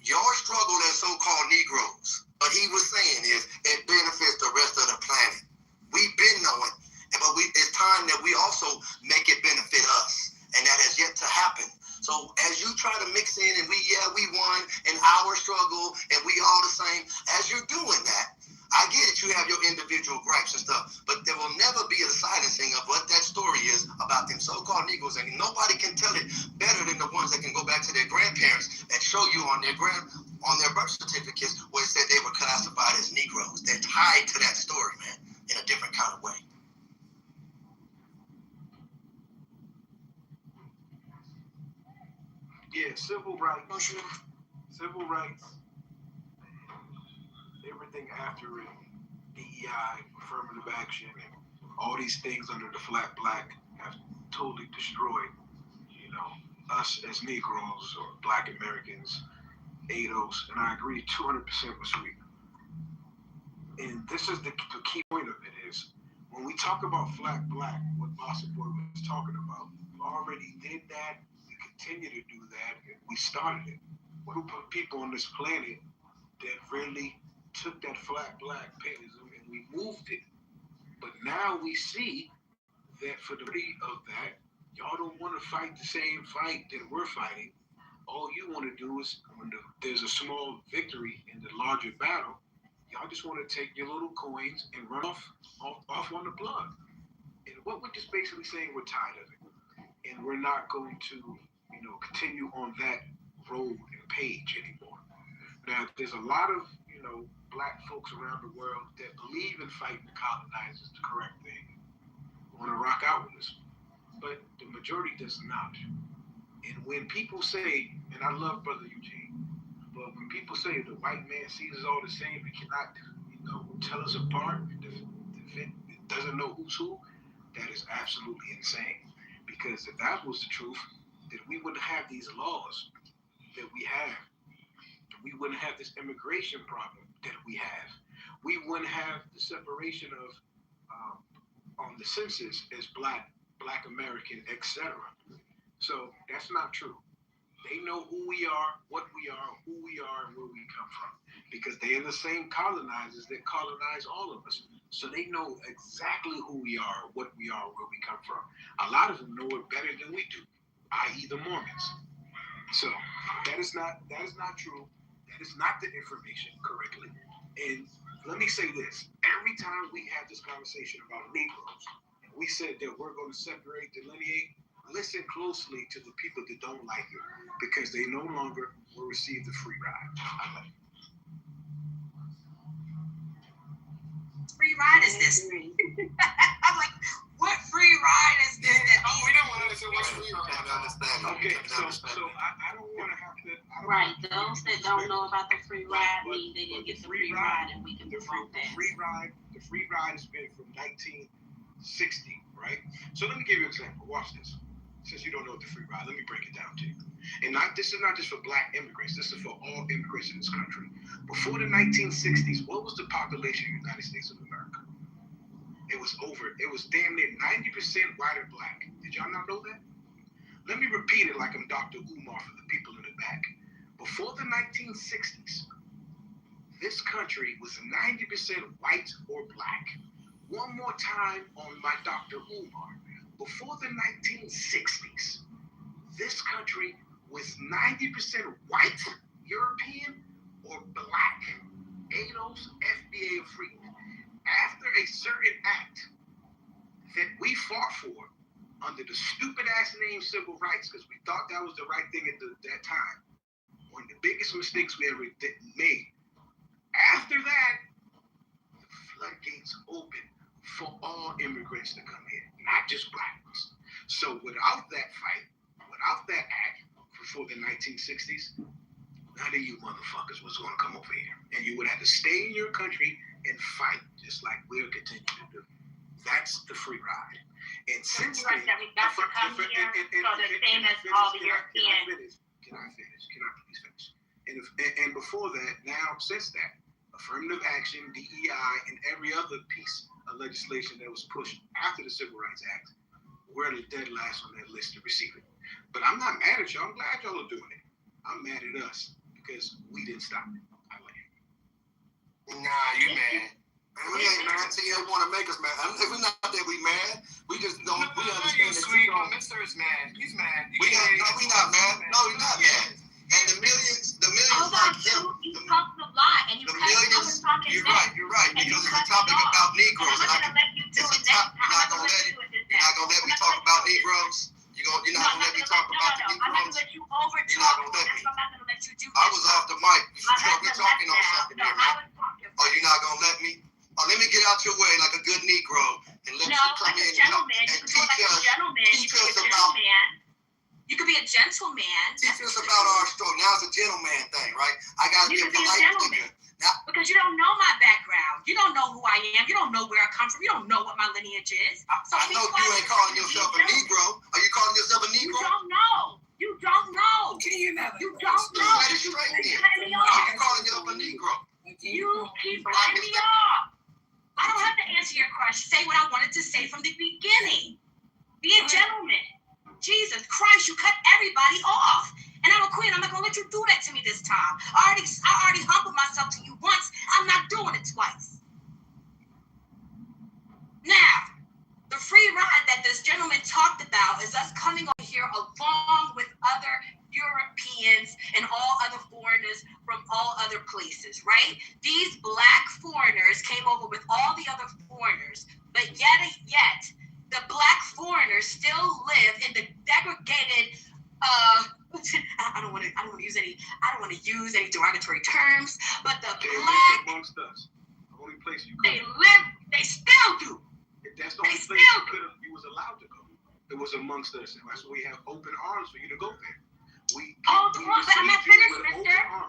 your struggle as so-called Negroes, what he was saying is it benefits the rest of the planet. We've been knowing, but it's time that we also make it benefit us, and that has yet to happen. So as you try to mix in and we won in our struggle and we all the same, as you're doing that, I get it, you have your individual gripes and stuff, but there will never be a silencing of what that story is about them so-called Negroes, and nobody can tell it better than the ones that can go back to their grandparents and show you on their birth certificates where it said they were classified as Negroes. They're tied to that story, man, in a different kind of way. Yeah, civil rights, everything after it, DEI, affirmative action, and all these things under the flat black have totally destroyed, us as Negroes or Black Americans, ADOS, and I agree 200% with Sweet. And this is the key point of it is, when we talk about flat black, what Bossa Boy was talking about, we already did that, we continue to do that, and we started it. We put people on this planet that really took that flat black paganism and we moved it. But now we see that for the beauty of that, y'all don't want to fight the same fight that we're fighting. All you want to do is, when there's a small victory in the larger battle, y'all just want to take your little coins and run off on the plug. And what we're just basically saying, we're tired of it. And we're not going to, continue on that road and page anymore. Now, there's a lot of, black folks around the world that believe in fighting the colonizers the correct thing, want to rock out with us. But the majority does not. And when people say, and I love Brother Eugene, but when people say the white man sees us all the same and cannot, tell us apart, doesn't know who's who, that is absolutely insane. Because if that was the truth, then we wouldn't have these laws that we have. We wouldn't have this immigration problem that we have. We wouldn't have the separation of on the census as black Black American, etc. So that's not true. They know who we are, what we are, who we are, and where we come from. Because they are the same colonizers that colonize all of us. So they know exactly who we are, what we are, where we come from. A lot of them know it better than we do, i.e. the Mormons. So that is not true. That is not the information correctly. And let me say this. Every time we have this conversation about Negroes, we said that we're going to separate, delineate. Listen closely to the people that don't like it, because they no longer will receive the free ride. Free ride is this? I'm like, what free ride is this? We don't want to understand what's free ride. Okay, so I don't want to have to. Right, those that don't know about the free ride mean they didn't get the free ride, and we can promote that. The free ride has been from 1960, right? So let me give you an example. Watch this. Since you don't know what the free ride, let me break it down to you. And this is not just for Black immigrants. This is for all immigrants in this country. Before the 1960s, what was the population of the United States of America? It was damn near 90% white or Black. Did y'all not know that? Let me repeat it like I'm Dr. Umar for the people in the back. Before the 1960s, this country was 90% white or Black. One more time on my Dr. Umar. Before the 1960s, this country was 90% white, European, or Black. ADOS, FBA, or free. After a certain act that we fought for under the stupid-ass name civil rights, because we thought that was the right thing at that time, one of the biggest mistakes we ever made. After that, the floodgates opened for all immigrants to come here, not just Black ones. So without that fight, without that act before the 1960s, none of you motherfuckers was going to come over here. And you would have to stay in your country and fight, just like we'll continue to do. That's the free ride. And since then, that we got to come here, so the same as all the Europeans. Can I please finish? And before that, now since that, affirmative action, DEI, and every other piece of legislation that was pushed after the Civil Rights Act, we're the dead last on that list to receive it. But I'm not mad at y'all. I'm glad y'all are doing it. I'm mad at us because we didn't stop it. Nah, you mad. We ain't mad. See, you want to make us mad. We're not that we mad. We just don't. We understand that sweet, but Mr. is mad. He's mad. We not mad. No, we're not mad. And the millions like him. You talked a lot, and you the millions. You're right. Because it's a topic about Negroes, and you're not gonna let me talk about Negroes. You're not gonna let me talk about the Negroes. I'm not gonna let you over You're not gonna let me. I'm not gonna let you do. I was off the mic. We're talking on something here, man. Oh, you're not gonna let me? Oh, let me get out your way like a good Negro and let you come in and teach us about. You could be a gentleman. Teach us about our story. Now it's a gentleman thing, right? I gotta be a polite figure. Because you don't know my background. You don't know who I am. You don't know where I come from. You don't know what my lineage is. So I know you ain't calling yourself a Negro. Are you calling yourself a Negro? You don't know. You don't know. You don't know. Let it straight then. Are you calling yourself a Negro? You keep cutting me off. I don't have to answer your question. Say what I wanted to say from the beginning. Be a gentleman. Jesus Christ, you cut everybody off. And I'm a queen. I'm not going to let you do that to me this time. I already humbled myself to you once. I'm not doing it twice. Now, the free ride that this gentleman talked about is us coming over here along with other Europeans and all other foreigners from all other places, right? These Black foreigners came over with all the other foreigners, but yet the Black foreigners still live in the degraded. I don't want to use any derogatory terms, but the Black amongst us. The only place you they live, they still do. That's the only place you was allowed to go. It was amongst us, and that's why we have open arms for you to go there. But I'm not finished,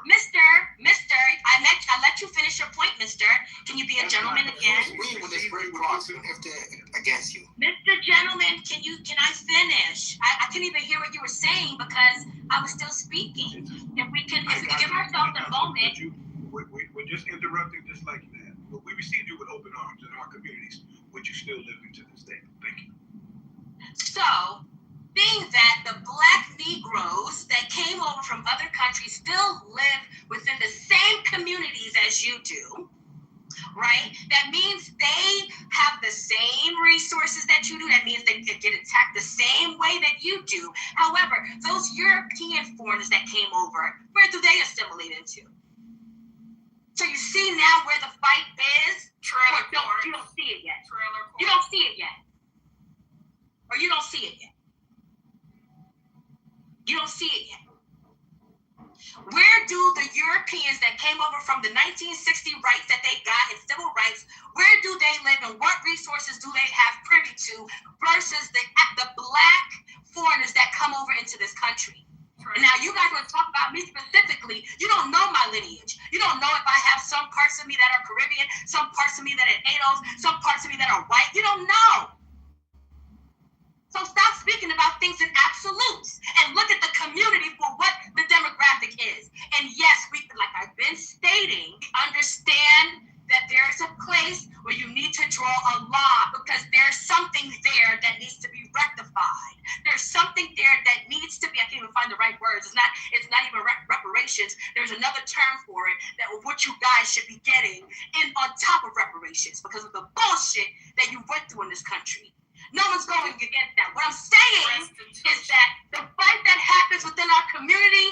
Mister. I let you finish your point, Mister. Can you be a gentleman again? We with this free cross against you. Mr. Gentleman, can I finish? I couldn't even hear what you were saying because I was still speaking. If we can give ourselves a moment. We're just interrupting just like that. But we received you with open arms in our communities, which you still live in to this day. Thank you. Negroes that came over from other countries still live within the same communities as you do, right? That means they have the same resources that you do. That means they get attacked the same way that you do. However, those European foreigners that came over, where do they assimilate into? So you see now where the fight is? You don't see it yet. You don't see it yet. Or you don't see it yet. You don't see it yet. Where do the Europeans that came over from the 1960 rights that they got in civil rights, where do they live and what resources do they have privy to versus the black foreigners that come over into this country? And now you guys want to talk about me specifically. You don't know my lineage. You don't know if I have some parts of me that are Caribbean, some parts of me that are ADOS, some parts of me that are white. You don't know. So stop speaking about things in absolutes and look at the community for what the demographic is. And yes, like I've been stating, we understand that there's a place where you need to draw a line because there's something there that needs to be rectified. There's something there that needs to be, I can't even find the right words. It's not even reparations. There's another term for it that what you guys should be getting on top of reparations because of the bullshit that you went through in this country. No one's going against that. What I'm saying is that the fight that happens within our community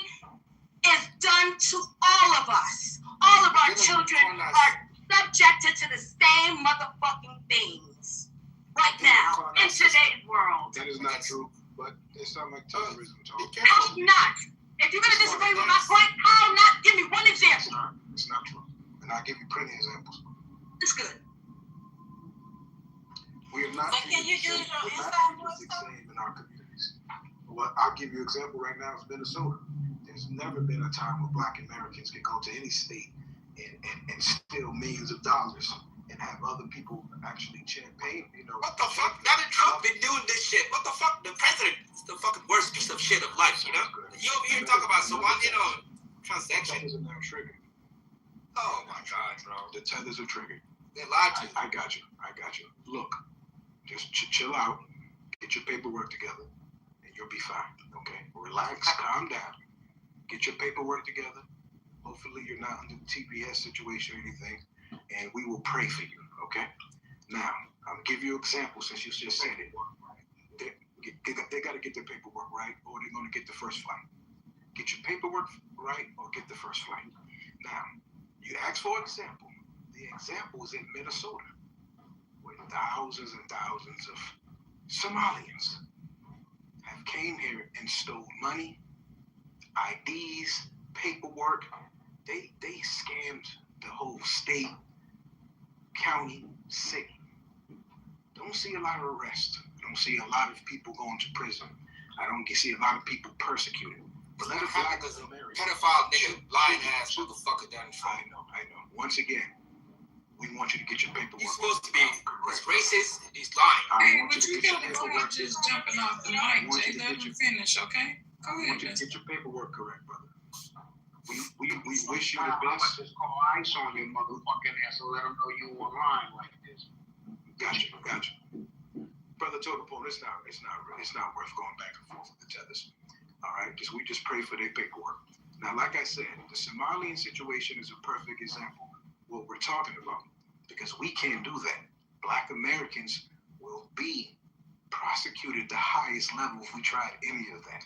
is done to all of us. All of our children are subjected to the same motherfucking things right now in today's world. That is not true, but it sounds like terrorism talk. How not? If you're going to disagree with my point, how not? Give me one example. It's not true. And I'll give you plenty of examples. It's good. We are not can you use your inside voice in our communities. Well, I'll give you an example right now. It's Minnesota. There's never been a time where Black Americans can go to any state and steal millions of dollars and have other people actually champagne. You know what the fuck? Donald Trump been doing this shit. What the fuck? The president is the fucking worst piece of shit of life. You know. You over here talk about transaction. The tethers are now triggered. Oh my God, bro. The tethers are triggered. They lied to you. I got you. Look. Just chill out, get your paperwork together, and you'll be fine, okay? Relax, calm down, get your paperwork together. Hopefully you're not under the TPS situation or anything, and we will pray for you, okay? Now, I'll give you an example since you just said it. They got to get their paperwork right, or they're going to get the first flight. Get your paperwork right, or get the first flight. Now, you asked for an example. The example is in Minnesota. Where thousands and thousands of Somalians have came here and stole money, IDs, paperwork. They scammed the whole state, county, city. Don't see a lot of arrests. Don't see a lot of people going to prison. I don't see a lot of people persecuted. But let us Black Americans. Pedophile nigga, lying ass motherfucker down the front. I know. Once again, we want you to get your paperwork. He's supposed to be racist. He's lying. Hey, but you can't be just jumping off the mic. Jay, let him finish, okay? Go ahead. I want you to get your paperwork correct, brother. We wish you the best. I'm just call ice on your motherfucking ass and let them know you online like this. Gotcha. Brother Totopo, it's not worth going back and forth with the tethers. All right, we just pray for their paperwork. Now, like I said, the Somalian situation is a perfect example. What we're talking about, because we can't do that. Black Americans will be prosecuted the highest level if we tried any of that.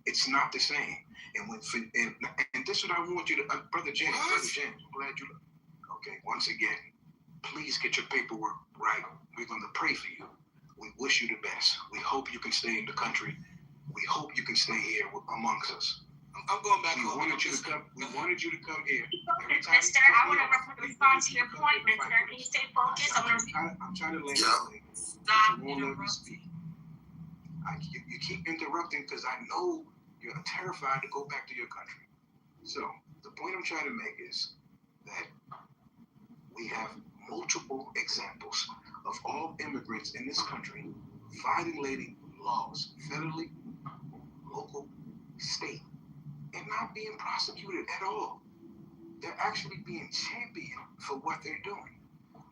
It's not the same. And this is what I want you to, Brother James, I'm glad you. Okay, once again, please get your paperwork right. We're going to pray for you. We wish you the best. We hope you can stay in the country. We hope you can stay here amongst us. I'm going back home. We wanted you to come here. Mister, I want to respond to your point, Mister. Can you stay focused? I'm trying to let you stop interrupting. You keep interrupting because I know you're terrified to go back to your country. So the point I'm trying to make is that we have multiple examples of all immigrants in this country violating laws, federally, local, state, and not being prosecuted at all. They're actually being championed for what they're doing.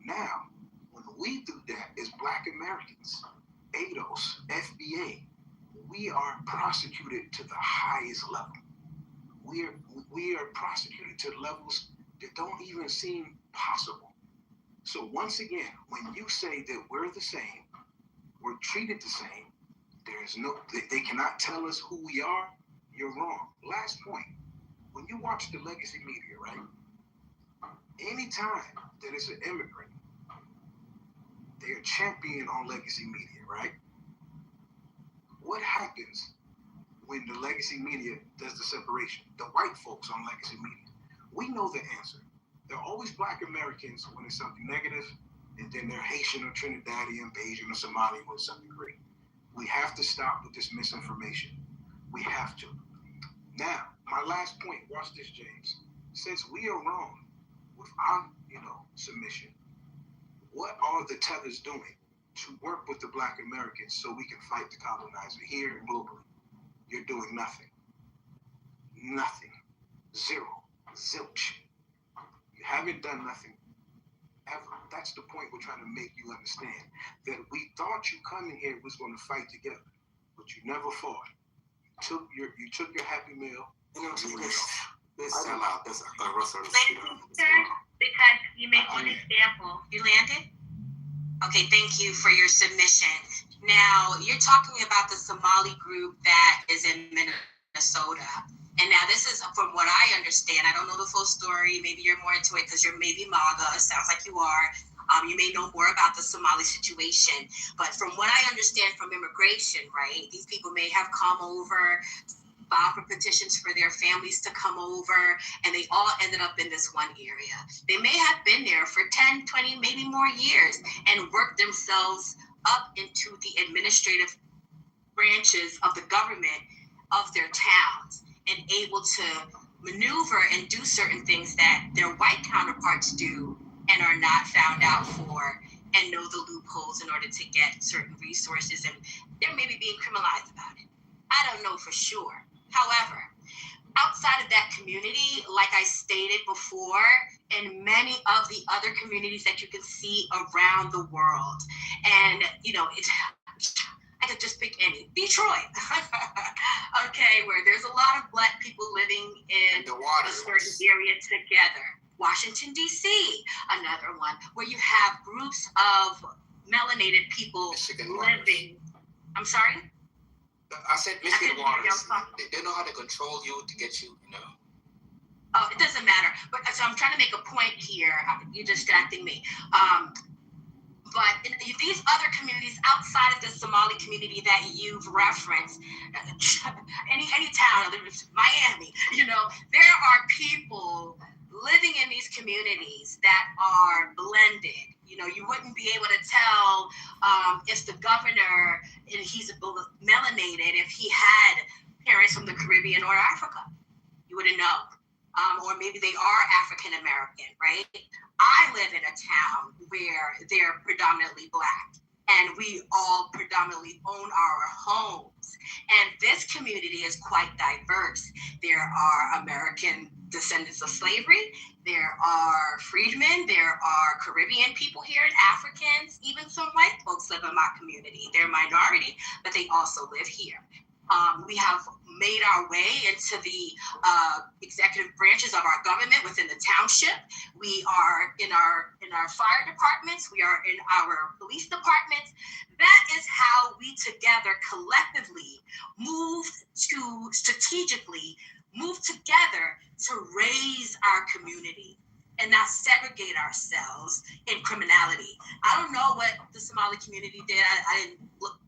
Now, when we do that as Black Americans, ADOS, FBA, we are prosecuted to the highest level. We are prosecuted to levels that don't even seem possible. So once again, when you say that we're the same, we're treated the same, they cannot tell us who we are, you're wrong. Last point, when you watch the legacy media, right? Anytime that it's an immigrant, they're championing on legacy media, right? What happens when the legacy media does the separation? The white folks on legacy media. We know the answer. They're always Black Americans when it's something negative, and then they're Haitian or Trinidadian, Bayesian or Somali when it's something great. We have to stop with this misinformation. We have to. Now, my last point, watch this, James. Since we are wrong with our, submission, what are the tethers doing to work with the Black Americans so we can fight the colonizer here and globally? You're doing nothing. Nothing. Zero. Zilch. You haven't done nothing ever. That's the point we're trying to make you understand. That we thought you coming here was going to fight together, but you never fought. You took your Happy Meal. This sell out. This Russell. Because you made one example. You landed? Okay, thank you for your submission. Now, you're talking about the Somali group that is in Minnesota. And now this is, from what I understand, I don't know the full story. Maybe you're more into it because you're maybe MAGA. Sounds like you are. You may know more about the Somali situation. But from what I understand from immigration, right, these people may have come over, filed for petitions for their families to come over, and they all ended up in this one area. They may have been there for 10, 20, maybe more years and worked themselves up into the administrative branches of the government of their towns and able to maneuver and do certain things that their white counterparts do and are not found out for and know the loopholes in order to get certain resources, and they're maybe being criminalized about it. I don't know for sure. However, outside of that community, like I stated before, and many of the other communities that you can see around the world, and I could just pick any. Detroit, okay, where there's a lot of Black people living in a certain area together. Washington, D.C., another one, where you have groups of melanated people living. I'm sorry? I said Michigan Waters. They know how to control you to get you, Oh, it doesn't matter. But so I'm trying to make a point here. You're distracting me. But in these other communities outside of the Somali community that you've referenced, any town, Miami, there are people living in these communities that are blended. You wouldn't be able to tell if the governor, and he's melanated, if he had parents from the Caribbean or Africa. You wouldn't know. Or maybe they are African American, right? I live in a town where they're predominantly Black, and we all predominantly own our homes. And this community is quite diverse. There are American descendants of slavery. There are freedmen. There are Caribbean people here, and Africans. Even some white folks live in my community. They're a minority, but they also live here. We have made our way into the executive branches of our government within the township. We are in our fire departments. We are in our police departments. That is how we together collectively strategically move together to raise our community and not segregate ourselves in criminality. I don't know what the Somali community did. I didn't look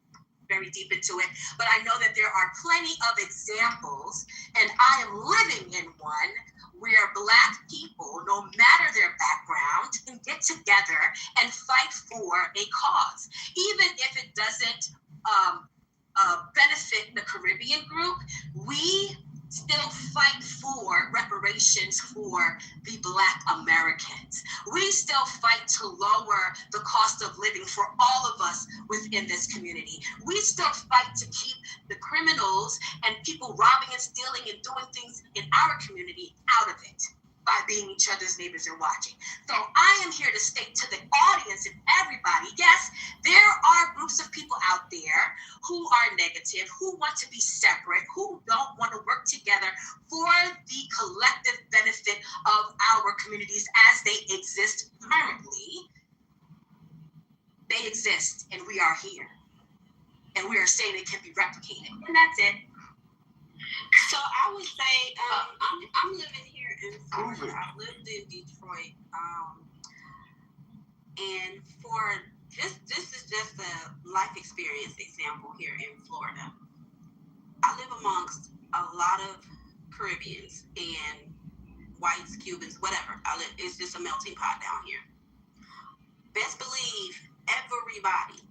very deep into it, but I know that there are plenty of examples, and I am living in one where Black people, no matter their background, can get together and fight for a cause, even if it doesn't benefit the Caribbean group. We still fight for reparations for the Black Americans. We still fight to lower the cost of living for all of us within this community. We still fight to keep the criminals and people robbing and stealing and doing things in our community out of it by being each other's neighbors and watching. So I am here to state to the audience and everybody, yes, there are groups of people out there who are negative, who want to be separate, who don't want to work together for the collective benefit of our communities as they exist currently. They exist, and we are here. And we are saying it can be replicated. And that's it. So I would say I'm living here in Florida. I've lived in Detroit. And for this is just a life experience example here in Florida. I live amongst a lot of Caribbeans and whites, Cubans, whatever. It's just a melting pot down here. Best believe everybody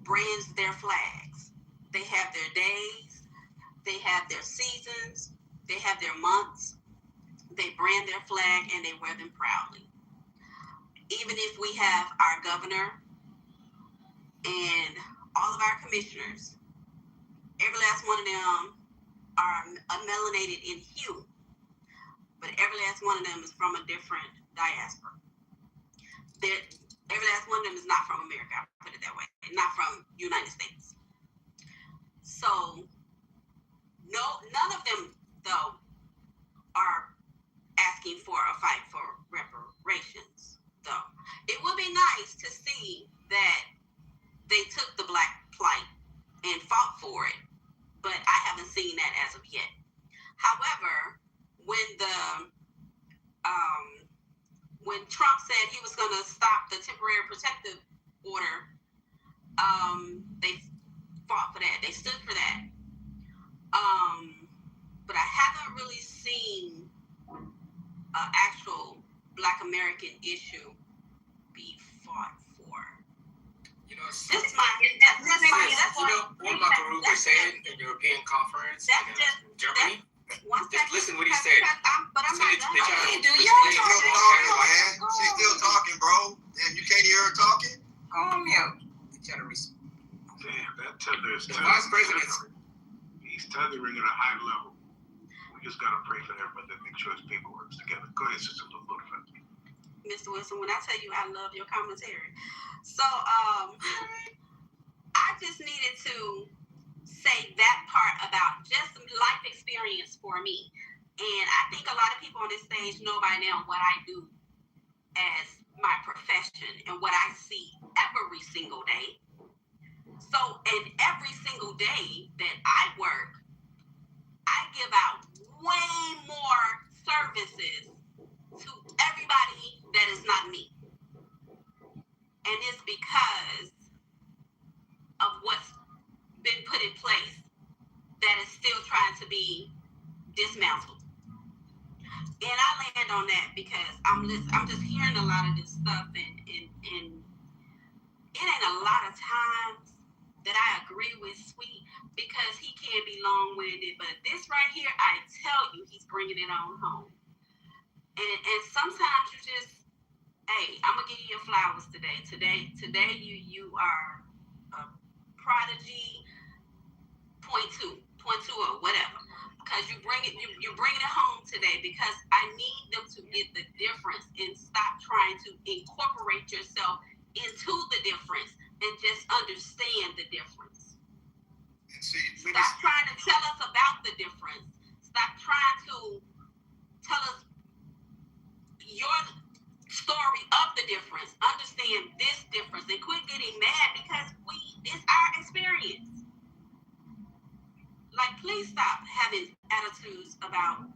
brands their flags. They have their days, they have their seasons, they have their months. They brand their flag and they wear them proudly. Even if we have our governor and all of our commissioners, every last one of them are melanated in hue, but every last one of them is from a different diaspora. Every last one of them is not from America, I'll put it that way, not from United States. So none of them, though, are asking for a fight for reparations, though. It would be nice to see that they took the Black plight and fought for it, but I haven't seen that as of yet. However, when Trump said he was going to stop the temporary protective order, they fought for that. They stood for that. But I haven't really seen an actual Black American issue be fought for. You know, That's what Makaruga said in the European conference in Germany. Just listen what he said. But I'm not done. She's still talking, bro. And you can't hear her talking? Go on mute. Damn, that tether is the vice president. He's tethering at a high level. We just gotta pray for everybody that make sure his paper works together. Go ahead, Sister Luther. Mr. Wilson, when I tell you I love your commentary. So I just needed to say that part about just life experience for me. And I think a lot of people on this stage know by now what I do as my profession and what I see every single day. So, and every single day that I work, I give out way more services to everybody that is not me. And it's because of what's been put in place that is still trying to be dismantled. And I land on that because I'm just hearing a lot of this stuff and it ain't a lot of times that I agree with Sweet because he can be long-winded, but this right here, I tell you, he's bringing it on home. And sometimes you just, hey, I'm gonna give you your flowers today. Today you are a prodigy, point two or whatever. Because you're bringing it home today because I need them to get the difference and stop trying to incorporate yourself into the difference and just understand the difference. Stop trying to tell us about the difference. Stop trying to tell us your story of the difference. Understand this difference and quit getting mad because it's our experience. Like, please stop having attitudes about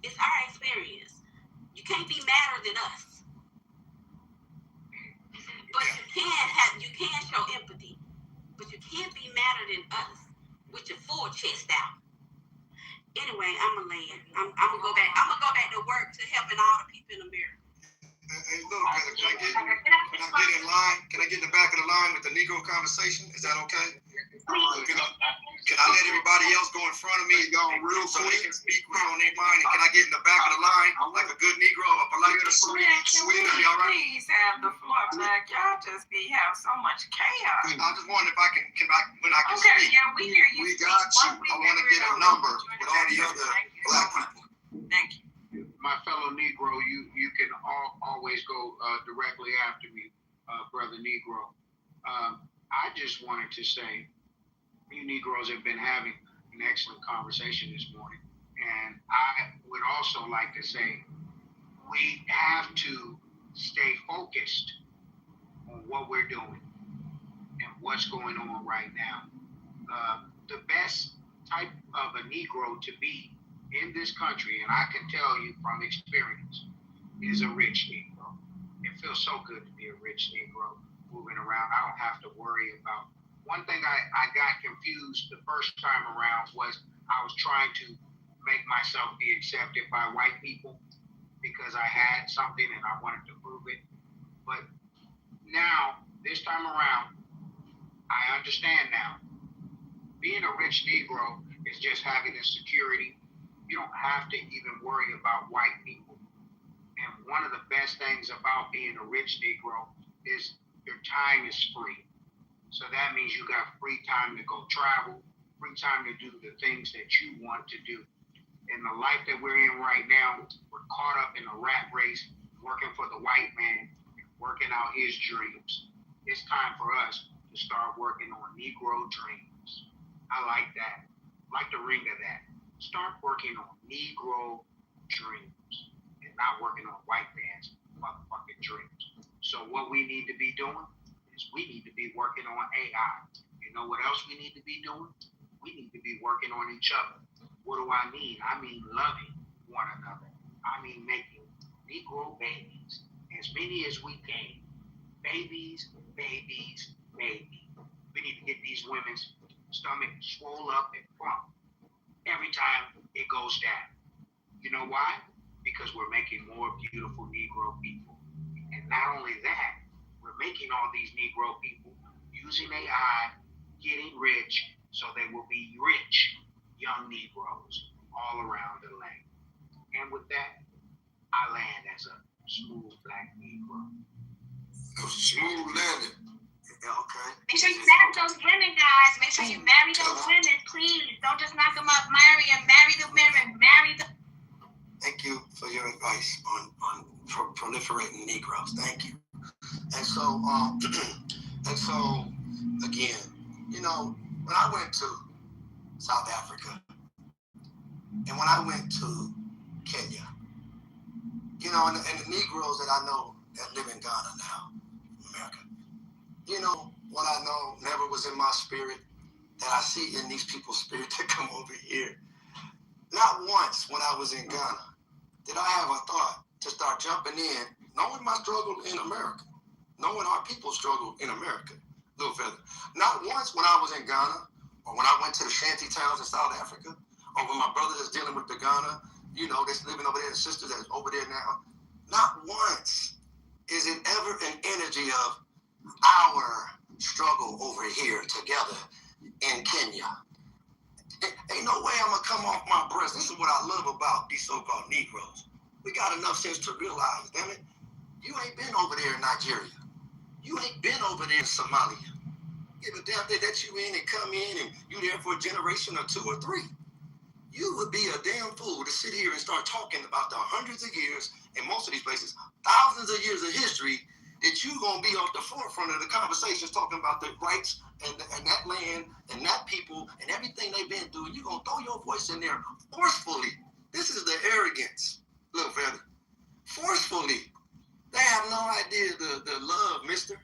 it's our experience. You can't be madder than us. But you can show empathy. But you can't be madder than us with your full chest out. Anyway, I'm gonna land. I'm gonna go back to work to helping all the people in America. Hey, look, can I get in line? Can I get in the back of the line with the Negro conversation? Is that okay? Can I let everybody else go in front of me so they can speak what's on their mind? And can I get in the back of the line like a good Negro, a polite, sweet? Be all right? Please have the floor back. Y'all just have so much chaos. I just wonder if I can when I can okay, speak. Yeah, we hear you. We got you. I want to get a number with all the other Black people. Thank you. My fellow Negro, you can always go directly after me, Brother Negro. I just wanted to say, you Negroes have been having an excellent conversation this morning. And I would also like to say, we have to stay focused on what we're doing and what's going on right now. The best type of a Negro to be in this country, and I can tell you from experience, is a rich Negro. It feels so good to be a rich Negro moving around. I don't have to worry about. One thing I got confused the first time around was I was trying to make myself be accepted by white people because I had something and I wanted to prove it. But now, this time around, I understand now. Being a rich Negro is just having a security. You don't have to even worry about white people. And one of the best things about being a rich Negro is your time is free. So that means you got free time to go travel, free time to do the things that you want to do. In the life that we're in right now, we're caught up in a rat race, working for the white man, working out his dreams. It's time for us to start working on Negro dreams. I like that. I like the ring of that. Start working on Negro dreams and not working on white man's motherfucking dreams. So what we need to be doing is we need to be working on AI. You know what else we need to be doing? We need to be working on each other. What do I mean? I mean loving one another. I mean making Negro babies, as many as we can. Babies, babies, babies. We need to get these women's stomach swole up and plump every time it goes down. You know why? Because we're making more beautiful Negro people. And not only that, we're making all these Negro people using AI, getting rich, so they will be rich young Negroes all around the land. And with that, I land as a smooth black Negro. Smooth landing. Okay. Make sure you marry those women, guys. Make sure you marry those women, please. Don't just knock them up. Marry them. Marry the women. Marry the. Thank you for your advice on proliferating Negroes. Thank you. And so, again, you know, when I went to South Africa and when I went to Kenya, you know, and the Negroes that I know that live in Ghana now, America, you know, what I know never was in my spirit that I see in these people's spirit to come over here. Not once when I was in Ghana did I have a thought to start jumping in, knowing my struggle in America, knowing our people's struggle in America, little fella. Not once when I was in Ghana or when I went to the shanty towns in South Africa or when my brother that's dealing with the Ghana, you know, that's living over there, and sisters that's over there now. Not once is it ever an energy of our struggle over here together in Kenya. Ain't no way I'm gonna come off my breast. This is what I love about these so-called Negroes. We got enough sense to realize, damn it, you ain't been over there in Nigeria. You ain't been over there in Somalia. Give a damn day that you in and come in and you there for a generation or two or three. You would be a damn fool to sit here and start talking about the hundreds of years, in most of these places, thousands of years of history, that you gonna be off the forefront of the conversations talking about the rights and that land and that people and everything they've been through. You gonna throw your voice in there forcefully. This is the arrogance, little fella. Forcefully. They have no idea the love, mister.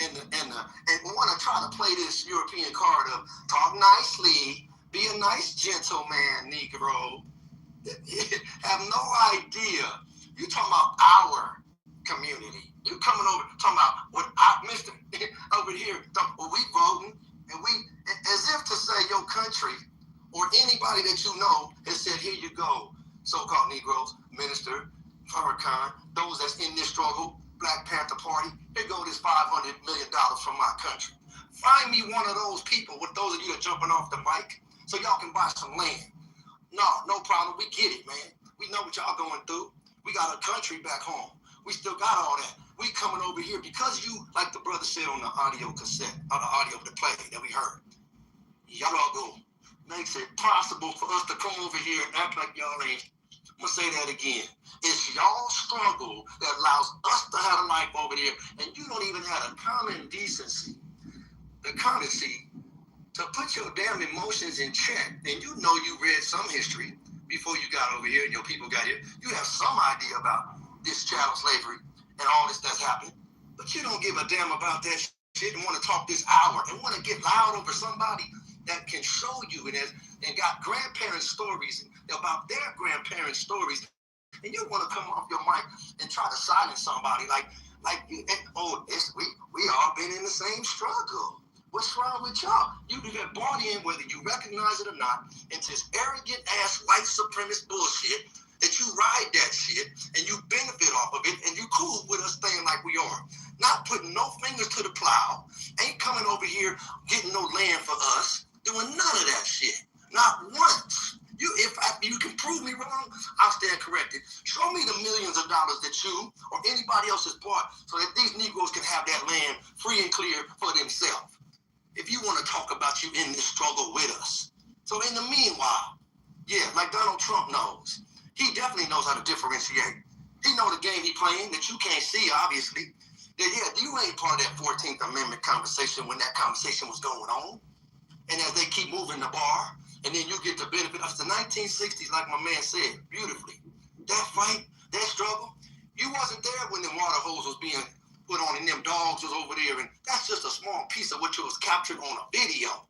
And we want to try to play this European card of talk nicely, be a nice gentleman, Negro. Have no idea. You talking about our community. You coming over talking about what I, Mister, over here, well, we voting, and we, as if to say your country or anybody that you know has said, here you go, so-called Negroes, Minister, Farrakhan, those that's in this struggle, Black Panther Party, here go this $500 million from my country. Find me one of those people, with those of you that jumping off the mic, so y'all can buy some land. No problem. We get it, man. We know what y'all going through. We got a country back home. We still got all that. We coming over here because you, like the brother said on the audio cassette, or the audio of the play that we heard, y'all go makes it possible for us to come over here and act like y'all ain't. I'm going to say that again. It's y'all struggle that allows us to have a life over there, and you don't even have a common decency the courtesy to put your damn emotions in check. And you know you read some history before you got over here and your people got here. You have some idea about this chattel slavery and all this that's happened. But you don't give a damn about that shit and want to talk this hour and want to get loud over somebody that can show you and got grandparent stories about their grandparent stories. And you want to come off your mic and try to silence somebody like you, we all been in the same struggle. What's wrong with y'all? You get bought in, whether you recognize it or not, into this arrogant ass white supremacist bullshit that you ride that shit and you benefit off of it and you cool with us staying like we are. Not putting no fingers to the plow, ain't coming over here getting no land for us, doing none of that shit. Not once. If you can prove me wrong, I'll stand corrected. Show me the millions of dollars that you or anybody else has bought so that these Negroes can have that land free and clear for themselves. If you want to talk about you in this struggle with us. So in the meanwhile, yeah, like Donald Trump knows, he definitely knows how to differentiate. He know the game he playing that you can't see, obviously. That, yeah, you ain't part of that 14th Amendment conversation when that conversation was going on. And as they keep moving the bar, and then you get the benefit of the 1960s, like my man said, beautifully. That fight, that struggle, you wasn't there when the water hose was being put on and them dogs was over there, and that's just a small piece of what you was captured on a video.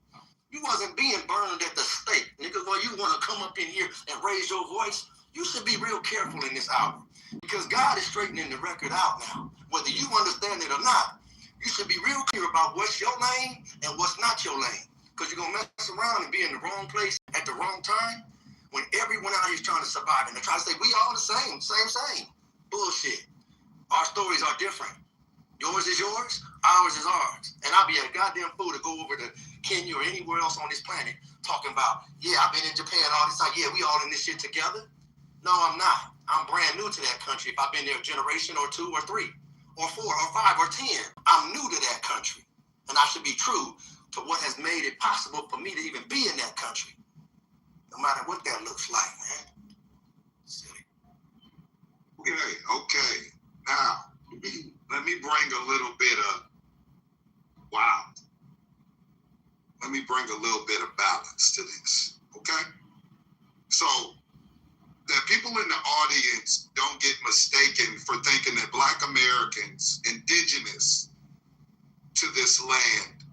You wasn't being burned at the stake. Nigga, well, you want to come up in here and raise your voice, you should be real careful in this hour. Because God is straightening the record out now. Whether you understand it or not, you should be real clear about what's your lane and what's not your lane. Because you're going to mess around and be in the wrong place at the wrong time when everyone out here is trying to survive. And they're trying to say, we all the same. Bullshit. Our stories are different. Yours is yours, ours is ours. And I'll be a goddamn fool to go over to Kenya or anywhere else on this planet talking about, yeah, I've been in Japan all this time. Yeah, we all in this shit together. No, I'm not. I'm brand new to that country. If I've been there a generation or 2 or 3 or 4 or 5 or 10, I'm new to that country. And I should be true to what has made it possible for me to even be in that country. No matter what that looks like, man. Silly. Okay. Now, let me bring a little bit of Let me bring a little bit of balance to this, okay? So that people in the audience don't get mistaken for thinking that Black Americans, indigenous to this land,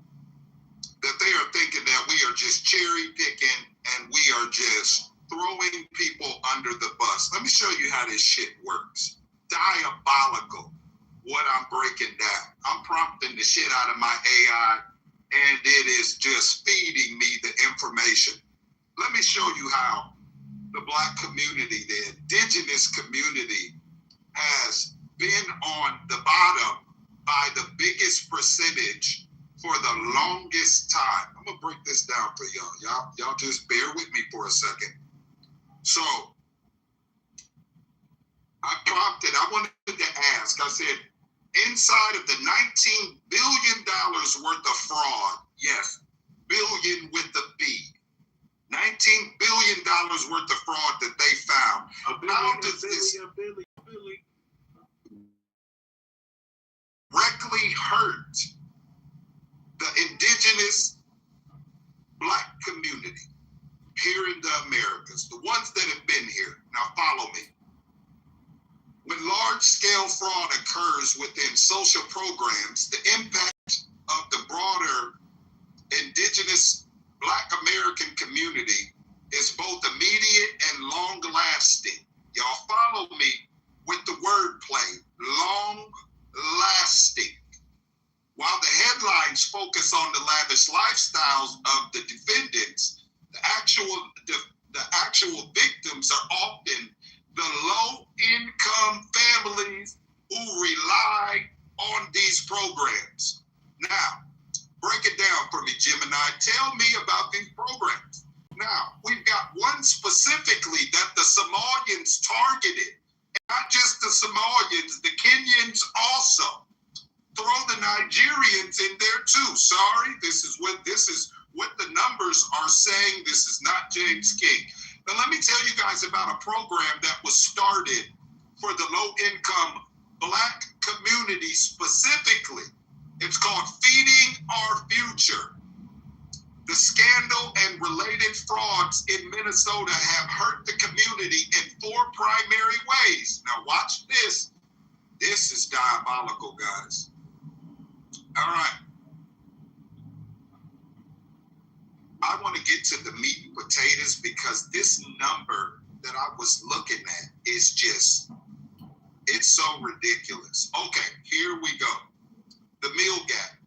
that they are thinking that we are just cherry picking and we are just throwing people under the bus. Let me show you how this shit works. Diabolical, what I'm breaking down. I'm prompting the shit out of my AI and it is just feeding me the information. Let me show you how the Black community, the indigenous community, has been on the bottom by the biggest percentage for the longest time. I'm gonna break this down for y'all. Y'all just bear with me for a second. So I wanted to ask, I said, inside of the $19 billion worth of fraud, yes, billion with the B, $19 billion worth of fraud that they found. How does this directly hurt the indigenous Black community here in the Americas, the ones that have been here? Now follow me. When large-scale fraud occurs within social programs, the impact of the broader indigenous Black American community is both immediate and long-lasting. Y'all follow me with the wordplay, long-lasting. While the headlines focus on the lavish lifestyles of the defendants, the actual victims are often the low-income families who rely on these programs. Now, break it down for me, Gemini. Tell me about these programs. Now, we've got one specifically that the Somalians targeted. And not just the Somalians, the Kenyans also. Throw the Nigerians in there too. Sorry, this is what the numbers are saying. This is not James King. Now, let me tell you guys about a program that was started for the low-income Black community specifically It's called Feeding Our Future. The scandal and related frauds in Minnesota have hurt the community in 4 primary ways. Now watch this. This is diabolical, guys. All right. I want to get to the meat and potatoes because this number that I was looking at is just, it's so ridiculous. Okay, here we go. The meal gap.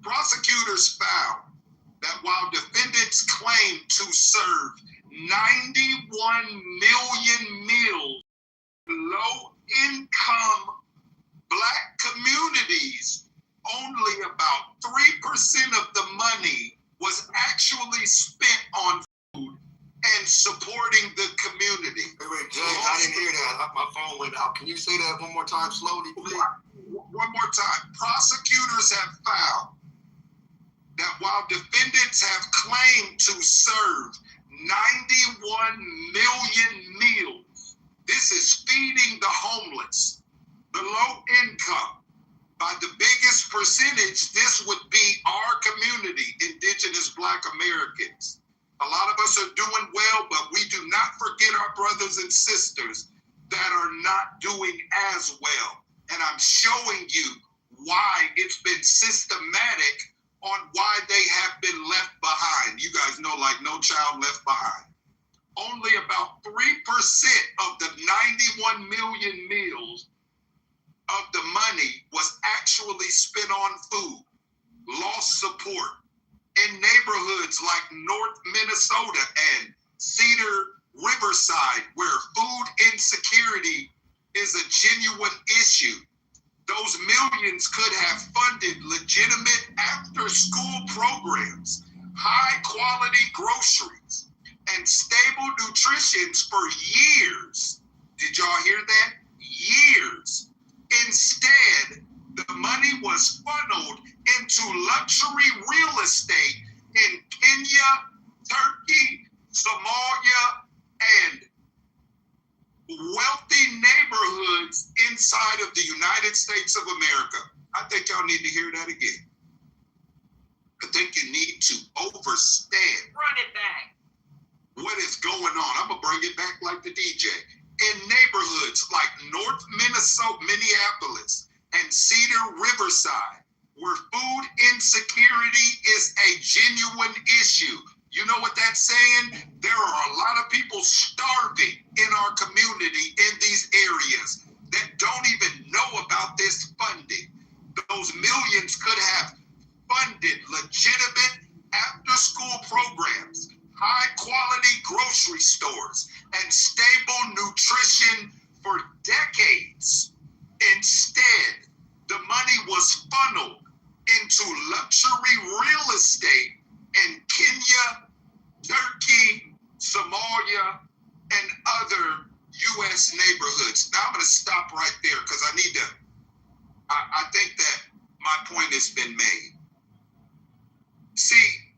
Prosecutors found that while defendants claim to serve 91 million meals, low-income Black communities, only about 3% of the money was actually spent on food and supporting the community. Wait, James, I didn't hear that. My phone went out. Can you say that one more time slowly, please? One more time. Prosecutors have found that while defendants have claimed to serve 91 million meals, this is feeding the homeless, the low income. By the biggest percentage, this would be our community, Indigenous Black Americans. A lot of us are doing well, but we do not forget our brothers and sisters that are not doing as well. And I'm showing you why it's been systematic on why they have been left behind. You guys know, like No Child Left Behind. Only about 3% of the 91 million meals of the money was actually spent on food. Lost support in neighborhoods like North Minnesota and Cedar Riverside, where food insecurity is a genuine issue. Those millions could have funded legitimate after-school programs, high-quality groceries, and stable nutrition for years. Did y'all hear that? Years. Instead, the money was funneled into luxury real estate in Kenya, Turkey, Somalia, and wealthy neighborhoods inside of the United States of America. I think y'all need to hear that again. I think you need to understand. Run it back. What is going on? I'm going to bring it back like the DJ. In neighborhoods like North Minnesota, Minneapolis, and Cedar Riverside, where food insecurity is a genuine issue. You know what that's saying? There are a lot of people starving in our community in these areas that don't even know about this funding. Those millions could have funded legitimate after-school programs, high-quality grocery stores, and stable nutrition for decades. Instead, the money was funneled into luxury real estate in Kenya, Turkey, Somalia, and other U.S. neighborhoods. Now I'm going to stop right there because I think that my point has been made. See,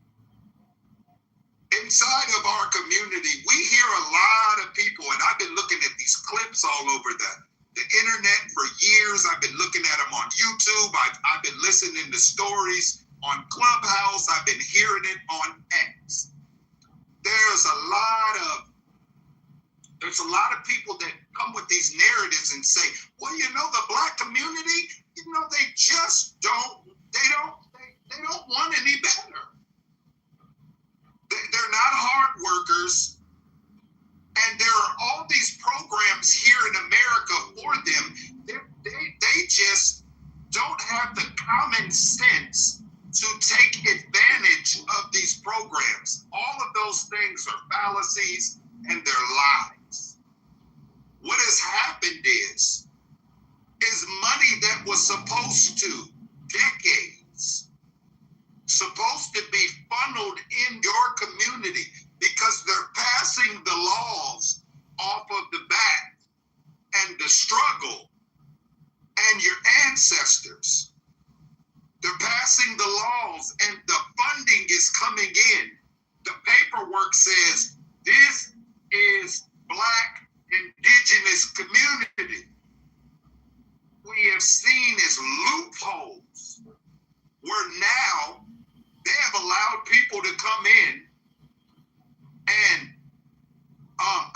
inside of our community, we hear a lot of people, and I've been looking at these clips all over the internet for years. I've been looking at them on YouTube. I've been listening to stories on Clubhouse. I've been hearing it on X. There's a lot of people that come with these narratives and say, well, you know, the Black community, you know, they just don't want any better. They're not hard workers. And there are all these programs here in America for them. They just don't have the common sense to take advantage of these programs. All of those things are fallacies and they're lies. What has happened is money that was supposed to, decades, supposed to be funneled in your community because they're passing the laws off of the back and the struggle and your ancestors. They're passing the laws and the funding is coming in. The paperwork says this is Black Indigenous community. We have seen is loopholes where now they have allowed people to come in and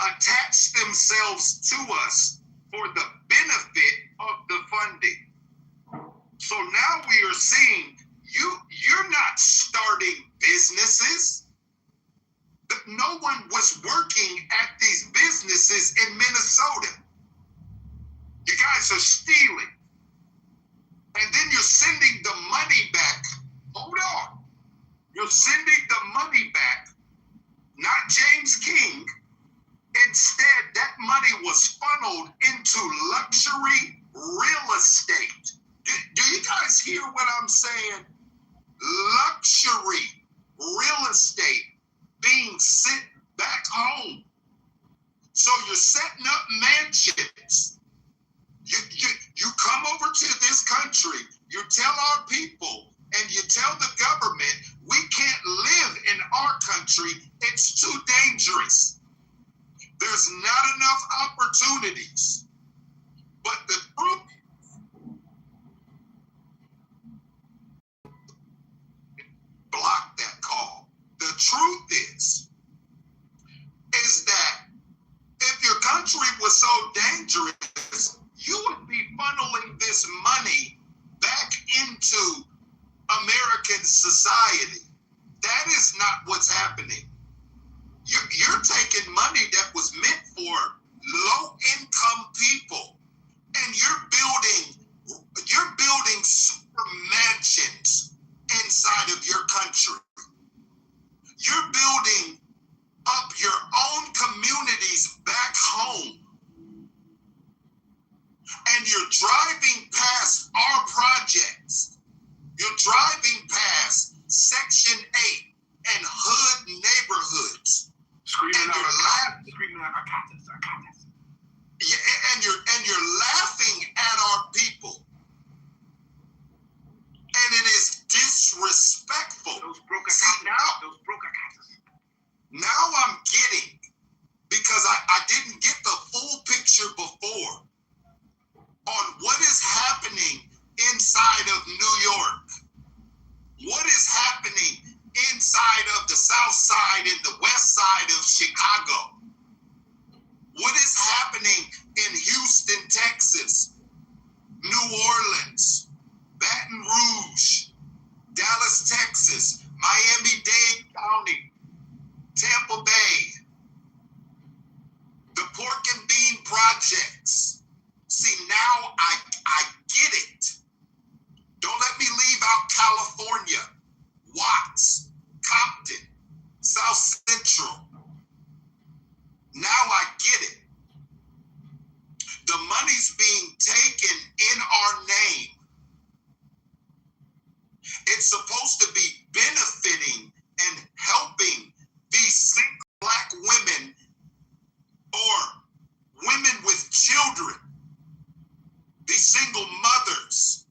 attach themselves to us for the benefit of the funding. So now we are seeing you're not starting businesses. No one was working at these businesses in Minnesota. You guys are stealing. And then you're sending the money back. Hold on. You're sending the money back, not James King. Instead, that money was funneled into luxury real estate. Do you guys hear what I'm saying? Luxury real estate being sent back home. So you're setting up mansions. You come over to this country, you tell our people, and you tell the government, we can't live in our country. It's too dangerous. There's not enough opportunities. But the truth, block that call. The truth is that if your country was so dangerous, you would be funneling this money back into American society. That is not what's happening. You're taking money that was meant for low-income people, and you're building super mansions inside of your country. You're building up your own communities back home. And you're driving past our projects. You're driving past Section 8 and hood neighborhoods. Screaming out, I got this. Yeah, and you're laughing at our people. And it is disrespectful. Now I'm getting, because I didn't get the full picture before, on what is happening inside of New York. What is happening inside of the South Side and the West Side of Chicago? What is happening in Houston, Texas, New Orleans, Baton Rouge, Dallas, Texas, Miami-Dade County, Tampa Bay, the pork and bean projects. See, now I get it. Don't let me leave out California, Watts, Compton, South Central. Now I get it. The money's being taken in our name. It's supposed to be benefiting and helping these single black women or women with children, these single mothers,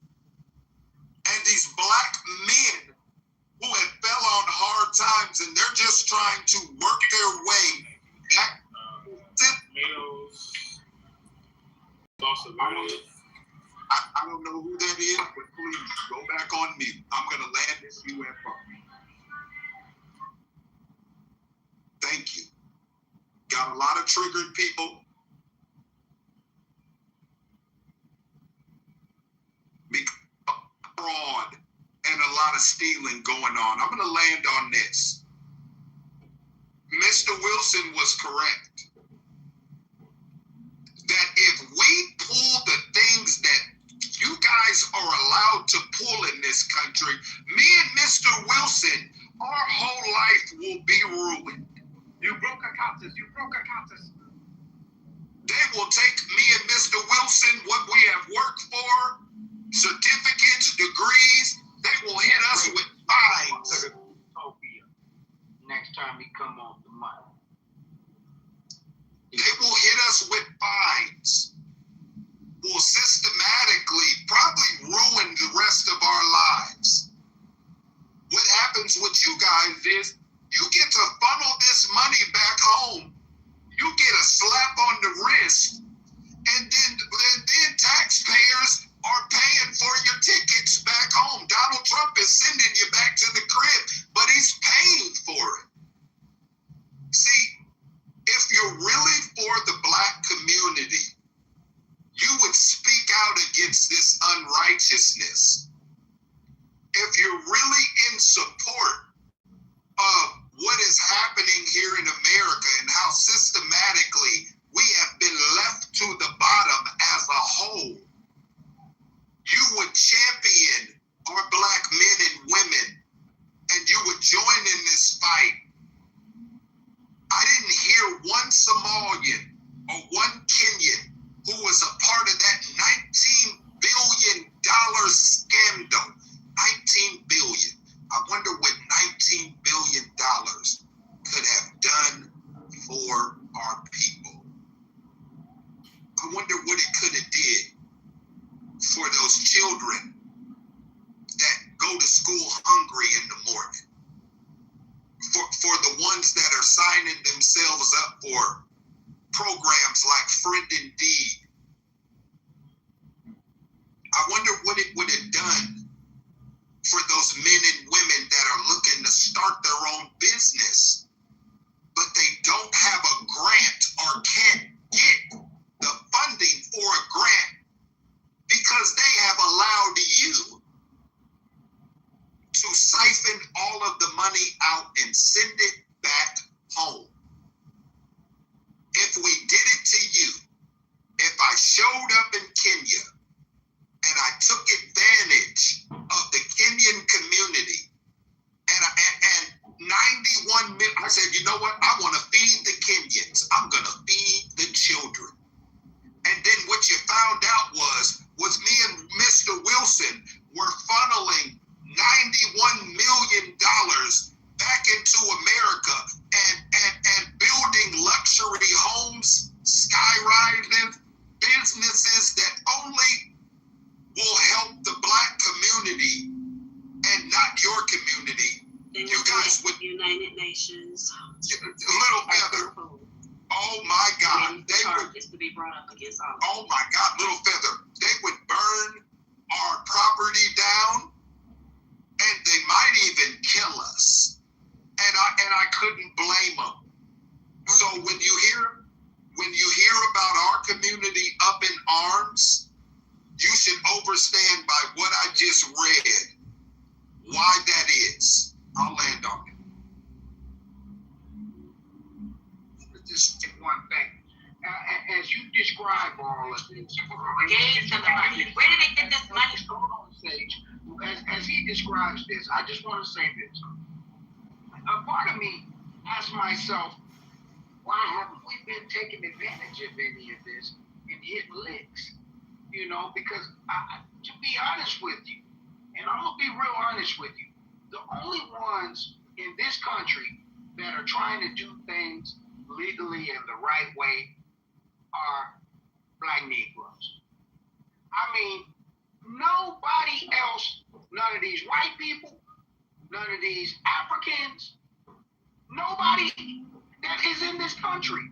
and these black men who have fell on hard times, and they're just trying to work their way back. I don't know who that is, but please go back on mute. I'm going to land this UFO. Thank you. Got a lot of triggered people. Fraud and a lot of stealing going on. I'm going to land on this. Mr. Wilson was correct. That if we pull the things that you guys are allowed to pull in this country, me and Mr. Wilson, our whole life will be ruined. You broke accounts. They will take me and Mr. Wilson, what we have worked for, certificates, degrees, they will hit us with fines. Next time he come off the mic. They will hit us with fines. Will systematically probably ruin the rest of our lives. What happens with you guys is you get to funnel this money back home. You get a slap on the wrist, and then taxpayers are paying for your tickets back home. Donald Trump is sending you back to the crib, but he's paying for it. See, if you're really for the black community, you would speak out against this unrighteousness. If you're really in support of what is happening here in America and how systematically we have been left to the bottom as a whole, you would champion our black men and women, and you would join in this fight. I didn't hear one Somalian or one Kenyan who was a part of that $19 billion scandal. $19 billion. I wonder what $19 billion could have done for our people. I wonder what it could have did for those children that go to school hungry in the morning. For the ones that are signing themselves up for programs like Friend Indeed. I wonder what it would have done for those men and women that are looking to start their own business, but they don't have a grant or can't get the funding for a grant because they have allowed you to siphon all of the money out and send it back home. If we did it to you, if I showed up in Kenya and I took advantage of the Kenyan community and 91 million, I said, you know what? I want to feed the Kenyans. I'm going to feed the children. And then what you found out was me and Mr. Wilson were funneling $91 million back into America and building luxury homes, skyrising businesses that only will help the black community and not your community. You guys would United Nations. Little Feather. Oh my God. They would to be brought up against all. Oh my God, Little Feather. They would burn our property down, and they might even kill us. And I couldn't blame them. So when you hear about our community up in arms, you should understand by what I just read why that is. I'll land on it. Just one thing. As you describe all of this, Gave them the money. Where did they get this money? Hold on, Sage. As he describes this, I just want to say this. A part of me asks myself, why haven't we been taking advantage of any of this and hitting licks? You know, because to be honest with you, and I'm going to be real honest with you, the only ones in this country that are trying to do things legally and the right way are black Negroes. I mean, nobody else, none of these white people, none of these Africans, nobody that is in this country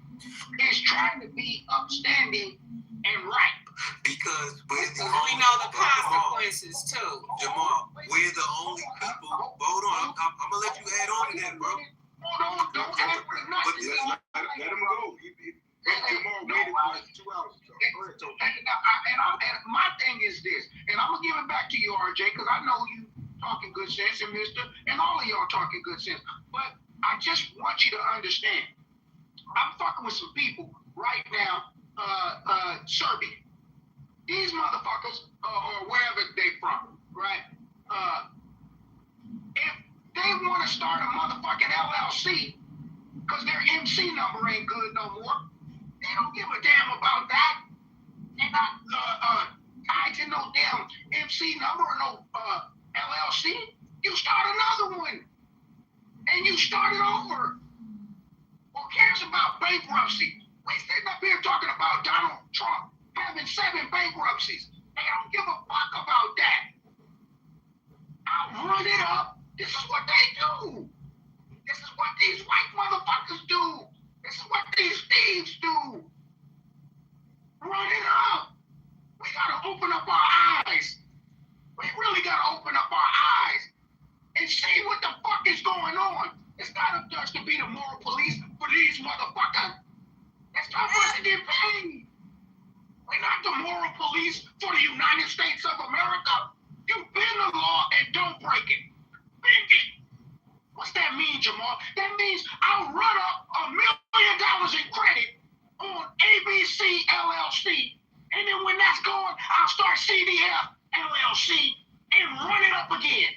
is trying to be upstanding and right. Because we're the we know the consequences too. Jamal, we're the only people. Hold on, I'm gonna let you add on to that, bro. Don't add for nothing. Let him go. Jamal waited for like 2 hours. And my thing is this, and I'm gonna give it back to you, RJ, because I know you talking good sense, and Mister, and all of y'all talking good sense. But I just want you to understand, I'm fucking with some people right now, Serbia. These motherfuckers, or wherever they from, right? If they want to start a motherfucking LLC, because their MC number ain't good no more, they don't give a damn about that. They're not tied to no damn MC number or no LLC. You start another one, and you start it over. Who cares about bankruptcy? We sitting up here talking about Donald Trump having 7 bankruptcies. They don't give a fuck about that. I'll run it up. This is what they do. This is what these white motherfuckers do. This is what these thieves do. Run it up. We gotta open up our eyes. We really gotta open up our eyes and see what the fuck is going on. It's not up to us to be the moral police for these motherfuckers. It's not for us to get paid. We're not the moral police for the United States of America. You bend the law and don't break it. Bend it. What's that mean, Jamal? That means I'll run up $1 million in credit on ABC LLC. And then when that's gone, I'll start CDF LLC and run it up again.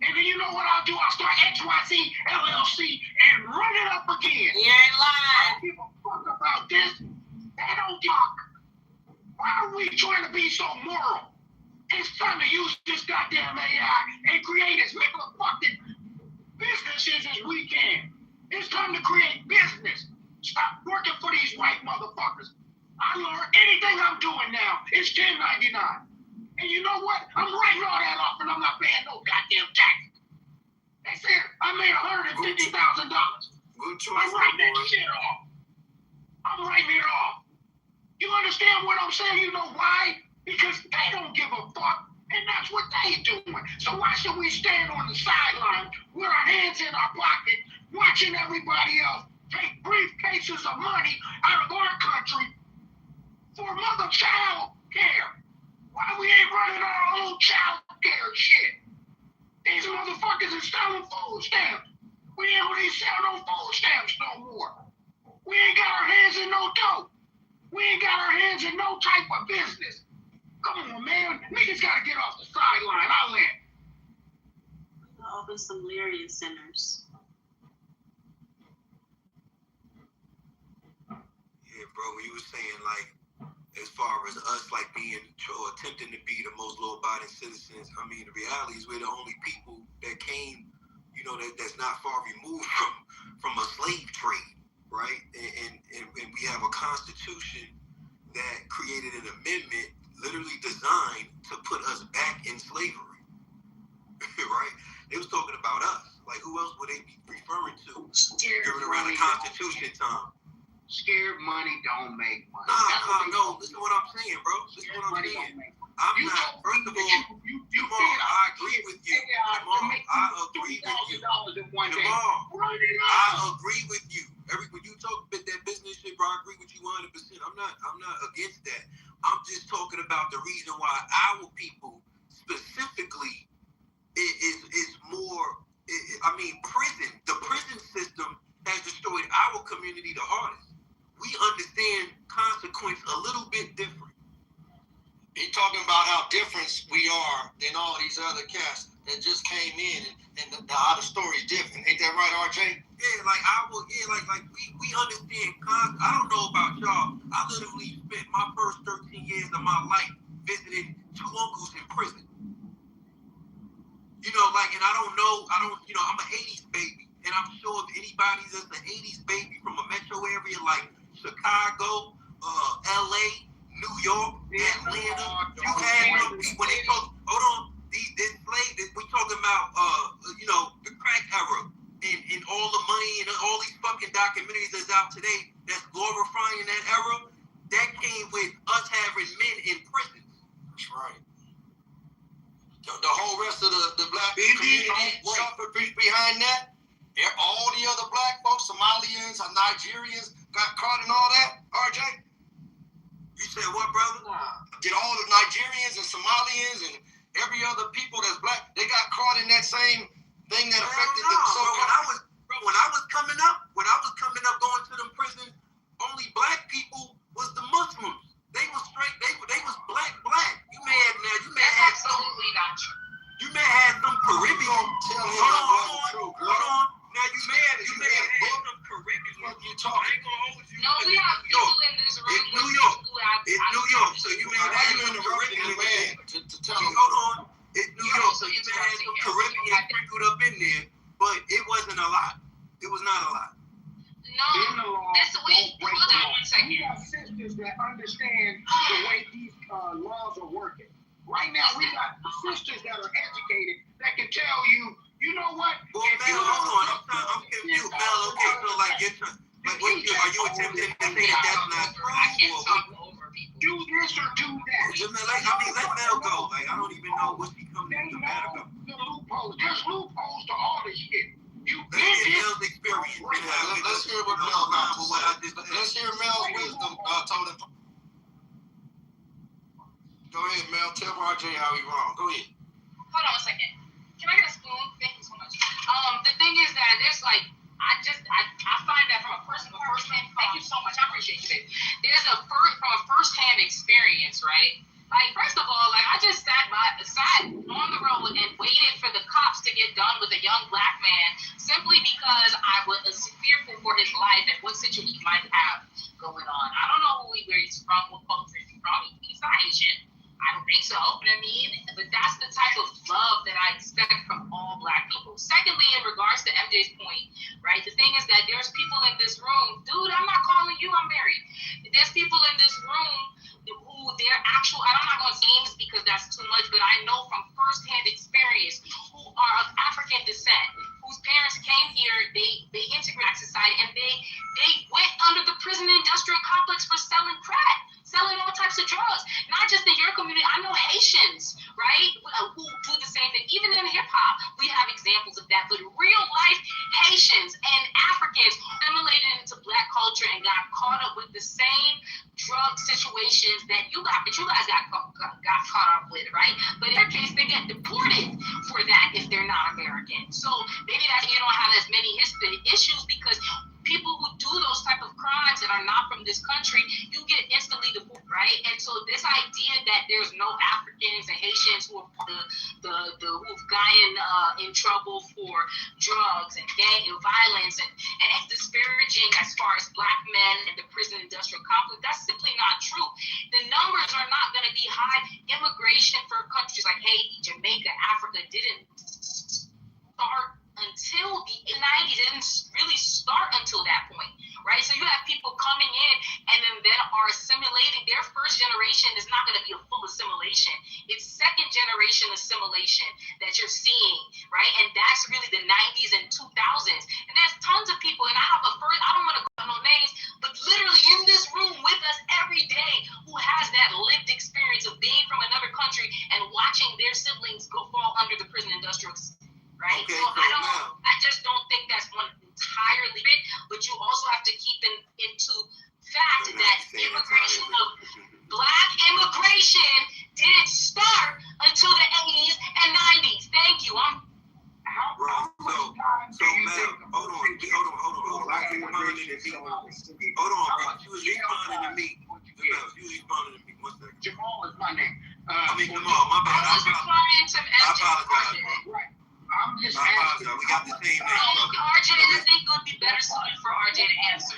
And then you know what I'll do? I'll start XYZ LLC and run it up again. You ain't lying. I don't give a fuck about this. They don't talk. Why are we trying to be so moral? It's time to use this goddamn AI and create as many fucking businesses as we can. It's time to create business. Stop working for these white motherfuckers. I learned anything I'm doing now is 1099. And you know what? I'm writing all that off and I'm not paying no goddamn tax. That's it. I made $150,000. I'm writing that shit off. I'm writing it off. You understand what I'm saying? You know why? Because they don't give a fuck, and that's what they doing. So why should we stand on the sideline with our hands in our pocket, watching everybody else take briefcases of money out of our country for mother child care? Why we ain't running our own child care shit? These motherfuckers are selling food stamps. We ain't gonna sell no food stamps no more. We ain't got our hands in no dough. We ain't got our hands in no type of business. Come on, man. Niggas gotta get off the sideline. I'll let. I'll open some Lyrian centers. Yeah, bro, you were saying, like, as far as us, like, being or attempting to be the most law-abiding citizens, I mean, the reality is we're the only people that came, you know, that's not far removed from a slave trade, right? And we have a constitution that created an amendment literally designed to put us back in slavery, right? They was talking about us. Like, who else would they be referring to during around the Constitution time? Scared money don't make money. No. Listen to what I'm saying, bro. Listen to what I'm saying. I'm not, first of all, Jamal, I agree with you. Jamal, I agree with you. Jamal, I agree with you. When you talk about that business shit, bro, I agree with you 100%. I'm not against that. I'm just talking about the reason why our people specifically is more, prison. The prison system has destroyed our community the hardest. We understand consequence a little bit different. He talking about how different we are than all these other cats that just came in and how the story's different. Ain't that right, RJ? Yeah, like we understand. I don't know about y'all. I literally spent my first 13 years of my life visiting 2 uncles in prison. You know, like, and I'm an 80s baby, and I'm sure if anybody that's an 80s baby from a metro area like Chicago, LA, New York, Atlanta, you had some people when they talk, hold on, this slave, we talking about, the crack era and all the money and all these fucking documentaries that's out today that's glorifying that era, that came with us having men in prisons. That's right. The whole rest of the black community suffered behind that. All the other black folks, Somalians, Nigerians, got caught in all that, RJ? You said what, brother? Did all the Nigerians and Somalians and every other people that's black, they got caught in that same thing that affected the so-called... When I was coming up going to them prisons, only black people was the Muslims. They was straight, they was black. You may have absolutely not true. You may have some Caribbean. Hold on. Now you may have some Caribbean. What you talking? No, we have people in this room. It's New York. It's New York. So you may have some Caribbean man to tell me. Hold on. It's New York. So you may have some Caribbean sprinkled up in there, but it wasn't a lot. It was not a lot. No, hold on 1 second. We have sisters that understand the way these laws are working. Right now, we got sisters that are educated that can tell you, you know what? Well, Mel, hold on. I'm confused, Mel. Okay, so like, are you attempting to say that that's not true? Do this or do that. Let RJ how he wrong. Go ahead. Hold on a second. Can I get a spoon? Thank you so much. The thing is that there's like, I find that from a first-hand, thank you so much, I appreciate you, babe. There's from a first-hand experience, right? Like, first of all, like, I just sat on the road and waited for the cops to get done with a young black man simply because I was fearful for his life and what situation he might have going on. I don't know where he's from, what culture he's from. He's not Asian. I don't think so. But that's the type of love that I expect from all black people. Secondly, in regards to MJ's point, right? The thing is that there's people in this room, dude, I'm not calling you, I'm married. There's people in this room who they're actual, I'm not going to say names because that's too much, but I know from firsthand experience who are of African descent, whose parents came here, they integrated society, and they went under the prison industrial complex for selling crack, selling all types of drugs. Not just in your community, I know Haitians, right, who do the same thing. Even in hip hop, we have examples of that. But real life Haitians and Africans assimilated into black culture and got caught up with the same drug situations that you guys got caught up with, right? But in their case, they get deported for that if they're not American. So maybe that you don't have as many issues because people who do those type of crimes and are not from this country, you get instantly deported, right? And so this idea that there's no Africans and Haitians who are who've gotten in trouble for drugs and gang and violence and it's disparaging as far as black men in the prison industrial complex, that's simply not true. The numbers are not going to be high. Immigration for countries like Haiti, Jamaica, Africa didn't start until the 90s. It didn't really start until that point, right? So you have people coming in and then are assimilating. Their first generation is not going to be a full assimilation. It's second generation assimilation that you're seeing, right? And that's really the 90s and 2000s. And there's tons of people, and I don't want to go no names, but literally in this room with us every day who has that lived experience of being from another country and watching their siblings fall under the prison industrial, right? Okay, so I just don't think that's one entirely it, but you also have to keep into fact that black immigration didn't start until the 80s and 90s. Thank you. So, ma'am, hold on. She was responding to me. One second. Jamal is my name. Jamal, my bad. I apologize, bro. I'm just I apologize. We got the same name, bro. RJ, I think it would be better suited for RJ to answer.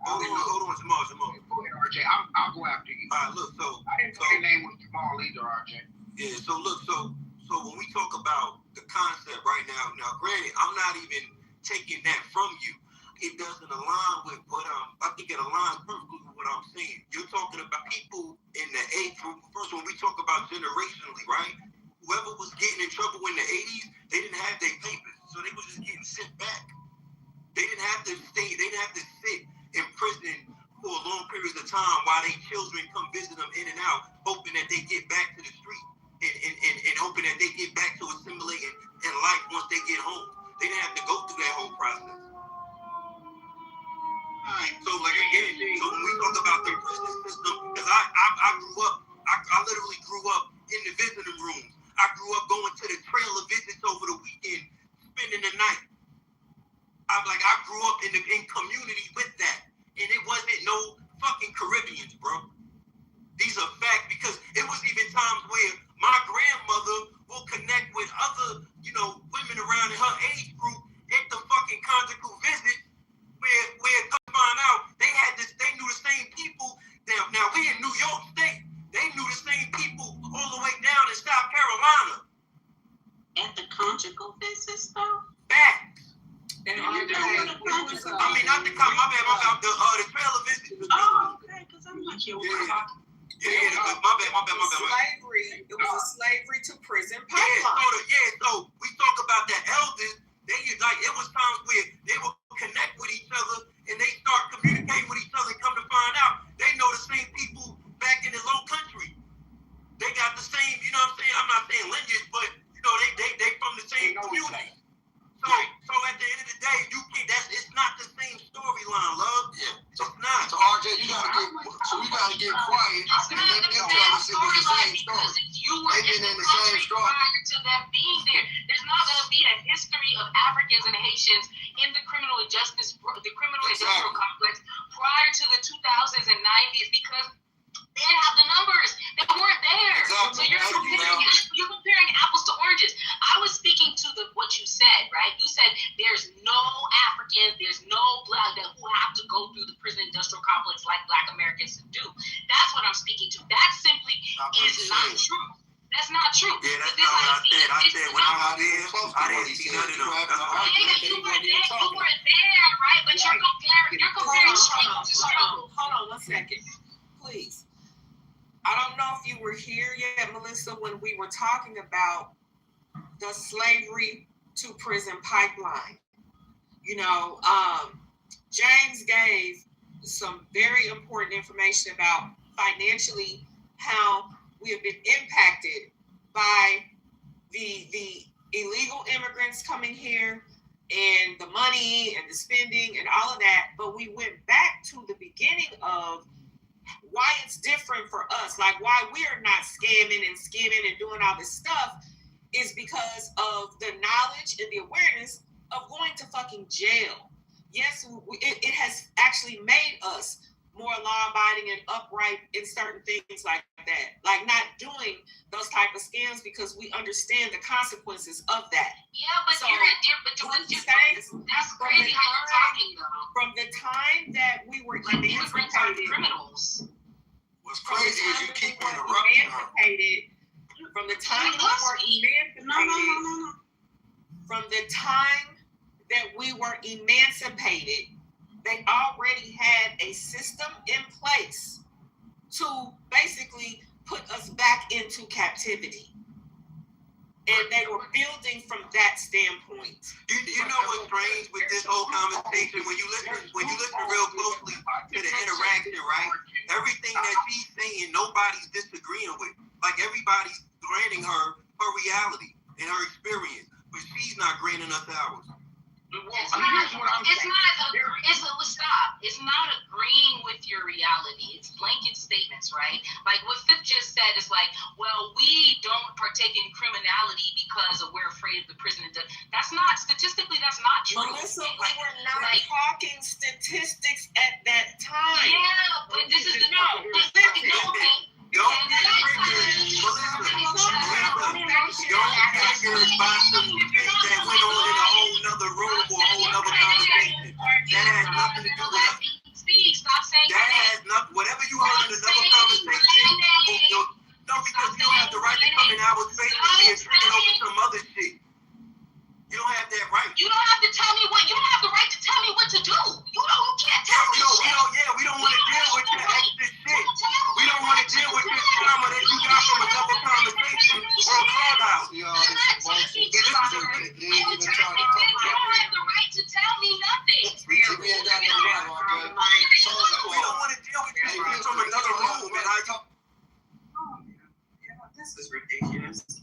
Hold on, Jamal. Go ahead, RJ. I'll go after you. All right, look, I didn't know your name was Jamal either, RJ. Yeah, so look, so when we talk about the concept right now, granted, I'm not even taking that from you. It doesn't align with what I think it aligns perfectly with what I'm saying. You're talking about people in the age group. First, when we talk about generationally, right? Whoever was getting in trouble in the 80s, they didn't have their papers, so they was just getting sent back. They didn't have to stay. They didn't have to sit in prison for long periods of time while their children come visit them in and out, hoping that they get back to the street and hoping that they get back to assimilating in life once they get home. They didn't have to go through that whole process. So like again, so when we talk about the prison system, because I grew up, I literally grew up in the visiting rooms. I grew up going to the trailer visits over the weekend, spending the night. I grew up in community with that, and it wasn't no fucking Caribbeans, bro. These are facts because it was even times where my grandmother will connect with other, women around in her age group at the fucking conjugal visit, where come find out they knew the same people. Now we in New York State, they knew the same people all the way down in South Carolina. At the conjugal visits, though? Facts. And not the trailer visit. Oh, okay, because I'm like, my bad. Slavery. It was a slavery to prison pipeline. So we talk about the elders. It was times where they would connect with each other and they start communicating with each other and come to find out they know the same people back in the low country. They got the same, you know what I'm saying? I'm not saying lineage, but they from the same community. So at the end of the day, it's not the same storyline, love. Yeah. It's not. So RJ, we gotta get quiet and let them tell us if it's the same story. You were in in the criminal industrial complex prior to the 2000s and 90s because they didn't have the numbers. They weren't there. Exactly. So you're comparing apples to oranges. I was speaking to what you said, right? You said there's no Africans, there's no black who have to go through the prison industrial complex like Black Americans do. That's what I'm speaking to. That simply is not true. That's not true. Yeah, that's not what I said. I said when I was there, I didn't see none of them. You were there, right? But you're comparing struggle to struggle. Hold on 1 second, please. I don't know if you were here yet, Melissa, when we were talking about the slavery to prison pipeline. You know, James gave some very important information about financially how we have been impacted by the illegal immigrants coming here and the money and the spending and all of that. But we went back to the beginning of why it's different for us, like why we're not scamming and skimming and doing all this stuff is because of the knowledge and the awareness of going to fucking jail. Yes, it has actually made us more law-abiding and upright in certain things like that. Like not doing those type of scams because we understand the consequences of that. Yeah, but So, that's crazy how you're talking though. From the time that we were immigrants aren't criminals. What's crazy is you keep interrupting her. From the time we were emancipated, from the time that we were emancipated, they already had a system in place to basically put us back into captivity. And they were building from that standpoint. You know what's strange with this whole conversation? When you listen real closely to the interaction, right? Everything that she's saying, nobody's disagreeing with. Like everybody's granting her reality and her experience, but she's not granting us ours. It's not agreeing with your reality. It's blanket statements, right? Like what Fifth just said is like, well, we don't partake in criminality because we're afraid of the prison. That's not statistically. That's not true. Melissa, we were not talking statistics at that time. Yeah, but this is the no. Don't get triggered by some shit that went on in a whole nother room or a whole nother conversation. That has nothing to do with us. Stop saying that. Has nothing. Whatever you heard in another conversation, no, because you don't have the right to come in our space and be triggered over some other shit. You don't have that right. You don't have to tell me what. You don't have the right to tell me what to do. You can't tell me shit. We don't want to deal with your extra shit. We don't want to deal with this trauma that you got from another conversation or Clubhouse. You don't have the right to tell me nothing. We don't want to deal with you from another room, man. This is ridiculous.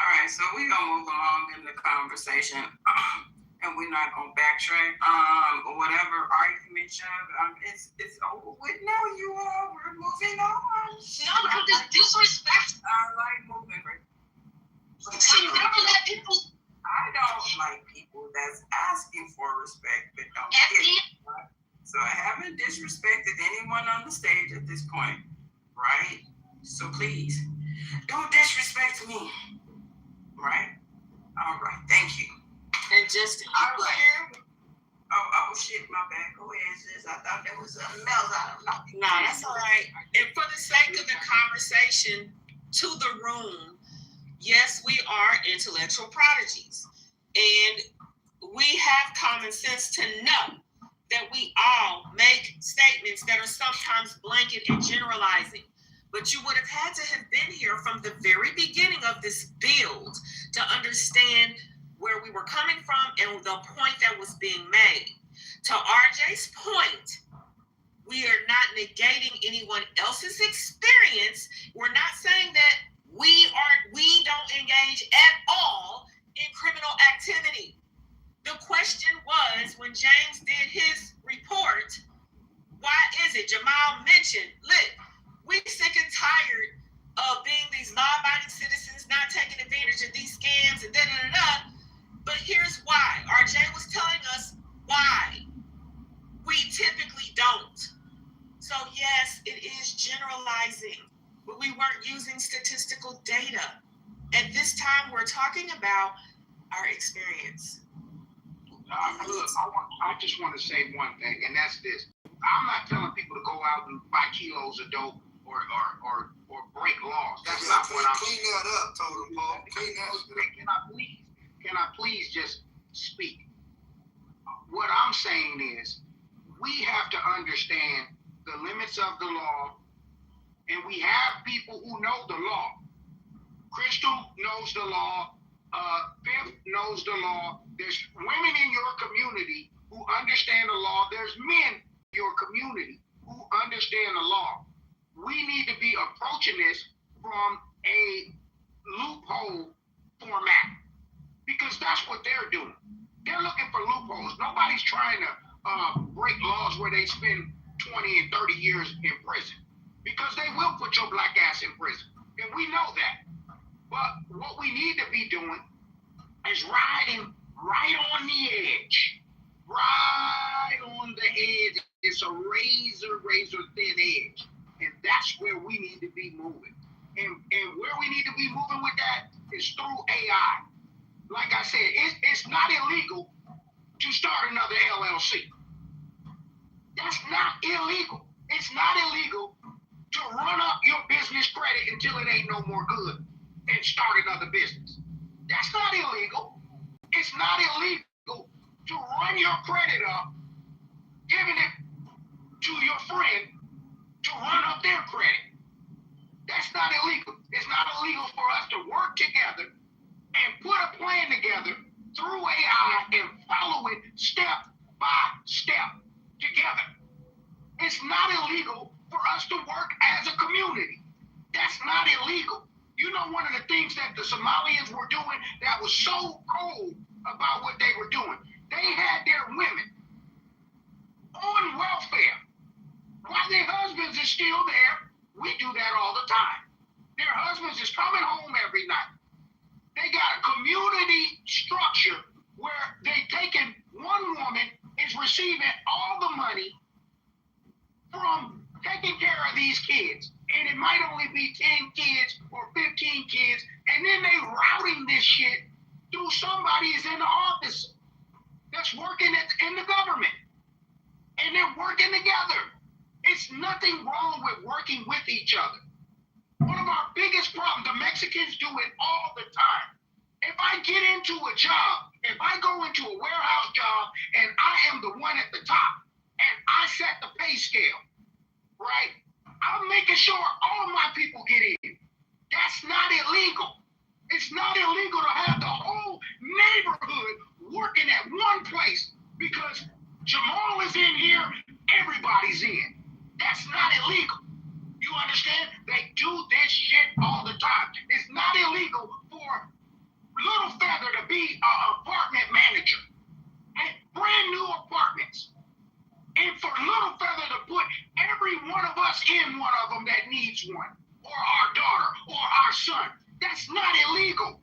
All right, so we're gonna move along in the conversation, and we're not gonna backtrack. Whatever argument you have, it's over with now. We're moving on. No, because this disrespect. I like moving. You never let people. I don't like people that's asking for respect but don't get it. So I haven't disrespected anyone on the stage at this point, right? So please, don't disrespect me. Right? All right. Thank you. And just to be clear. Oh, shit, my bad. Go ahead, sis. I thought there was something else. I don't know. No, that's all right. And for the sake of the conversation to the room, yes, we are intellectual prodigies. And we have common sense to know that we all make statements that are sometimes blanket and generalizing. But you would have had to have been here from the very beginning of this build to understand where we were coming from and the point that was being made. To RJ's point, we are not negating anyone else's experience. We're not saying that we don't engage at all in criminal activity. The question was, when James did his report, why is it? Jamal mentioned, look, we're sick and tired of being these law-abiding citizens, not taking advantage of these scams and da-da-da-da. But here's why. RJ was telling us generalizing, but we weren't using statistical data. At this time, we're talking about our experience. I just want to say one thing, and that's this. I'm not telling people to go out and buy kilos of dope or break laws. That's not what I'm saying. Clean that up, Totem Pole. Clean that up. Can I please just speak? What I'm saying is we have to understand the limits of the law, and we have people who know the law. Crystal knows the law. Fifth knows the law. There's women in your community who understand the law. There's men in your community who understand the law. We need to be approaching this from a loophole format, because that's what they're doing. They're looking for loopholes. Nobody's trying to break laws where they spend 20 and 30 years in prison, because they will put your black ass in prison, and we know that. But what we need to be doing is riding right on the edge. Right on the edge. It's a razor thin edge. And that's where we need to be moving. And where we need to be moving with that is through AI. Like I said, it's not illegal to start another LLC. That's not illegal. It's not illegal to run up your business credit until it ain't no more good and start another business. That's not illegal. It's not illegal to run your credit up, giving it to your friend to run up their credit. That's not illegal. It's not illegal for us to work together and put a plan together through AI and follow it step by step together. It's not illegal for us to work as a community. That's not illegal. You know, one of the things that the Somalians were doing that was so cold about what they were doing, they had their women on welfare while their husbands are still there. We do that all the time. Their husbands is coming home every night. They got a community structure where they taking one woman is receiving all the money from taking care of these kids. And it might only be 10 kids or 15 kids. And then they routing this shit through somebody who's in the office that's working in the government. And they're working together. It's nothing wrong with working with each other. One of our biggest problems, the Mexicans do it all the time. If I get into a job, if I go into a warehouse job and I am the one at the top and I set the pay scale, right? I'm making sure all my people get in. That's not illegal. It's not illegal to have the whole neighborhood working at one place because Jamal is in here, everybody's in. That's not illegal. You understand? They do this shit all the time. It's not illegal for Little Feather to be an apartment manager at brand new apartments. And for Little Feather to put every one of us in one of them that needs one, or our daughter, or our son, that's not illegal.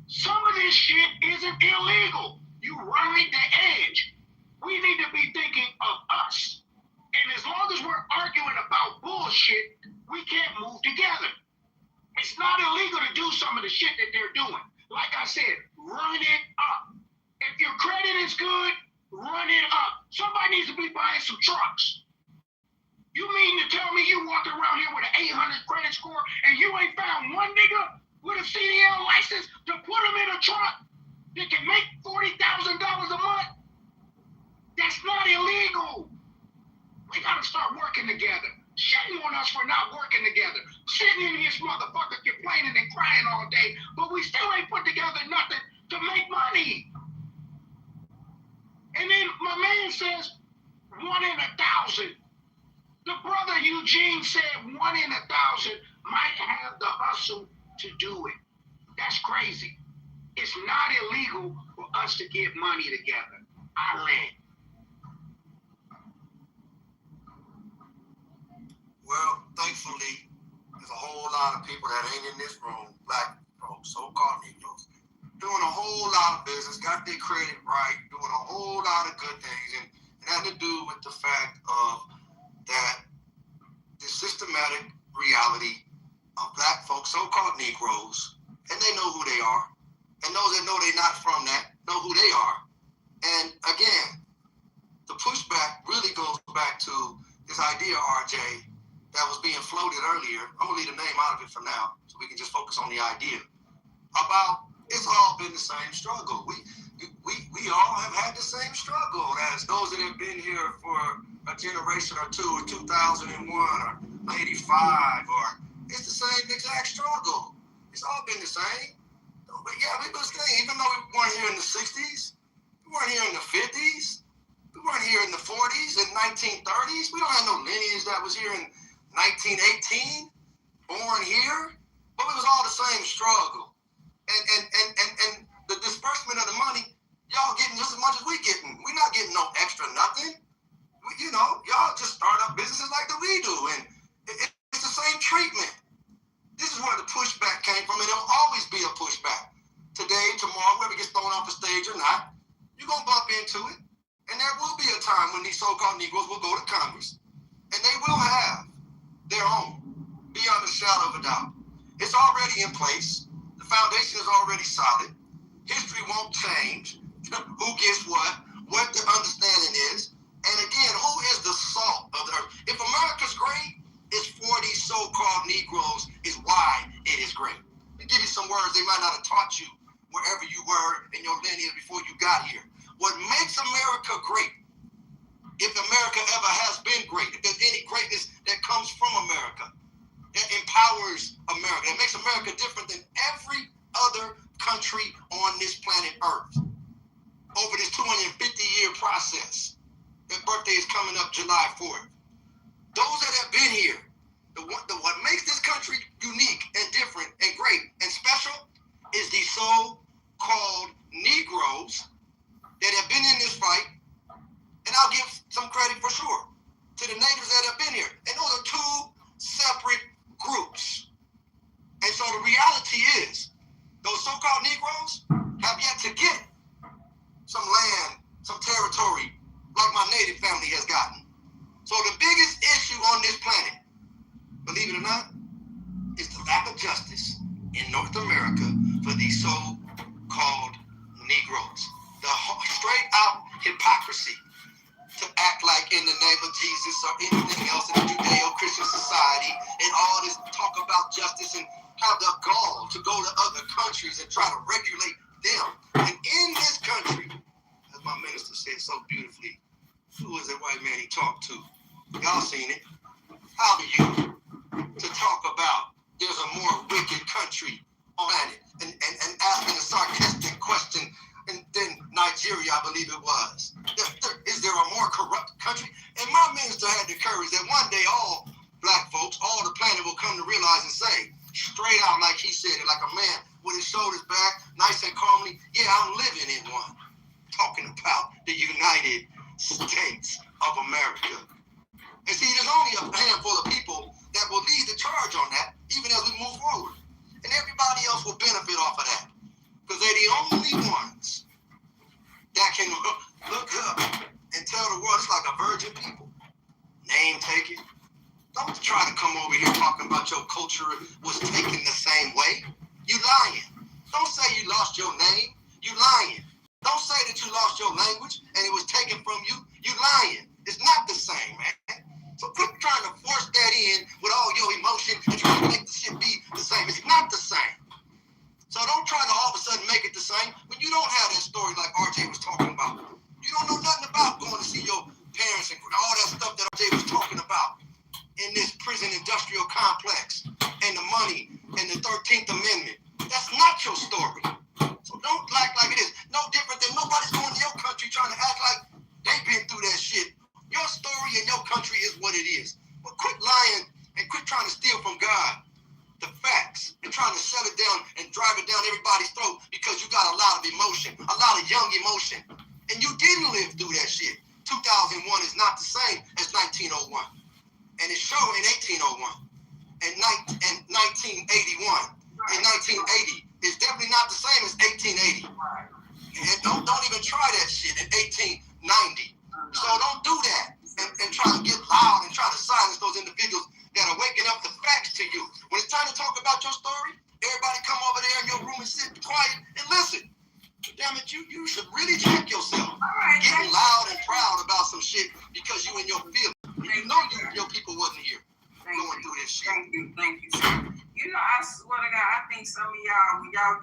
Some of this shit isn't illegal. You ride the edge. We need to be thinking of us. And as long as we're arguing about bullshit, we can't move together. It's not illegal to do some of the shit that they're doing. Like I said, run it up. If your credit is good, run it up. Somebody needs to be buying some trucks. You mean to tell me you walking around here with an 800 credit score and you ain't found one nigga with a CDL license to put him in a truck that can make $40,000 a month? That's not illegal. We gotta start working together. Shame on us for not working together. Sitting in this motherfucker complaining and crying all day, but we still ain't put together nothing to make money. And then my man says 1 in 1,000. The brother Eugene said 1 in 1,000 might have the hustle to do it. That's crazy. It's not illegal for us to get money together. I land. Well, thankfully, there's a whole lot of people that ain't in this room, black folks, so-called Negroes, doing a whole lot of business, got their credit right, doing a whole lot of good things, and it had to do with the fact of that this systematic reality of black folks, so-called Negroes, and they know who they are. And those that know they're not from that know who they are. And again, the pushback really goes back to this idea, RJ, that was being floated earlier. I'm gonna leave the name out of it for now, so we can just focus on the idea about it's all been the same struggle. We all have had the same struggle as those that have been here for a generation or two, or 2001 or 85, or it's the same exact struggle. It's all been the same. But yeah, we was saying, even though we weren't here in the 60s, we weren't here in the 50s, we weren't here in the 40s and 1930s. We don't have no lineage that was here in 1918, born here, but it was all the same struggle. And the disbursement of the money, y'all getting just as much as we getting. We're not getting no extra nothing. Y'all just start up businesses like that we do, and it's the same treatment. This is where the pushback came from, and there'll always be a pushback. Today, tomorrow, whoever gets thrown off the stage or not, you're going to bump into it. And there will be a time when these so-called Negroes will go to Congress, and they will have their own, beyond a shadow of a doubt. It's already in place. The foundation is already solid. History won't change. Who gets what the understanding is. And again, who is the salt of the earth? If America's great, it's for these so-called Negroes is why it is great. To give you some words they might not have taught you wherever you were in your lineage before you got here. What makes America great, if America ever has been great, if there's any greatness that comes from America, that empowers America, that makes America different than every other country on this planet Earth. Over this 250-year process, their birthday is coming up July 4th. Those that have been here, what makes this country unique and different and great and special is these so-called Negroes that have been in this fight, and I'll give some credit for sure to the natives that have been here. And those are two separate groups. And so the reality is, those so-called Negroes have yet to get some land, some territory, like my native family has gotten. So the biggest issue on this planet, believe it or not, is the lack of justice in North America for these so-called Negroes. The straight out hypocrisy to act like in the name of Jesus or anything else in a Judeo-Christian society, and all this talk about justice, and have the gall to go to other countries and try to regulate them. And in this country, as my minister said so beautifully, who was that white man he talked to? Y'all seen it. How do you to talk about there's a more wicked country on planet and asking a sarcastic question, and then Nigeria, I believe it was. Is there a more corrupt country? And my minister had the courage that one day all black folks, all the planet will come to realize and say, straight out like he said it, like a man with his shoulders back, nice and calmly, yeah, I'm living in one. Talking about the United States of America. And see, there's only a handful of people that will lead the charge on that, even as we move forward. And everybody else will benefit off of that. Because they're the only ones that can look up and tell the world it's like a virgin people. Name taking. Don't try to come over here talking about your culture was taken the same way. You lying. Don't say you lost your name. You lying. Don't say that you lost your language and it was taken from you. You lying. It's not the same, man. So quit trying to force that in with all your emotion and trying to make the shit be the same. It's not the same. So don't try to all of a sudden make it the same when you don't have that story like RJ was talking about. You don't know nothing about going to see your parents and all that stuff that RJ was talking about in this prison industrial complex and the money and the 13th Amendment. That's not your story. So don't act like it is. No different than nobody's going to your country trying to act like they've been through that shit. Your story in your country is what it is. But quit lying and quit trying to steal from God the facts and trying to shut it down and drive it down everybody's throat because you got a lot of emotion, a lot of young emotion. And you didn't live through that shit. 2001 is not the same as 1901. And it's sure in 1801 and 1981 and 1980 is definitely not the same as 1880. And don't even try that shit in 1890. So don't do that and try to get loud and try to silence those individuals that are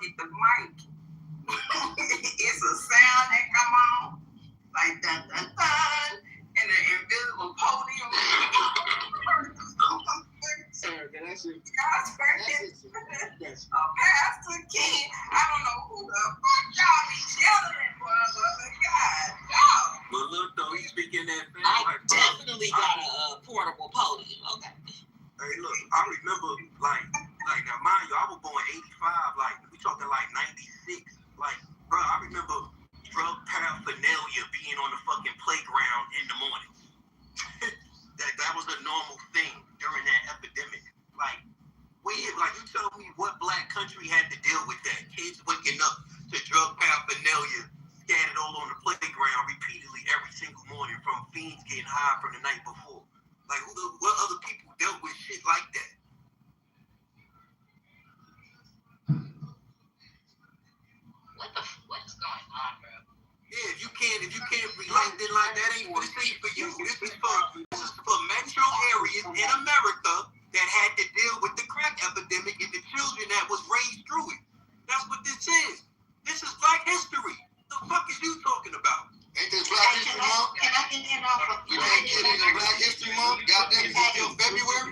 get the mic, it's a sound that come on, like dun dun dun, and the invisible podium. Pastor King, I don't know who the fuck y'all be yelling at, but God, y'all. But look though, he's speaking that thing. I definitely got a portable podium. Okay. Hey, look, I remember, like, now, mind you, I was born 85, like, we talking like 96. Like, bro, I remember drug paraphernalia being on the fucking playground in the morning. that was a normal thing during that epidemic. Like, you tell me what black country had to deal with that? Kids waking up to drug paraphernalia scattered all on the playground repeatedly every single morning from fiends getting high from the night before. Like, what other people dealt with shit like that? What's going on, bro? Yeah, if you can't relate, then like that ain't for you. This is for metro areas in America that had to deal with the crack epidemic and the children that was raised through it. That's what this is. This is Black history. The fuck is you talking about? Ain't this Black History Month? Can I get in off of We can't get into Black History Month. Goddamn, it's still February.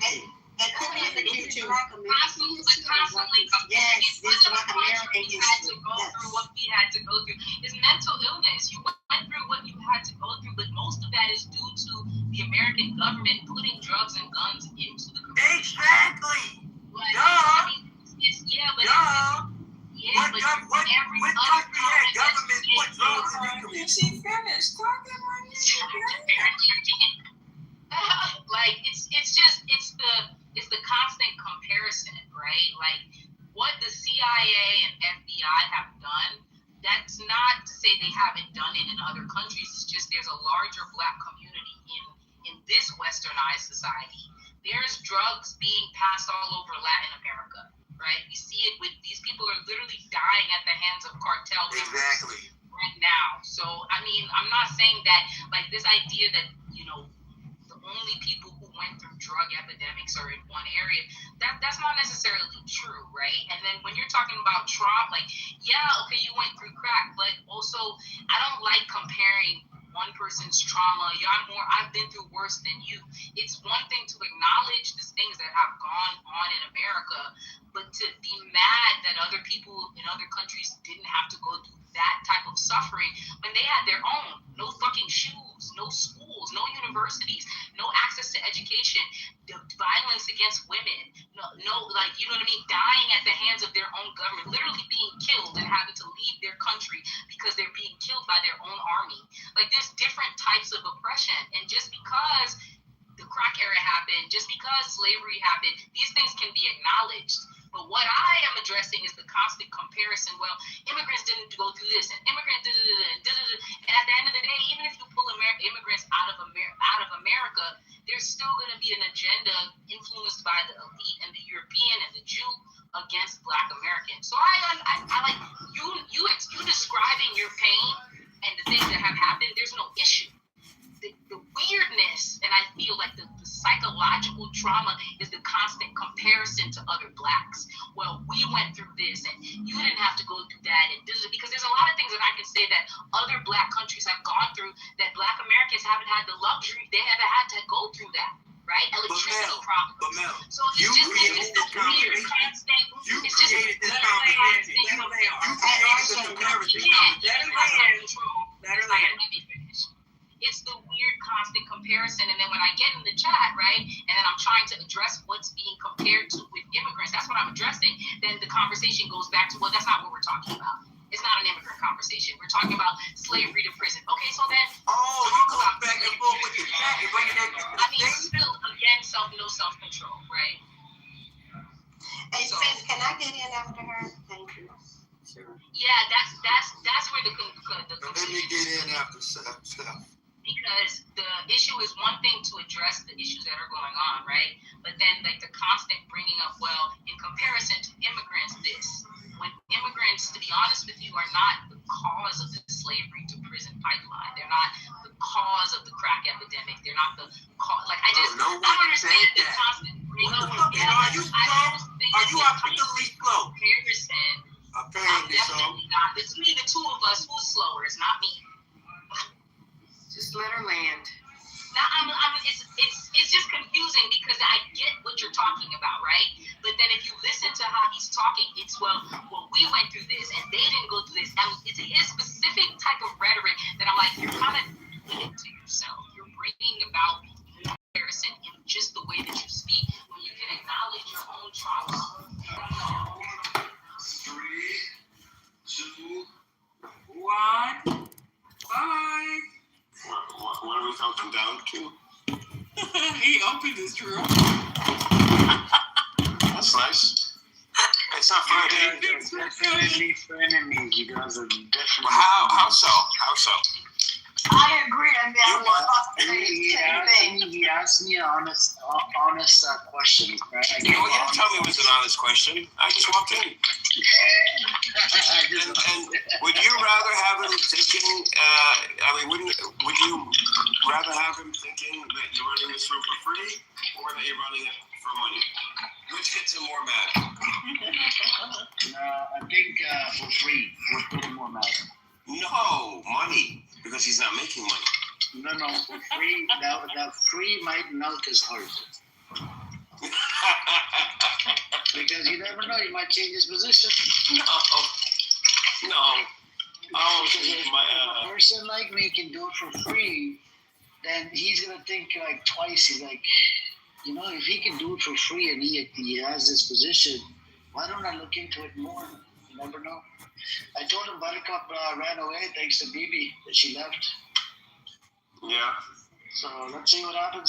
And put me in the future. Constantly Yes, this Black American you had to history. go through what we had to go through. It's mental illness. You went through what you had to go through, but most of that is due to the American government putting drugs and guns into the community. Exactly. Like, Yeah. I mean, What country had government put drugs in the community? She finished talking right Like it's the constant comparison, right? Like what the CIA and FBI have done, that's not to say they haven't done it in other countries. It's just there's a larger black community in this westernized society. There's drugs being passed all over Latin America, right? We see it with these people are literally dying at the hands of cartel members. Exactly. Right now. So I mean, I'm not saying that like this idea that, the only people who went through drug epidemics are in one area, that's not necessarily true, right? And then when you're talking about trauma, like, yeah, okay, you went through crack, but also I don't like comparing one person's trauma. I've been through worse than you. It's one thing to acknowledge the things that have gone on in America, but to be mad that other people in other countries didn't have to go through that type of suffering when they had their own. No fucking shoes, no schools, no universities, no access to education, the violence against women, no, like, you know what I mean, dying at the hands of their own government, literally being killed and having to leave their country because they're being killed by their own army. Like, there's different types of oppression, and just because the crack era happened, just because slavery happened, these things can be acknowledged. But what I am addressing is the constant comparison. Well, immigrants didn't go through this, and immigrants and at the end of the day, even if you pull immigrants out of America, there's still going to be an agenda influenced by the elite and the European and the Jew against Black Americans. So I like you describing your pain and the things that have happened. There's no issue. The weirdness, and I feel like the psychological trauma is the constant comparison to other Blacks. Well, we went through this and you didn't have to go through that, and because there's a lot of things that I can say that other Black countries have gone through that Black Americans haven't had the luxury, they haven't had to go through that, right? Electricity problems. But Mel, so you created this weird constant. You created this conversation. You created the comparison. It's the weird constant comparison, and then when I get in the chat, right, and then I'm trying to address what's being compared to with immigrants, that's what I'm addressing, then the conversation goes back to, well, that's not what we're talking about. It's not an immigrant conversation. We're talking about slavery to prison. Okay, so then you go back and forth with the chat and bring that to the still, again, no self-control, right? Hey, sis, can I get in after her? Thank you. Sure. Yeah, that's where the Let me get in after stuff. Because the issue is one thing to address the issues that are going on, right? But then like the constant bringing up, well, in comparison to immigrants, when immigrants, to be honest with you, are not the cause of the slavery to prison pipeline. They're not the cause of the crack epidemic. They're not the cause. Like, I don't understand the constant bringing up. Are you articulately slow? Comparison. Apparently so. Definitely not. It's neither two of us who's slower. It's not me. Just let her land. Now, it's just confusing because I get what you're talking about, right? But then if you listen to how he's talking, it's well, we went through this and they didn't go through this. I mean, it's his specific type of rhetoric that I'm like, you're kind of doing it to yourself. You're bringing about comparison in just the way that you speak when you can acknowledge your own trauma. 3, 2, 1. Bye. What are we counting down to? He opened his room. That's nice. It's not Friday. Definitely frenemies. You guys are definitely. Well, how so? How so? I agree. I mean, You want? He asked me an honest question, right? You didn't tell me it was an honest question. I just walked in. And would you rather have him thinking? Would you rather have him thinking that you're running this room for free, or that you're running it for money? Which gets him more mad? I think for free would put him more mad. No, money, because he's not making money. No, for free. That free might melt his heart. Because you never know, you might change his position. No. If a person like me can do it for free, then he's gonna think like twice. He's like, if he can do it for free and he has this position, why don't I look into it more? You never know. I told him Buttercup ran away thanks to Bibi that she left. Yeah. So let's see what happens.